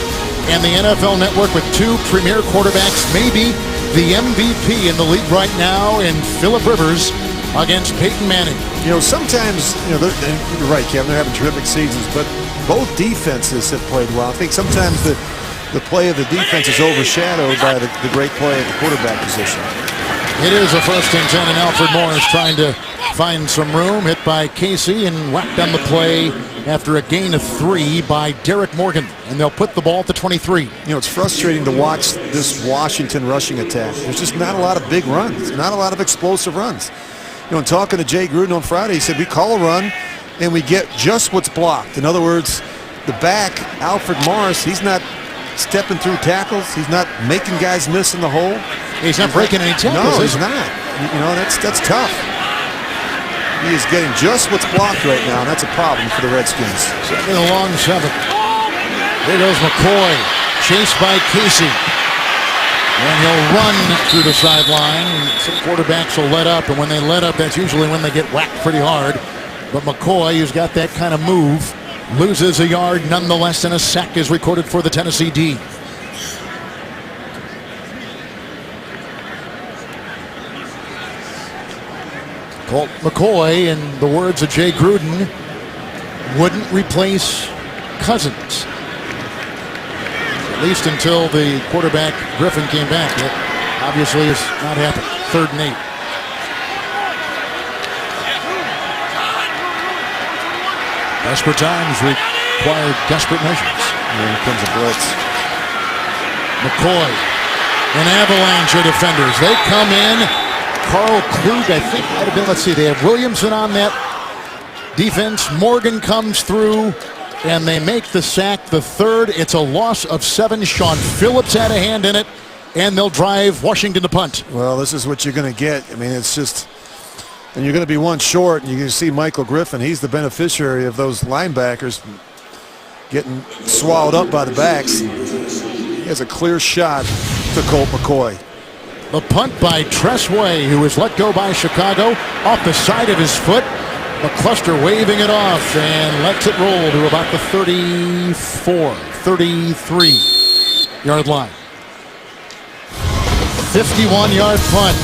and the NFL Network with 2 premier quarterbacks, maybe the MVP in the league right now in Phillip Rivers against Peyton Manning. You know, sometimes, you're right, Kevin, they're having terrific seasons, but both defenses have played well. I think sometimes the play of the defense is overshadowed by the great play at the quarterback position. It is a 1st and 10, and Alfred Morris trying to find some room, hit by Casey and whacked on the play after a gain of 3 by Derek Morgan, and they'll put the ball at the 23. You know, it's frustrating to watch this Washington rushing attack. There's just not a lot of big runs, not a lot of explosive runs. You know, in talking to Jay Gruden on Friday, he said we call a run and we get just what's blocked. In other words, the back, Alfred Morris, he's not stepping through tackles. He's not making guys miss in the hole. He's not breaking any tackles. No, he's not. You know, that's tough. He is getting just what's blocked right now, and that's a problem for the Redskins. Second and long 7. There goes McCoy, chased by Casey. And he'll run through the sideline. Some quarterbacks will let up, and when they let up, that's usually when they get whacked pretty hard. But McCoy, who's got that kind of move, loses a yard nonetheless, and a sack is recorded for the Tennessee D. Colt McCoy, in the words of Jay Gruden, wouldn't replace Cousins. At least until the quarterback Griffin came back. That obviously has not happened. 3rd and 8. Desperate times require desperate measures. Here comes a blitz. McCoy, an avalanche of defenders. They come in. Carl Klug, I think, might have been, let's see, they have Williamson on that defense. Morgan comes through, and they make the sack, the 3rd. It's a loss of 7. Sean Phillips had a hand in it, and they'll drive Washington to punt. Well, this is what you're going to get. I mean, it's just, and you're going to be 1 short, and you can see Michael Griffin. He's the beneficiary of those linebackers getting swallowed up by the backs. He has a clear shot to Colt McCoy. The punt by Tress Way, who was let go by Chicago off the side of his foot. McCluster waving it off and lets it roll to about the 34, 33-yard line. 51-yard punt.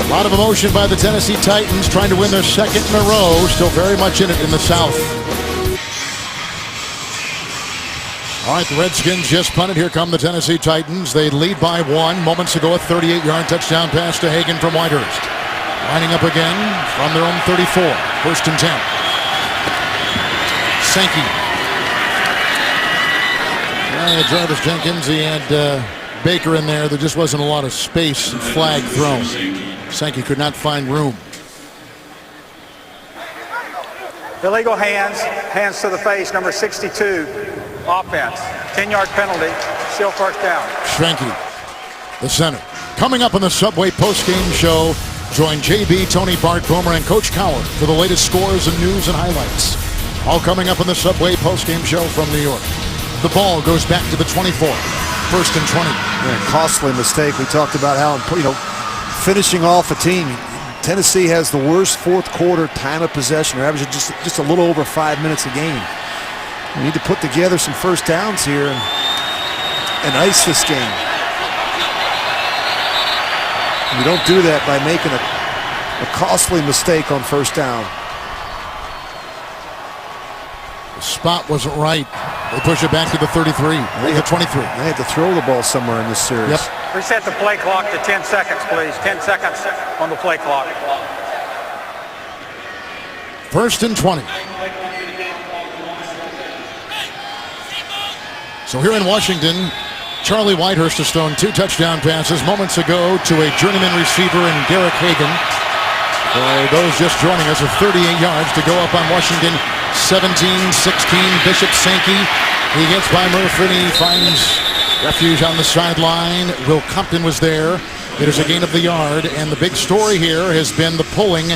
A lot of emotion by the Tennessee Titans trying to win their 2nd in a row. Still very much in it in the South. All right, the Redskins just punted. Here come the Tennessee Titans. They lead by 1. Moments ago, a 38-yard touchdown pass to Hagan from Whitehurst. Lining up again from their own 34. 1st and 10. Sankey. Jarvis Jenkins, he had Baker in there. There just wasn't a lot of space and flag thrown. Sankey could not find room. Illegal hands to the face, number 62, offense. 10-yard penalty, still first down. Schwenke, the center. Coming up on the Subway postgame show, join JB, Tony, Bart, Boomer, and Coach Coward for the latest scores and news and highlights. All coming up on the Subway postgame show from New York. The ball goes back to the 24. First and 20. Yeah, costly mistake. We talked about how, finishing off a team. Tennessee has the worst fourth quarter time of possession. They're averaging just a little over 5 minutes a game. We need to put together some first downs here and ice this game. And you don't do that by making a costly mistake on first down. The spot wasn't right. They push it back to the 33, the 23. They had to throw the ball somewhere in this series. Yep. Reset the play clock to 10 seconds, please. 10 seconds on the play clock. First and 20. So here in Washington, Charlie Whitehurst has thrown 2 touchdown passes moments ago to a journeyman receiver in Derek Hagan. For those just joining us, 38 yards to go up on Washington. 17-16, Bishop Sankey. He gets by Murphy. He finds refuge on the sideline. Will Compton was there. It is a gain of the yard. And the big story here has been the pulling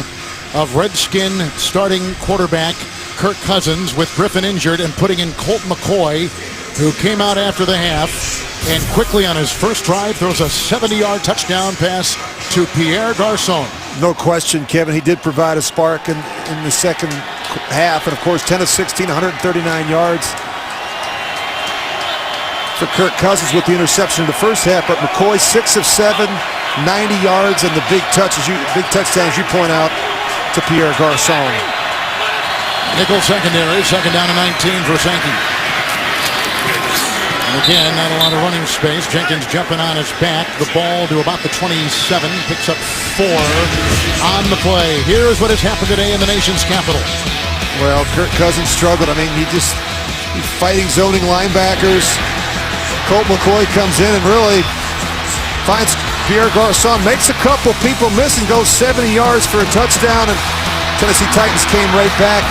of Redskin starting quarterback Kirk Cousins with Griffin injured and putting in Colt McCoy, who came out after the half and quickly on his first drive throws a 70-yard touchdown pass to Pierre Garçon. No question, Kevin. He did provide a spark in the second half. And, of course, 10 of 16, 139 yards for Kirk Cousins with the interception in the first half. But McCoy, 6 of 7, 90 yards, and the big touchdown, as you point out, to Pierre Garçon. Nickel secondary, second down and 19 for Sankey. And again, not a lot of running space. Jenkins jumping on his back. The ball to about the 27. Picks up 4 on the play. Here's what has happened today in the nation's capital. Well, Kirk Cousins struggled. I mean, he's fighting zoning linebackers. Colt McCoy comes in and really finds Pierre Garçon, makes a couple people miss and goes 70 yards for a touchdown. And Tennessee Titans came right back.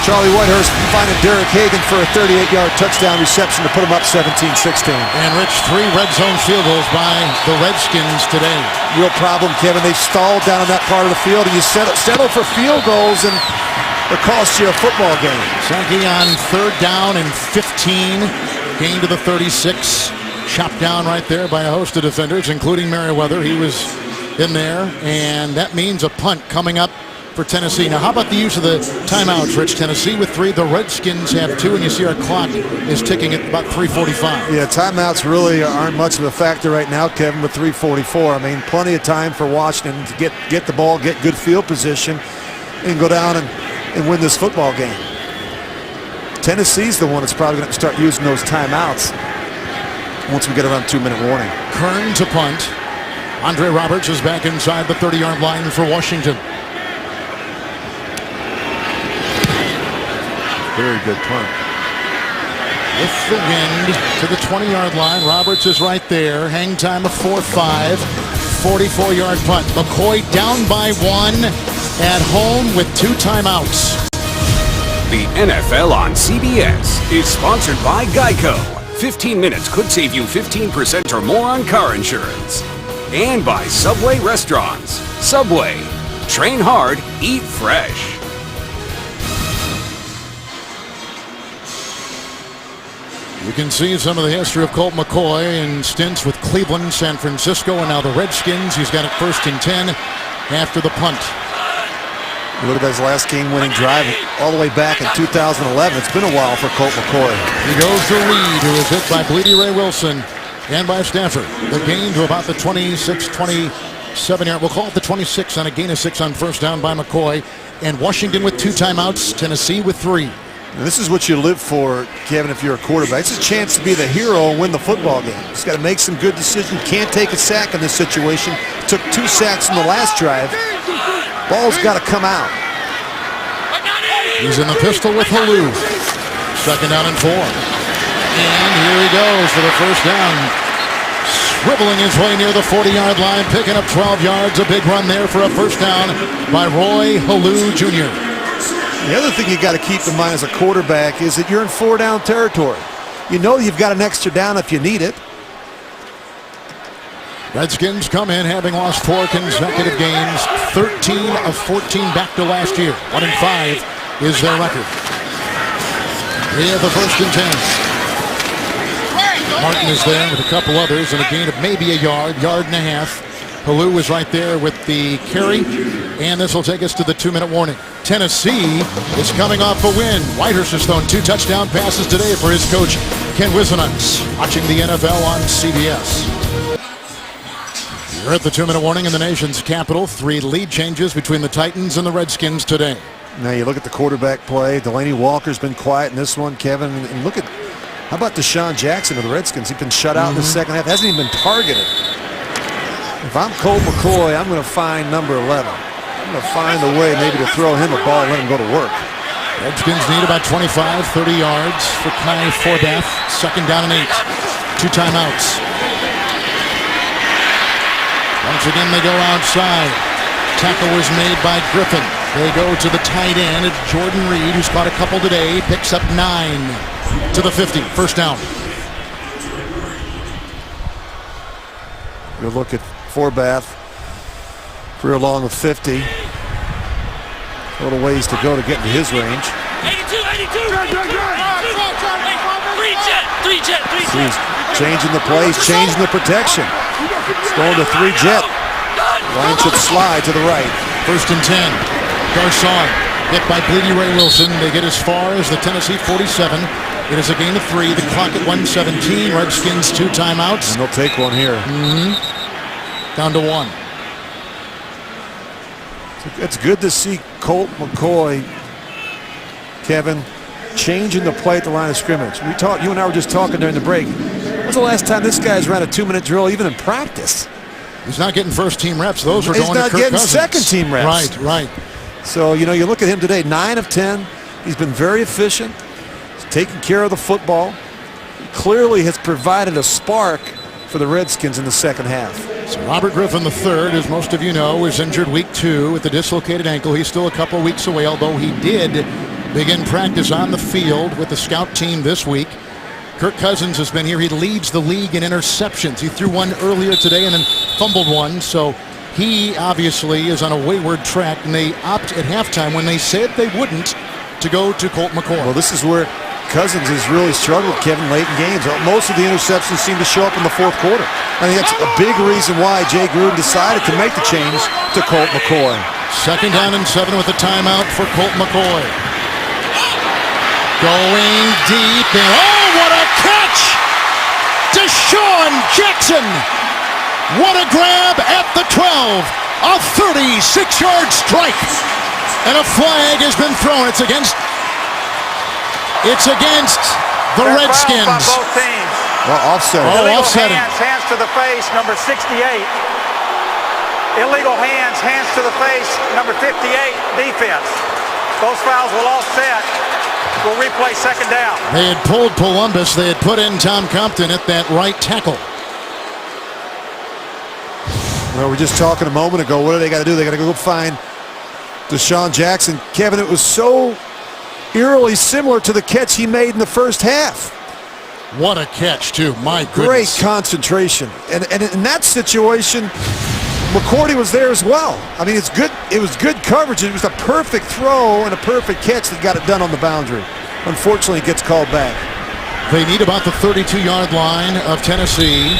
Charlie Whitehurst finding Derek Hagan for a 38-yard touchdown reception to put him up 17-16. And Rich, 3 red zone field goals by the Redskins today. Real problem, Kevin. They've stalled down in that part of the field, and you settle for field goals, and it costs you a football game. Sankey on third down and 15. Gain to the 36. Chopped down right there by a host of defenders, including Merriweather. He was in there, and that means a punt coming up for Tennessee. Now, how about the use of the timeouts, Rich? Tennessee with 3. The Redskins have 2, and you see our clock is ticking at about 3:45. Yeah, timeouts really aren't much of a factor right now, Kevin, with 3:44. I mean, plenty of time for Washington to get the ball, get good field position, and go down and win this football game. Tennessee's the one that's probably going to start using those timeouts once we get around 2-minute warning. Kern to punt. Andre Roberts is back inside the 30-yard line for Washington. Very good punt. With the wind to the 20-yard line. Roberts is right there. Hang time of 4.5. 44-yard punt. McCoy down by 1 at home with 2 timeouts. The NFL on CBS is sponsored by Geico. 15 minutes could save you 15% or more on car insurance. And by Subway Restaurants. Subway. Train hard, eat fresh. You can see some of the history of Colt McCoy in stints with Cleveland, San Francisco, and now the Redskins. He's got it first and 10 after the punt. You look at his last game-winning drive all the way back in 2011. It's been a while for Colt McCoy. He goes to Reed, who is hit by Bleedy Ray Wilson and by Stafford. The gain to about the 26, 27-yard. We'll call it the 26 on a gain of 6 on first down by McCoy. And Washington with 2 timeouts. Tennessee with 3. And this is what you live for, Kevin, if you're a quarterback. It's a chance to be the hero and win the football game. Just got to make some good decisions. Can't take a sack in this situation. Took 2 sacks in the last drive. Ball's got to come out. He's in the pistol with Halou. Second down and 4. And here he goes for the first down. Swiveling his way near the 40-yard line, picking up 12 yards. A big run there for a first down by Roy Halou Jr. The other thing you got to keep in mind as a quarterback is that you're in 4-down territory. You know you've got an extra down if you need it. Redskins come in having lost 4 consecutive games, 13 of 14 back to last year. 1-5 is their record. They have the 1st and 10. Martin is there with a couple others and a gain of maybe a yard and a half. Halou is right there with the carry, and this will take us to the 2-minute warning. Tennessee is coming off a win. Whitehurst has thrown 2 touchdown passes today for his coach, Ken Wisenhunt. Watching the NFL on CBS. You're at the 2-minute warning in the nation's capital. 3 lead changes between the Titans and the Redskins today. Now you look at the quarterback play. Delaney Walker's been quiet in this one, Kevin. And look at, how about Deshaun Jackson of the Redskins? He's been shut out in the second half. Hasn't even been targeted. If I'm Colt McCoy, I'm going to find number 11. I'm going to find a way maybe to throw him a ball and let him go to work. Redskins need about 25, 30 yards for Kai Forbath. 2nd down and 8. 2 timeouts. Once again, they go outside. Tackle was made by Griffin. They go to the tight end, Jordan Reed, who's caught a couple today, picks up 9 to the 50. 1st down. Good look at Forbath. Career long of 50. A little ways to go to get into his range. 82. 3-jet. He's changing the plays, changing the protection. It's going to 3-jet. Line should slide to the right. 1st and 10. Garcon hit by Bleedy Ray Wilson. They get as far as the Tennessee 47. It is a gain of 3. The clock at 1:17. Redskins 2 timeouts. And they'll take one here. Down to 1. It's good to see Colt McCoy, Kevin, changing the play at the line of scrimmage. You and I were just talking during the break. When's the last time this guy's ran a 2-minute drill, even in practice? He's not getting 1st-team reps. Those are going to Kirk Cousins. He's not getting 2nd-team reps. Right. So, you look at him today, 9 of 10. He's been very efficient. He's taking care of the football. He clearly has provided a spark for the Redskins in the second half. So Robert Griffin III, as most of you know, was injured week 2 with a dislocated ankle. He's still a couple weeks away, although he did begin practice on the field with the scout team this week. Kirk Cousins has been here. He leads the league in interceptions. He threw one earlier today and then fumbled one. So he obviously is on a wayward track, and they opt at halftime when they said they wouldn't to go to Colt McCoy. Well, this is where Cousins has really struggled, Kevin, late in games. Most of the interceptions seem to show up in the 4th quarter. I think that's a big reason why Jay Gruden decided to make the change to Colt McCoy. 2nd down and 7 with a timeout for Colt McCoy. Going deep, and oh, what a catch! Deshaun Jackson! What a grab at the 12! A 36-yard strike! And a flag has been thrown. It's against the Redskins. On both teams. Well, offset. Illegal offsetting. hands to the face, number 68. Illegal hands to the face, number 58, defense. Those fouls will offset. We'll replay 2nd down. They had pulled Columbus. They had put in Tom Compton at that right tackle. Well, we were just talking a moment ago. What do they got to do? They got to go find Deshaun Jackson. Kevin, it was so eerily similar to the catch he made in the 1st half. What a catch, too. My goodness. Great concentration. And in that situation, McCourty was there as well. I mean, it's good. It was good coverage. It was a perfect throw and a perfect catch that got it done on the boundary. Unfortunately, it gets called back. They need about the 32-yard line of Tennessee.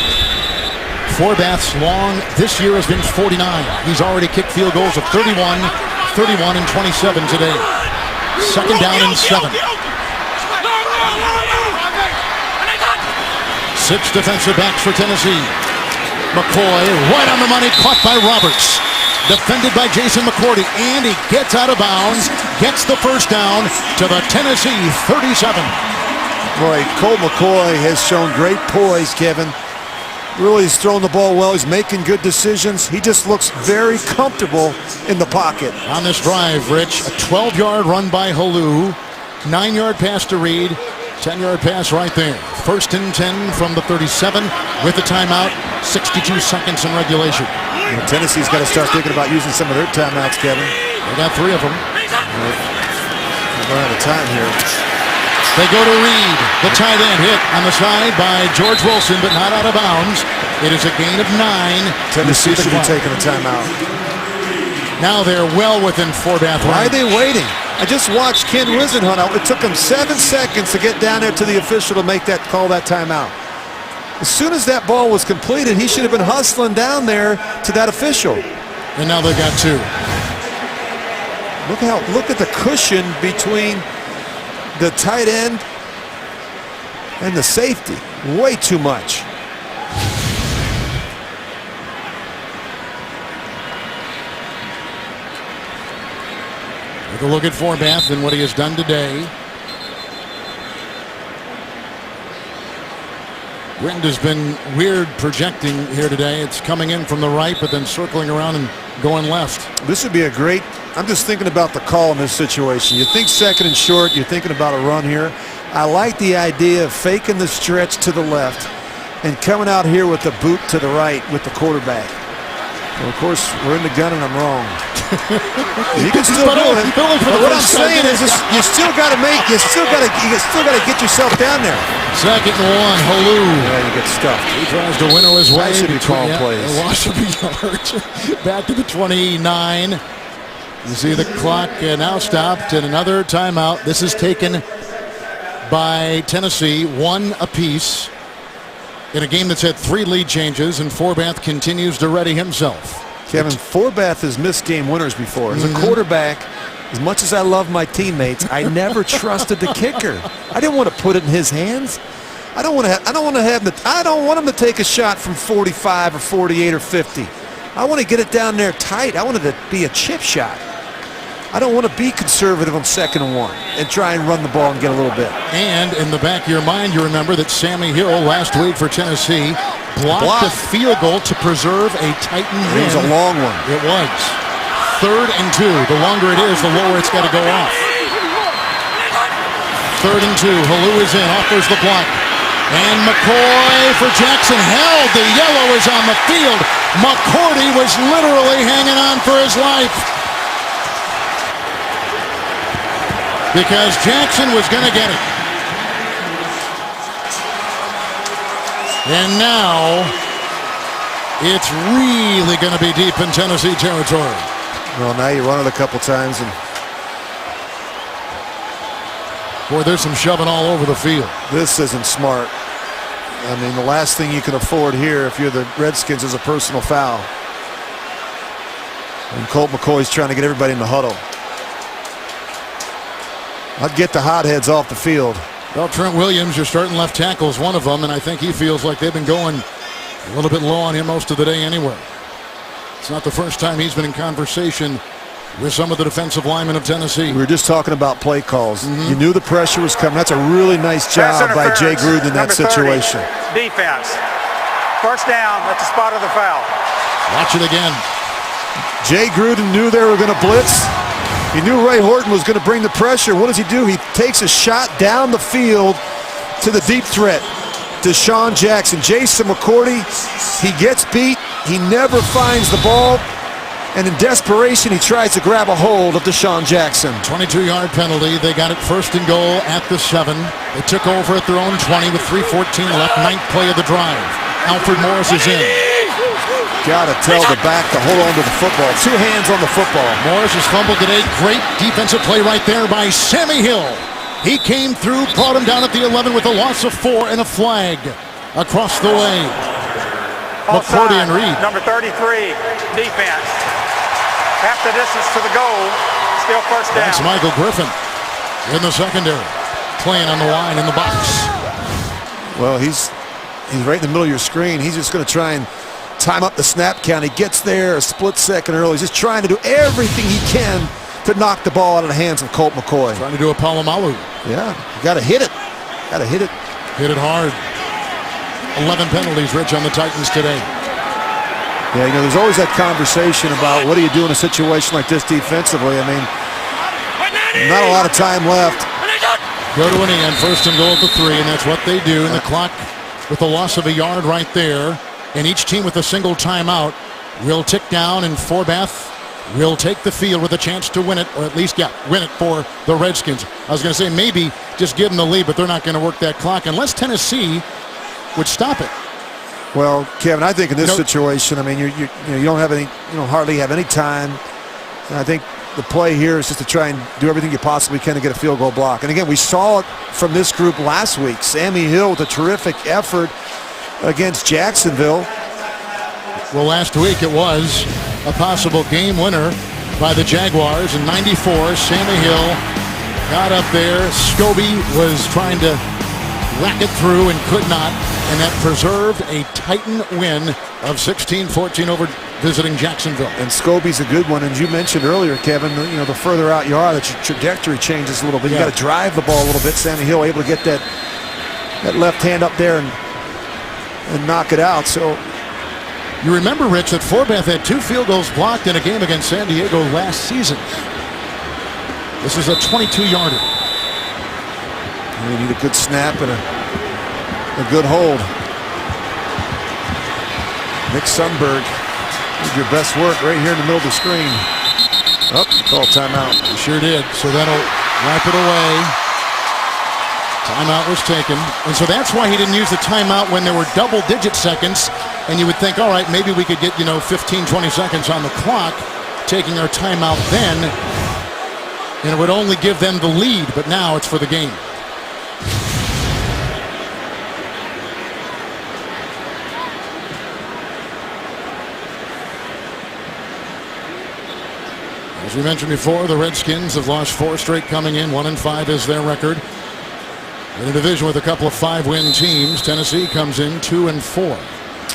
Forbath's long this year has been 49. He's already kicked field goals of 31, 31, and 27 today. 2nd down and 7. 6 defensive backs for Tennessee. McCoy right on the money, caught by Roberts. Defended by Jason McCourty, and he gets out of bounds, gets the 1st down to the Tennessee 37. Boy, Colt McCoy has shown great poise, Kevin. Really, he's throwing the ball well. He's making good decisions. He just looks very comfortable in the pocket. On this drive, Rich, a 12-yard run by Halou, 9-yard pass to Reed, 10-yard pass right there. 1st and 10 from the 37 with a timeout, 62 seconds in regulation. Well, Tennessee's got to start thinking about using some of their timeouts, Kevin. They got 3 of them. Run out of time here. They go to Reed. The tight end hit on the side by George Wilson, but not out of bounds. It is a gain of 9. Tennessee should be taking a timeout. Now they're well within Forbath. Why are they waiting? I just watched Ken Wisenhunt. It took him 7 seconds to get down there to the official to make that call, that timeout. As soon as that ball was completed, he should have been hustling down there to that official. And now they've got 2. Look at the cushion between the tight end and the safety. Way too much. Take a look at Forbath and what he has done today. Wind has been weird projecting here today. It's coming in from the right, but then circling around and going left. This would be a great, I'm just thinking about the call in this situation. You think second and short, you're thinking about a run here. I like the idea of faking the stretch to the left and coming out here with the boot to the right with the quarterback. Well, of course, we're in the gun and I'm wrong. You can still do it. But what I'm saying is, you still got to get yourself down there. 2nd and 1, Halou. Yeah, you get stuffed. He tries to winnow his way. That should be called plays. A loss of yards. Back to the 29. You see the clock now stopped and another timeout. This is taken by Tennessee, 1 apiece. In a game that's had 3 lead changes, and Forbath continues to ready himself. Kevin, Forbath has missed game winners before. As a quarterback, as much as I love my teammates, I never trusted the kicker. I didn't want to put it in his hands. I don't want him to take a shot from 45 or 48 or 50. I want to get it down there tight. I want it to be a chip shot. I don't want to be conservative on 2nd and 1 and try and run the ball and get a little bit. And in the back of your mind, you remember that Sammy Hill last week for Tennessee blocked a field goal to preserve a Titan win. It was a long one. It was. 3rd and 2. The longer it is, the lower it's got to go off. 3rd and 2. Halou is in, offers the block. And McCoy for Jackson held. The yellow is on the field. McCourty was literally hanging on for his life, because Jackson was going to get it. And now it's really going to be deep in Tennessee territory. Well, now you run it a couple times and boy, there's some shoving all over the field. This isn't smart. I mean, the last thing you can afford here if you're the Redskins is a personal foul. And Colt McCoy's trying to get everybody in the huddle. I'd get the hotheads off the field. Well, Trent Williams, your starting left tackle, is one of them, and I think he feels like they've been going a little bit low on him most of the day anyway. It's not the first time he's been in conversation with some of the defensive linemen of Tennessee. We were just talking about play calls. You knew the pressure was coming. That's a really nice job by Jay Gruden in that situation. 30, defense. First down at the spot of the foul. Watch it again. Jay Gruden knew they were going to blitz. He knew Ray Horton was going to bring the pressure. What does he do? He takes a shot down the field to the deep threat, Deshaun Jackson. Jason McCourty, he gets beat. He never finds the ball. And in desperation, he tries to grab a hold of Deshaun Jackson. 22-yard penalty. They got it 1st and goal at the 7. They took over at their own 20 with 3:14 left. 9th play of the drive. Alfred Morris is in. Got to tell the back to hold on to the football. 2 hands on the football. Morris has fumbled today. Great defensive play right there by Sammy Hill. He came through, brought him down at the 11 with a loss of 4 and a flag across the way. McCourty and Reed. Number 33, defense. Half the distance to the goal. Still first down. That's Michael Griffin in the secondary, playing on the line in the box. Well, he's right in the middle of your screen. He's just going to try and time up the snap count. He gets there a split second early. He's just trying to do everything he can to knock the ball out of the hands of Colt McCoy. Trying to do a Palomalu. Yeah, you got to hit it. Got to hit it. Hit it hard. 11 penalties, Rich, on the Titans today. Yeah, you know, there's always that conversation about what do you do in a situation like this defensively. I mean, not a lot of time left. Go to an end, 1st and goal at the 3, and that's what they do. And the clock with a loss of a yard right there. And each team with a single timeout will tick down, and Forbath will take the field with a chance to win it, or at least, win it for the Redskins. I was going to say maybe just give them the lead, but they're not going to work that clock unless Tennessee would stop it. Well, Kevin, I think in this situation, I mean, you don't have any, hardly have any time. And I think the play here is just to try and do everything you possibly can to get a field goal block. And again, we saw it from this group last week. Sammy Hill with a terrific effort against Jacksonville. Well, last week it was a possible game winner by the Jaguars in '94. Sammy Hill got up there. Scobie was trying to whack it through and could not, and that preserved a Titan win of 16-14 over visiting Jacksonville. And Scobie's a good one, and you mentioned earlier, Kevin, the further out you are, the trajectory changes a little bit. You got to drive the ball a little bit. Sammy Hill able to get that left hand up there and knock it out. So you remember, Rich, that Forbath had 2 field goals blocked in a game against San Diego last season. This is a 22-yarder. You need a good snap and a good hold. Nick Sundberg did your best work right here in the middle of the screen. Call timeout. He sure did. So that'll wipe it away. Timeout was taken. And so that's why he didn't use the timeout when there were double-digit seconds. And you would think, all right, maybe we could get, 15, 20 seconds on the clock, taking our timeout then. And it would only give them the lead, but now it's for the game. As we mentioned before, the Redskins have lost 4 straight coming in. 1-5 is their record. In a division with a couple of 5-win teams, Tennessee comes in 2-4.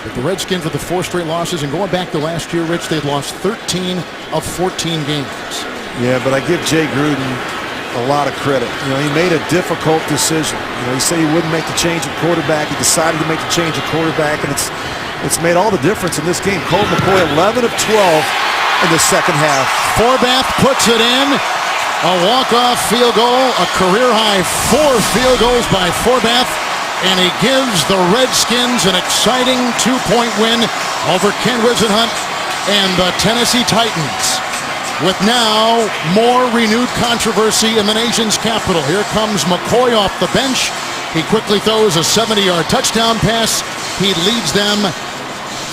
But the Redskins with the 4 straight losses, and going back to last year, Rich, they'd lost 13 of 14 games. Yeah, but I give Jay Gruden a lot of credit. He made a difficult decision. He said he wouldn't make the change of quarterback. He decided to make the change of quarterback, and it's made all the difference in this game. Colt McCoy, 11 of 12 in the second half. Forbath puts it in. A walk-off field goal, a career-high 4 field goals by Forbath, and he gives the Redskins an exciting 2-point win over Ken Whisenhunt and the Tennessee Titans. With now more renewed controversy in the nation's capital. Here comes McCoy off the bench. He quickly throws a 70-yard touchdown pass. He leads them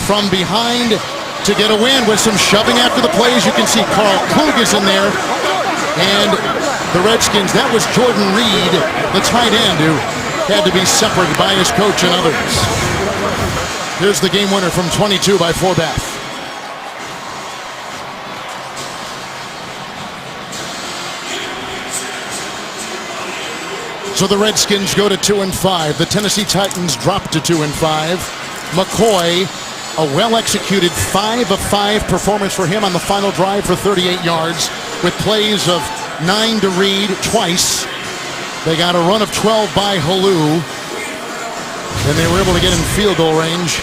from behind to get a win with some shoving after the plays. You can see Carl Klug is in there. And the Redskins, that was Jordan Reed, the tight end, who had to be separated by his coach and others. Here's the game winner from 22 by Forbath. So the Redskins go to 2-5. The Tennessee Titans drop to 2-5. McCoy, a well-executed 5 of 5 performance for him on the final drive for 38 yards with plays of 9 to Reed twice. They got a run of 12 by Halou, and they were able to get in field goal range.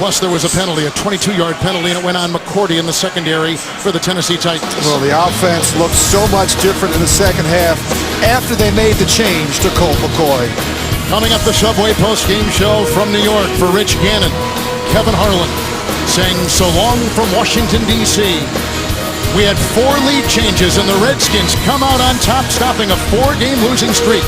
Plus there was a penalty, a 22-yard penalty, and it went on McCourty in the secondary for the Tennessee Titans. Well, the offense looked so much different in the second half after they made the change to Colt McCoy. Coming up, the Subway post-game show from New York for Rich Gannon. Kevin Harlan saying so long from Washington, D.C. We had 4 lead changes, and the Redskins come out on top, stopping a 4-game losing streak.